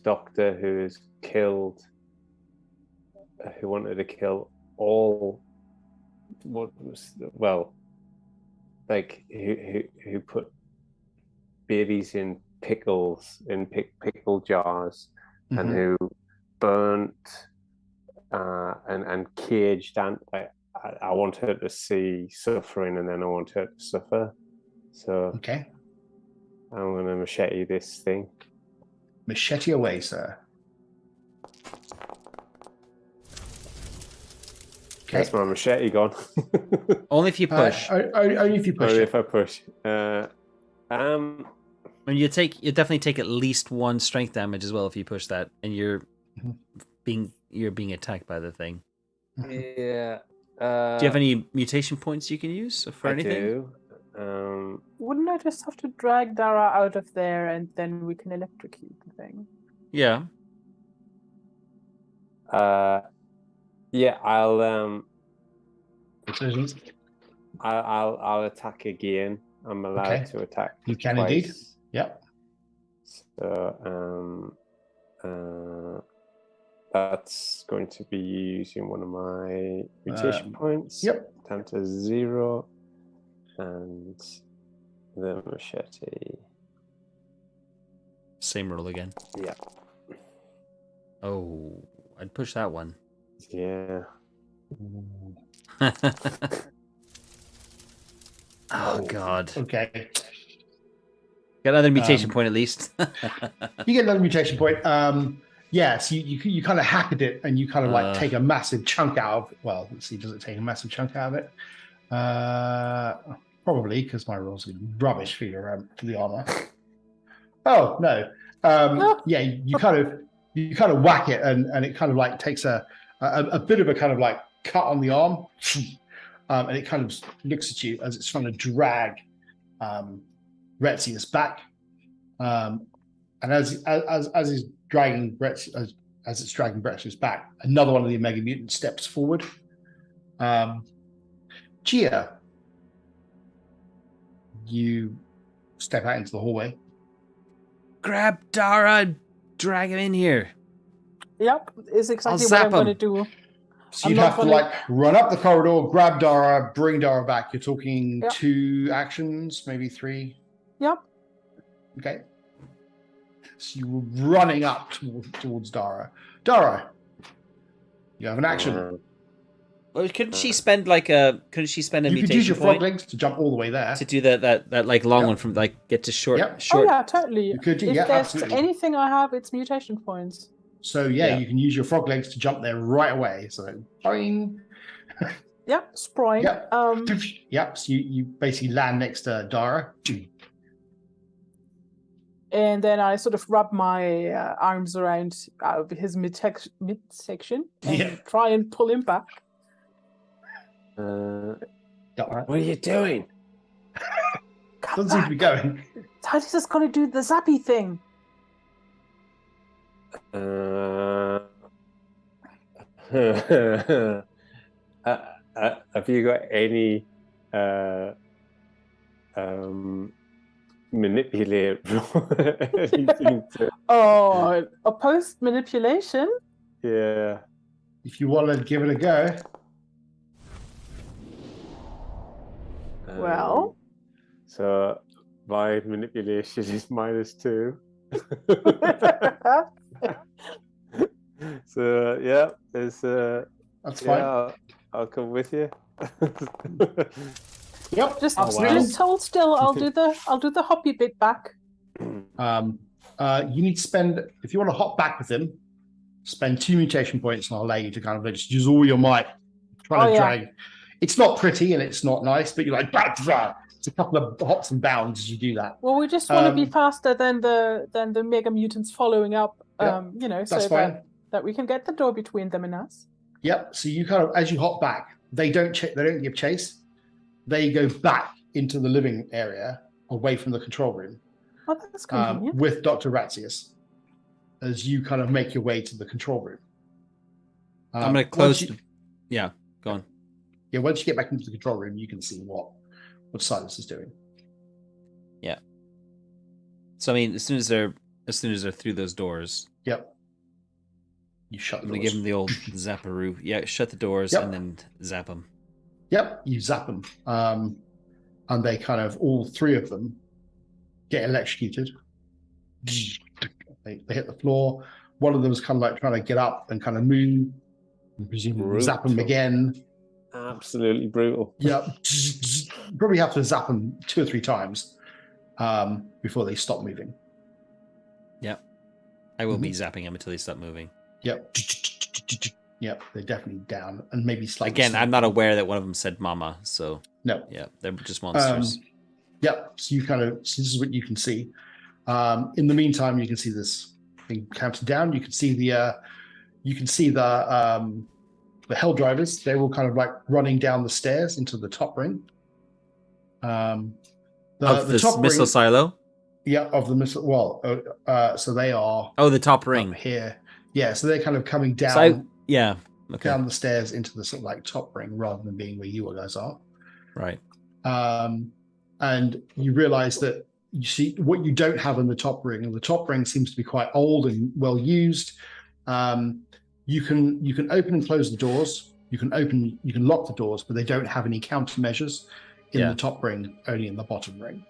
[SPEAKER 4] doctor who wanted to kill all. Who put babies in pickles in pickle jars, and who burnt and caged ant. I want her to see suffering, and then I want her to suffer. So
[SPEAKER 2] Okay.
[SPEAKER 4] I'm going to machete this thing.
[SPEAKER 2] Machete away, sir. Okay.
[SPEAKER 4] That's my machete gone.
[SPEAKER 1] Only if you push.
[SPEAKER 2] Only if you push.
[SPEAKER 4] Only
[SPEAKER 2] it.
[SPEAKER 4] if I push.
[SPEAKER 1] And you definitely take at least 1 strength damage as well if you push that, and you're being attacked by the thing.
[SPEAKER 4] Yeah.
[SPEAKER 1] Do you have any mutation points you can use for anything?
[SPEAKER 4] I do.
[SPEAKER 3] wouldn't I just have to drag Dara out of there and then we can electrocute the thing?
[SPEAKER 1] Yeah.
[SPEAKER 4] Yeah, I'll
[SPEAKER 2] Decisions.
[SPEAKER 4] I'll attack again. I'm allowed to attack.
[SPEAKER 2] You can
[SPEAKER 4] twice.
[SPEAKER 2] indeed. Yep.
[SPEAKER 4] So that's going to be using one of my mutation points.
[SPEAKER 2] Yep.
[SPEAKER 4] Down to 0. And the machete.
[SPEAKER 1] Same roll again.
[SPEAKER 4] Yeah.
[SPEAKER 1] Oh, I'd push that one.
[SPEAKER 4] Yeah.
[SPEAKER 1] Oh, God.
[SPEAKER 2] Okay.
[SPEAKER 1] Got another mutation point at least.
[SPEAKER 2] You get another mutation point. Yeah, so you kind of hack at it and you kind of like take a massive chunk out of it. Well, let's see, does it take a massive chunk out of it? Probably, because my rolls are rubbish for the armor. Oh no. Yeah, you kind of whack it and it kind of like takes a bit of a kind of like cut on the arm. And it kind of looks at you as it's trying to drag Retzius back. And as it's dragging Retzius back, another one of the Omega Mutants steps forward. Gia, you step out into the hallway.
[SPEAKER 1] Grab Dara, drag him in here.
[SPEAKER 3] Yep, is exactly what I'm going to do.
[SPEAKER 2] So you'd have to like run up the corridor, grab Dara, bring Dara back. You're talking 2 actions, maybe 3.
[SPEAKER 3] Yep.
[SPEAKER 2] Okay. So you were running up towards Dara. Dara, you have an action.
[SPEAKER 1] Well, couldn't she spend a mutation point?
[SPEAKER 2] You could use your frog legs to jump all the way there.
[SPEAKER 1] To do that like long one from like get to short.
[SPEAKER 3] Oh yeah, totally.
[SPEAKER 2] You could do,
[SPEAKER 3] if there's
[SPEAKER 2] absolutely.
[SPEAKER 3] anything I have, it's mutation points.
[SPEAKER 2] So you can use your frog legs to jump there right away. So boing.
[SPEAKER 3] Yep, sproing.
[SPEAKER 2] Yep. Yep. So you basically land next to Dara.
[SPEAKER 3] And then I sort of rub my arms around his midsection and try and pull him back.
[SPEAKER 4] What are you doing?
[SPEAKER 2] Doesn't seem to be going.
[SPEAKER 3] Titus is going to do the zappy thing.
[SPEAKER 4] Have you got any manipulate?
[SPEAKER 3] Oh, opposed manipulation?
[SPEAKER 4] Yeah.
[SPEAKER 2] If you want to give it a go.
[SPEAKER 3] Well.
[SPEAKER 4] So my manipulation is -2. So yeah, there's
[SPEAKER 2] That's fine.
[SPEAKER 4] yeah, I'll come with you.
[SPEAKER 2] Yep.
[SPEAKER 3] Just
[SPEAKER 1] wow.
[SPEAKER 3] just hold still. I'll do the hoppy bit back.
[SPEAKER 2] You need to spend, if you want to hop back with him, spend 2 mutation points, and I'll allow you to kind of just use all your might, trying to drag. It's not pretty and it's not nice, but you're like, bah, bah. It's a couple of hops and bounds as you do that.
[SPEAKER 3] Well, we just want to be faster than the mega mutants following up. So that we can get the door between them and us.
[SPEAKER 2] Yep. So you kind of, as you hop back, they don't give chase. They go back into the living area, away from the control room.
[SPEAKER 3] Oh, that's convenient.
[SPEAKER 2] With Dr. Ratzius, as you kind of make your way to the control room.
[SPEAKER 1] I'm going to close. Yeah, go on.
[SPEAKER 2] Yeah, once you get back into the control room, you can see what Silas is doing.
[SPEAKER 1] Yeah. So I mean, as soon as they're through those doors.
[SPEAKER 2] Yep. You shut the doors.
[SPEAKER 1] We give them the old zapparoo. Yeah, shut the doors and then zap them.
[SPEAKER 2] Yep, you zap them, and they kind of, all 3 of them get electrocuted. They hit the floor. One of them is kind of like trying to get up and kind of move. And presumably zap them again.
[SPEAKER 4] Absolutely brutal.
[SPEAKER 2] Yep. Probably have to zap them 2 or 3 times before they stop moving.
[SPEAKER 1] Yep. I will be zapping them until they stop moving.
[SPEAKER 2] Yep. Yep, they're definitely down and maybe slightly.
[SPEAKER 1] Again, I'm not aware that one of them said mama, so
[SPEAKER 2] no.
[SPEAKER 1] Yeah, they're just monsters.
[SPEAKER 2] Yep. So this is what you can see. In the meantime, you can see this thing counting down. You can see the Hell Drivers. They're all kind of like running down the stairs into the top ring.
[SPEAKER 1] Of the top missile ring, silo?
[SPEAKER 2] Yeah, of the missile. Well, so they are.
[SPEAKER 1] Oh, the top ring
[SPEAKER 2] here. Yeah, so they're kind of coming down.
[SPEAKER 1] So
[SPEAKER 2] down the stairs into the sort of like top ring rather than being where you guys are.
[SPEAKER 1] Right.
[SPEAKER 2] And you realize that you see what you don't have in the top ring, and the top ring seems to be quite old and well used. You can open and close the doors. You can lock the doors, but they don't have any countermeasures in the top ring, only in the bottom ring.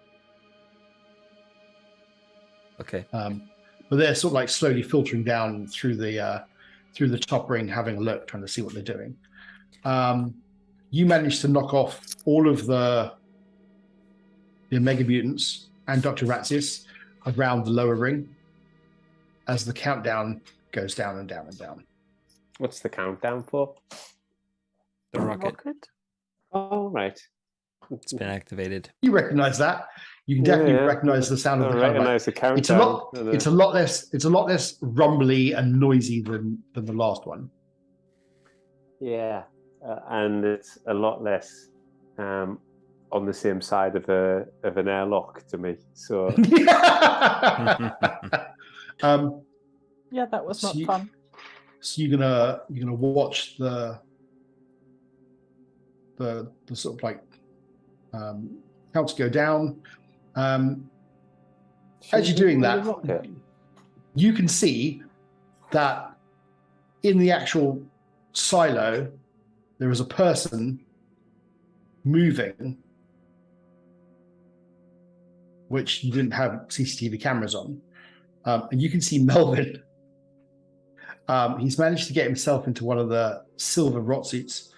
[SPEAKER 1] Okay.
[SPEAKER 2] But they're sort of like slowly filtering down through the top ring, having a look, trying to see what they're doing. You managed to knock off all of the Mega Mutants and Dr. Ratzius around the lower ring as the countdown goes down and down and down.
[SPEAKER 4] What's the countdown for?
[SPEAKER 1] The rocket.
[SPEAKER 4] Oh, right.
[SPEAKER 1] It's been activated.
[SPEAKER 2] You recognize that. You can definitely recognize the sound of the
[SPEAKER 4] recognize the countdown.
[SPEAKER 2] It's a lot less rumbly and noisy than the last one.
[SPEAKER 4] Yeah, and it's a lot less on the same side of an airlock to me. So
[SPEAKER 3] yeah, that was not fun.
[SPEAKER 2] So you're gonna watch the sort of like counts go down. As you're doing that, you can see that in the actual silo there is a person moving, which you didn't have CCTV cameras on, and you can see Melvin. He's managed to get himself into one of the silver rot suits,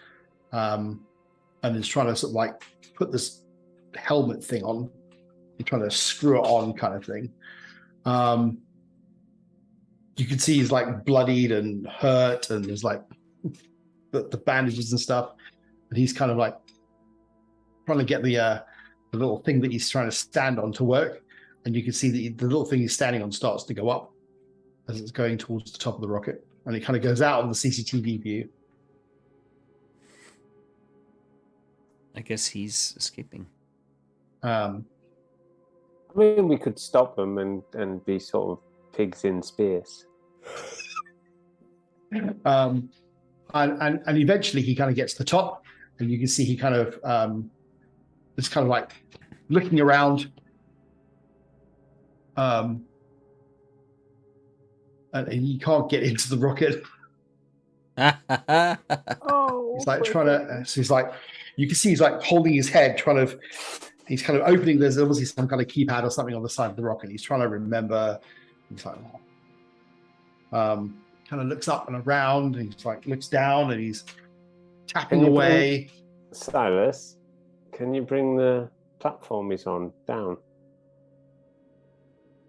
[SPEAKER 2] and is trying to sort of like put this helmet thing on. You're trying to screw it on, kind of thing. You can see he's like bloodied and hurt, and there's like the bandages and stuff. And he's kind of like trying to get the little thing that he's trying to stand on to work. And you can see the little thing he's standing on starts to go up as it's going towards the top of the rocket, and it kind of goes out of the CCTV view.
[SPEAKER 1] I guess he's escaping.
[SPEAKER 4] I mean, we could stop them and be sort of pigs in space.
[SPEAKER 2] And eventually he kind of gets to the top, and you can see he kind of is kind of like looking around, and he can't get into the rocket.
[SPEAKER 3] Oh,
[SPEAKER 2] He's like
[SPEAKER 3] poor
[SPEAKER 2] trying
[SPEAKER 3] thing.
[SPEAKER 2] to. So he's like, you can see he's like holding his head, trying to. He's kind of opening. There's obviously some kind of keypad or something on the side of the rocket. He's trying to remember. He's like, kind of looks up and around. And he's like, looks down, and he's tapping away.
[SPEAKER 4] Silas, can you bring the platform he's on down?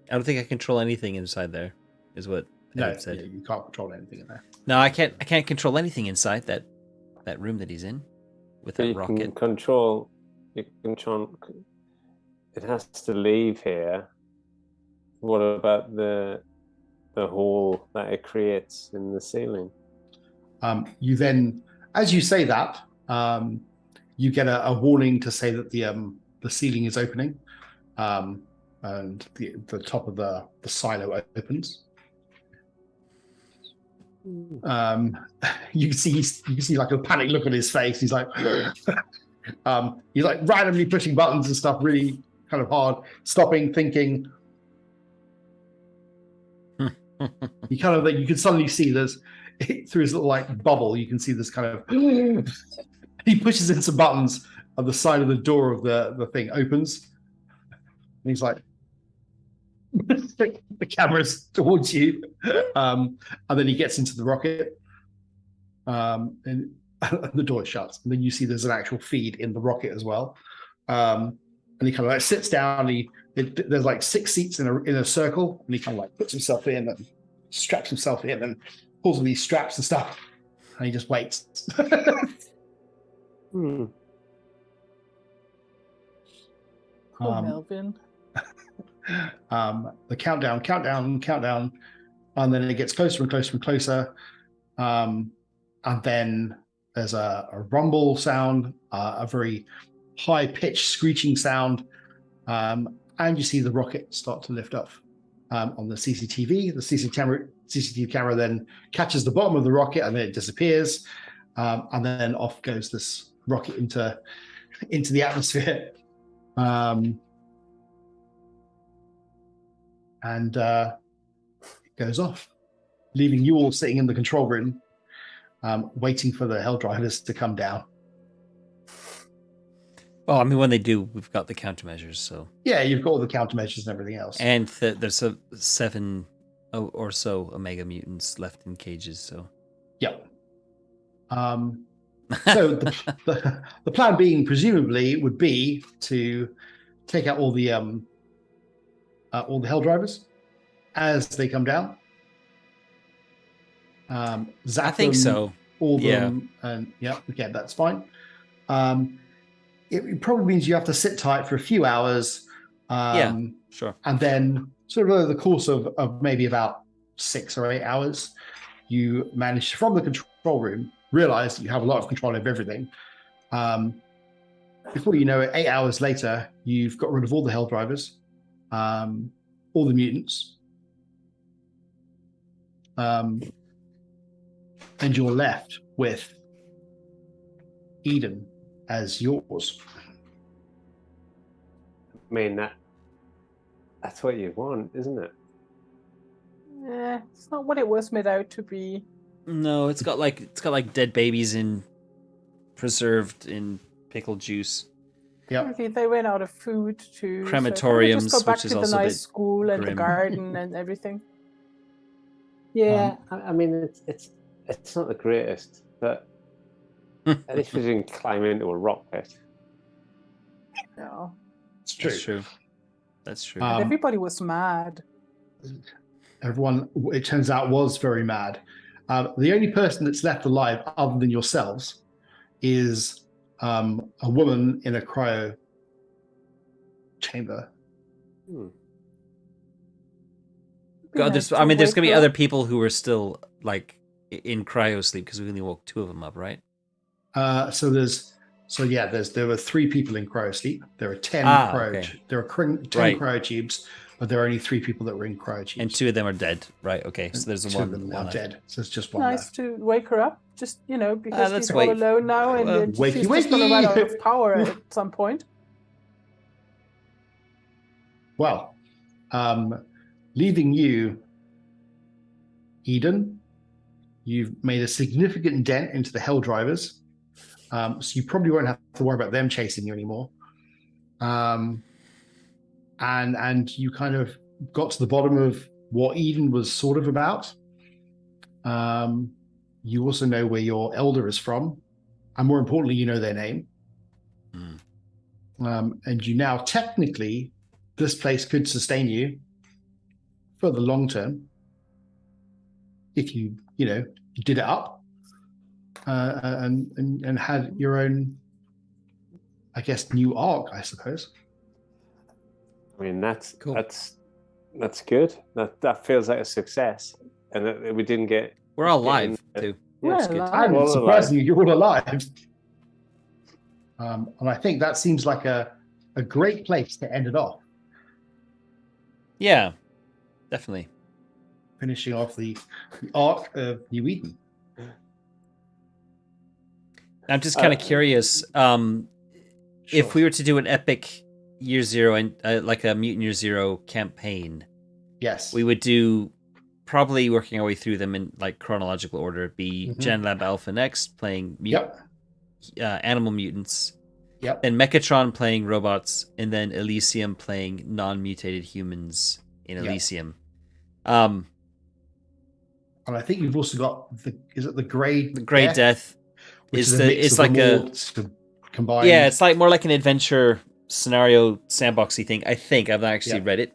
[SPEAKER 1] I don't think I control anything inside there, is what Ed said.
[SPEAKER 2] Yeah, you can't control anything in there.
[SPEAKER 1] No, I can't control anything inside that room that he's in with that rocket.
[SPEAKER 4] You can control. It has to leave here. What about the hole that it creates in the ceiling?
[SPEAKER 2] You then, as you say that, you get a warning to say that the ceiling is opening, and the top of the silo opens. You can see like a panic look on his face. He's like, he's like randomly pushing buttons and stuff, really kind of hard, stopping, thinking. You can suddenly see there's through his little like bubble. You can see this kind of. He pushes in some buttons, and the side of the door of the thing opens. And he's like, the camera's towards you, and then he gets into the rocket, and the door shuts. And then you see there's an actual feed in the rocket as well. And he kind of like sits down. There's like 6 seats in a circle, and he kind of like puts himself in and straps himself in and pulls all these straps and stuff, and he just waits.
[SPEAKER 3] Poor Melvin.
[SPEAKER 2] The countdown, and then it gets closer and closer and closer, and then there's a rumble sound, a very high-pitched screeching sound, and you see the rocket start to lift off on the CCTV. The CCTV camera then catches the bottom of the rocket, and then it disappears, and then off goes this rocket into the atmosphere. And it goes off, leaving you all sitting in the control room, waiting for the hell drivers to come down.
[SPEAKER 1] Well, I mean, when they do, we've got the countermeasures, so...
[SPEAKER 2] Yeah, you've got all the countermeasures and everything else.
[SPEAKER 1] And there's 7 or so Omega mutants left in cages, so...
[SPEAKER 2] Yep. So the plan being, presumably, would be to take out all the hell drivers as they come down. Zap
[SPEAKER 1] I think
[SPEAKER 2] them,
[SPEAKER 1] so.
[SPEAKER 2] All them, and okay, that's fine. It probably means you have to sit tight for a few hours.
[SPEAKER 1] Sure.
[SPEAKER 2] And then, sort of over the course of maybe about 6 or 8 hours, you manage from the control room realize that you have a lot of control over everything. Before you know it, 8 hours later, you've got rid of all the hell drivers, all the mutants, and you're left with Eden as yours.
[SPEAKER 4] I mean, that's what you want, isn't it?
[SPEAKER 3] Yeah, it's not what it was made out to be.
[SPEAKER 1] No, it's got like dead babies preserved in pickled juice.
[SPEAKER 2] Yeah,
[SPEAKER 3] Apparently they ran out of food too.
[SPEAKER 1] Crematoriums,
[SPEAKER 3] so just go back
[SPEAKER 1] which is
[SPEAKER 3] to the
[SPEAKER 1] also a
[SPEAKER 3] nice
[SPEAKER 1] bit
[SPEAKER 3] school and
[SPEAKER 1] grim.
[SPEAKER 3] the garden and everything.
[SPEAKER 4] Yeah, I mean, it's not the greatest, but at least we didn't climb into a rocket.
[SPEAKER 3] No.
[SPEAKER 2] it's true.
[SPEAKER 1] That's true.
[SPEAKER 3] And everybody was mad.
[SPEAKER 2] Everyone, it turns out, was very mad. The only person that's left alive, other than yourselves, is a woman in a cryo chamber.
[SPEAKER 1] God, there's going to be other people who are still like in cryo sleep because we only woke 2 of them up, right?
[SPEAKER 2] There were 3 people in cryo sleep. There are 10 There are 10 cryo tubes, but there are only 3 people that were in cryo tubes.
[SPEAKER 1] And 2 of them are dead, right? Okay, so there's
[SPEAKER 2] 2
[SPEAKER 1] one.
[SPEAKER 2] of them are dead. So it's just one
[SPEAKER 3] nice
[SPEAKER 2] left.
[SPEAKER 3] to wake her up, just because
[SPEAKER 1] let's
[SPEAKER 3] she's
[SPEAKER 1] wait.
[SPEAKER 3] all alone now, and she's just going to run out of power at some point.
[SPEAKER 2] Well, leaving you, Eden, You've made a significant dent into the Hell Drivers, so you probably won't have to worry about them chasing you anymore. And you kind of got to the bottom of what Eden was sort of about. You also know where your elder is from, and more importantly, you know their name. And you now technically, this place could sustain you for the long term if you did it up and had your own, I guess, new arc, I suppose.
[SPEAKER 4] I mean, that's
[SPEAKER 1] Cool.
[SPEAKER 4] That's good. That feels like a success, and that we didn't get.
[SPEAKER 1] We're all live too.
[SPEAKER 3] That's
[SPEAKER 1] good.
[SPEAKER 2] I'm surprisingly, you're all alive. And I think that seems like a great place to end it off.
[SPEAKER 1] Yeah, definitely.
[SPEAKER 2] Finishing off the arc of New Eden.
[SPEAKER 1] I'm just kind of curious. If we were to do an epic Year Zero and like a Mutant Year Zero campaign,
[SPEAKER 2] yes,
[SPEAKER 1] we would do probably working our way through them in like chronological order. It'd be Gen Lab Alpha next, playing animal mutants.
[SPEAKER 2] Yep.
[SPEAKER 1] Then Mechatron playing robots, and then Elysium playing non-mutated humans in Elysium.
[SPEAKER 2] And I think you've also got the Grey
[SPEAKER 1] Death is like a
[SPEAKER 2] combined.
[SPEAKER 1] Yeah, it's like more like an adventure scenario sandboxy thing. I think I've not actually read it.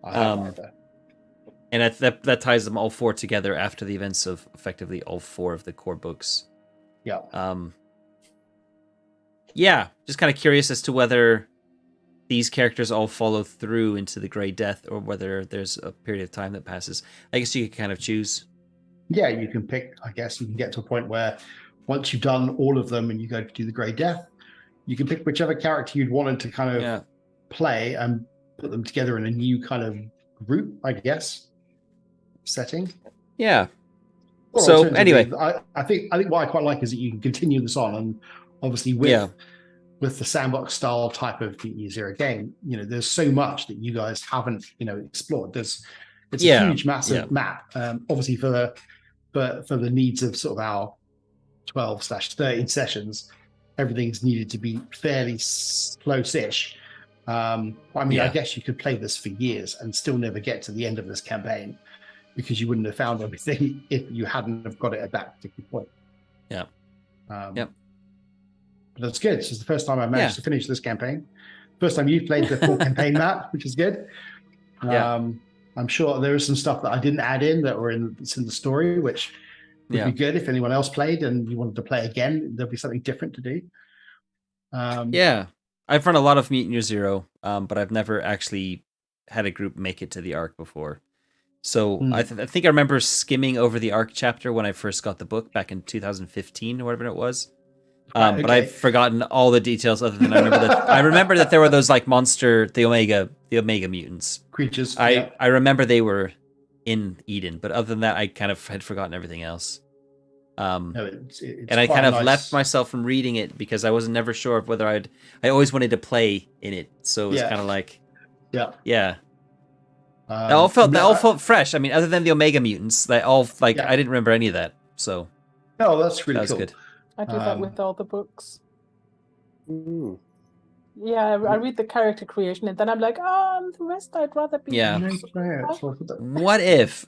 [SPEAKER 1] And that ties them all four together after the events of effectively all four of the core books. Yeah, just kind of curious as to whether these characters all follow through into the Grey Death or whether there's a period of time that passes. I guess you could kind of choose.
[SPEAKER 2] Yeah, you can pick. I guess you can get to a point where once you've done all of them and you go to do the Grey Death, you can pick whichever character you'd wanted to kind of play and put them together in a new kind of group, I guess, setting.
[SPEAKER 1] Yeah.
[SPEAKER 2] Or
[SPEAKER 1] so anyway,
[SPEAKER 2] I think what I quite like is that you can continue this on, and obviously with the sandbox style type of Year Zero game, there's so much that you guys haven't explored. It's a huge, massive map. Obviously for the needs of sort of our 12/13 sessions, everything's needed to be fairly close-ish. I guess you could play this for years and still never get to the end of this campaign because you wouldn't have found everything if you hadn't have got it at that particular point. But that's good. This is the first time I managed to finish this campaign. First time you've played the full campaign map, which is good. I'm sure there is some stuff that I didn't add in that were in the story, which would be good if anyone else played and you wanted to play again. There'll be something different to do.
[SPEAKER 1] I've run a lot of Mutant Year Zero, but I've never actually had a group make it to the arc before. So I think I remember skimming over the arc chapter when I first got the book back in 2015 or whatever it was. But I've forgotten all the details other than I remember that there were those like the Omega mutants
[SPEAKER 2] creatures.
[SPEAKER 1] I remember they were in Eden, but other than that, I kind of had forgotten everything else. And I kind of left myself from reading it because I was never sure of whether I always wanted to play in it, so it was kind of like it all felt fresh. I mean, other than the Omega mutants, they all I didn't remember any of that. So
[SPEAKER 2] that's really cool.
[SPEAKER 1] Good.
[SPEAKER 3] I do that with all the books. Yeah, I read the character creation and then I'm like, the rest I'd rather be.
[SPEAKER 1] Yeah. What if?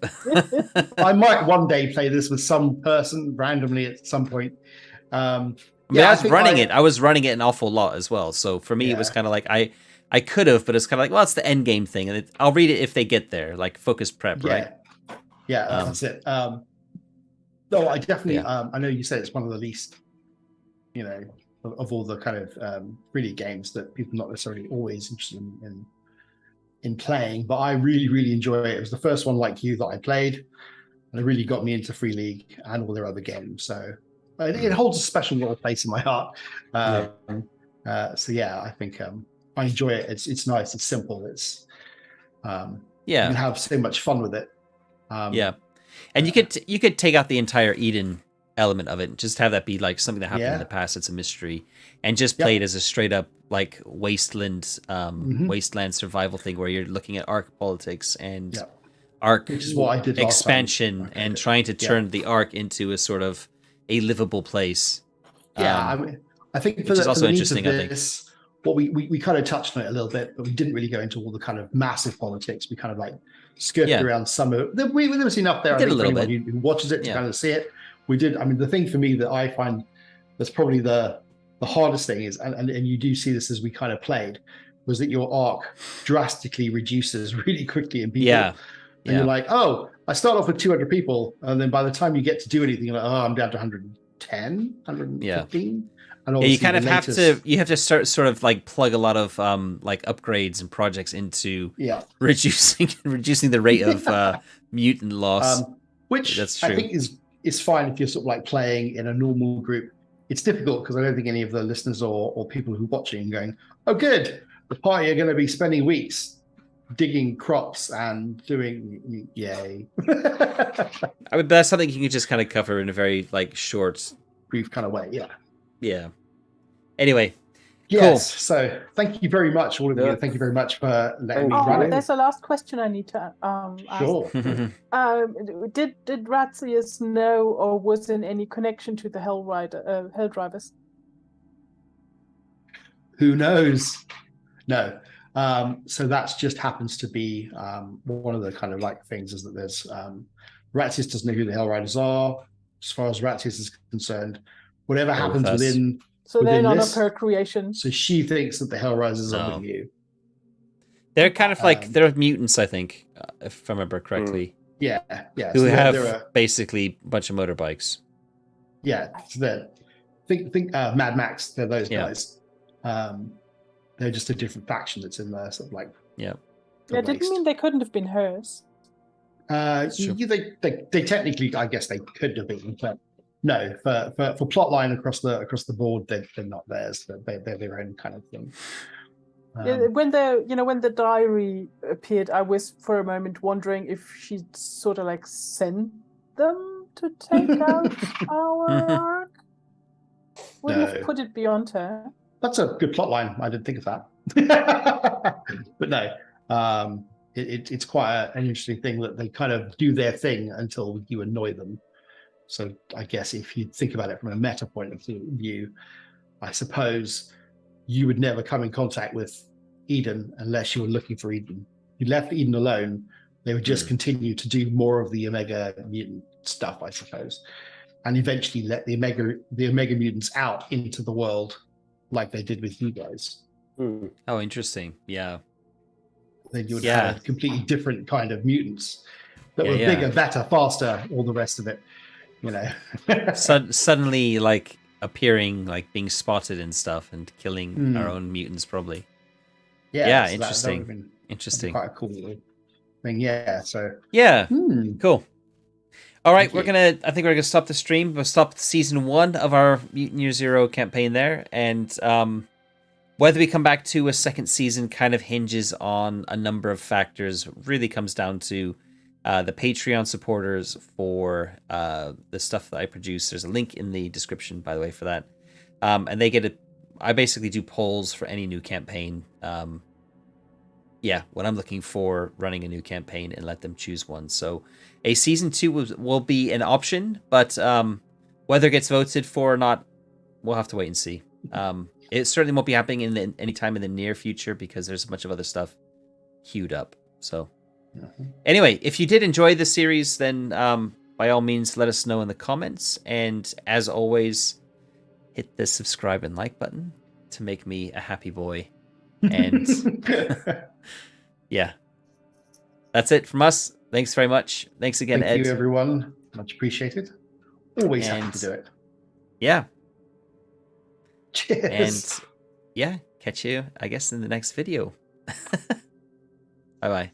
[SPEAKER 2] I might one day play this with some person randomly at some point.
[SPEAKER 1] I was running it an awful lot as well. So for me, it was kind of like I could have, but it's kind of like, well, it's the end game thing, and I'll read it if they get there, like focus prep, right?
[SPEAKER 2] Yeah, that's it. No, I definitely. I know you said it's one of the least, of all the kind of really games that people are not necessarily always interested in playing, but I really, really enjoy it. It was the first one like you that I played, and it really got me into Free League and all their other games. So it holds a special little place in my heart. I think I enjoy it. It's nice. It's simple. It's you can have so much fun with it.
[SPEAKER 1] And you could take out the entire Eden element of it and just have that be like something that happened in the past. It's a mystery, and just play it as a straight up like wasteland survival thing where you're looking at arc politics and arc
[SPEAKER 2] which is what I did last
[SPEAKER 1] expansion
[SPEAKER 2] time.
[SPEAKER 1] and trying to turn the arc into a sort of a livable place.
[SPEAKER 2] Yeah, I think
[SPEAKER 1] which is also
[SPEAKER 2] for the needs
[SPEAKER 1] interesting.
[SPEAKER 2] of
[SPEAKER 1] I think
[SPEAKER 2] this, what we kind of touched on it a little bit, but we didn't really go into all the kind of massive politics. We kind of like skirted around some of it. There was enough there, I think, for anyone who watches it to kind of see it. We did. I mean, the thing for me that I find that's probably the hardest thing is, and you do see this as we kind of played, was that your arc drastically reduces really quickly in people.
[SPEAKER 1] Yeah.
[SPEAKER 2] And you're like, oh, I start off with 200 people, and then by the time you get to do anything, you're like, oh, I'm down to 110, 115. And
[SPEAKER 1] you kind of have to start sort of like plug a lot of like upgrades and projects into reducing the rate of mutant loss.
[SPEAKER 2] Which that's true. I think is fine if you're sort of like playing in a normal group. It's difficult because I don't think any of the listeners or people who are watching going, oh, good, the party are going to be spending weeks digging crops and doing yay.
[SPEAKER 1] I mean, that's something you can just kind of cover in a very like short,
[SPEAKER 2] brief kind of way.
[SPEAKER 1] Yeah. Anyway.
[SPEAKER 2] Yes. Cool. So thank you very much, all of you. Thank you very much for letting me run it.
[SPEAKER 3] There's a last question I need to ask.
[SPEAKER 2] Sure.
[SPEAKER 3] Did Ratzius know or was in any connection to the Helldrivers?
[SPEAKER 2] Who knows? No. So that's just happens to be one of the kind of like things is that there's Ratzius doesn't know who the Hellriders are. As far as Ratzius is concerned, whatever happens within.
[SPEAKER 3] So they're none of her creation.
[SPEAKER 2] So she thinks that the Hellrisers are with you.
[SPEAKER 1] They're kind of like they're mutants, I think, if I remember correctly.
[SPEAKER 2] Yeah.
[SPEAKER 1] Who have basically a bunch of motorbikes.
[SPEAKER 2] Yeah. So think Mad Max. They're those guys. They're just a different faction that's in there, sort of like.
[SPEAKER 3] Yeah. It didn't mean they couldn't have been hers.
[SPEAKER 2] They technically, I guess, they could have been, but. No, for plotline across the board, they're not theirs. They're their own kind of thing.
[SPEAKER 3] When the diary appeared, I was for a moment wondering if she'd sort of like sent them to take out our arc. Wouldn't have put it beyond her.
[SPEAKER 2] That's a good plotline. I didn't think of that. But no, it's quite an interesting thing that they kind of do their thing until you annoy them. So I guess if you think about it from a meta point of view, I suppose you would never come in contact with Eden unless you were looking for Eden. You left Eden alone, they would just continue to do more of the Omega mutant stuff, I suppose, and eventually let the Omega mutants out into the world like they did with you guys.
[SPEAKER 1] Oh, interesting. Yeah.
[SPEAKER 2] Then you would have a completely different kind of mutants that were bigger, better, faster, all the rest of it. You know,
[SPEAKER 1] suddenly like appearing, like being spotted and stuff, and killing our own mutants, probably.
[SPEAKER 2] Yeah, so
[SPEAKER 1] interesting. Interesting.
[SPEAKER 2] Quite a cool thing. Yeah. So.
[SPEAKER 1] Yeah. Cool. All right, I think we're gonna stop the stream. We'll stop season 1 of our Mutant Year Zero campaign there, and whether we come back to a second season kind of hinges on a number of factors. Really comes down to. The Patreon supporters for the stuff that I produce. There's a link in the description, by the way, for that. And they get I basically do polls for any new campaign. When I'm looking for running a new campaign and let them choose one. So a season 2 will be an option, but whether it gets voted for or not, we'll have to wait and see. It certainly won't be happening anytime in the near future because there's a bunch of other stuff queued up. So. Anyway, if you did enjoy the series, then by all means, let us know in the comments. And as always, hit the subscribe and like button to make me a happy boy. And that's it from us. Thanks very much. Thanks again, Ed.
[SPEAKER 2] Thank you, everyone. Much appreciated. Always happy to do it.
[SPEAKER 1] Yeah.
[SPEAKER 2] Cheers.
[SPEAKER 1] And catch you, I guess, in the next video. Bye-bye.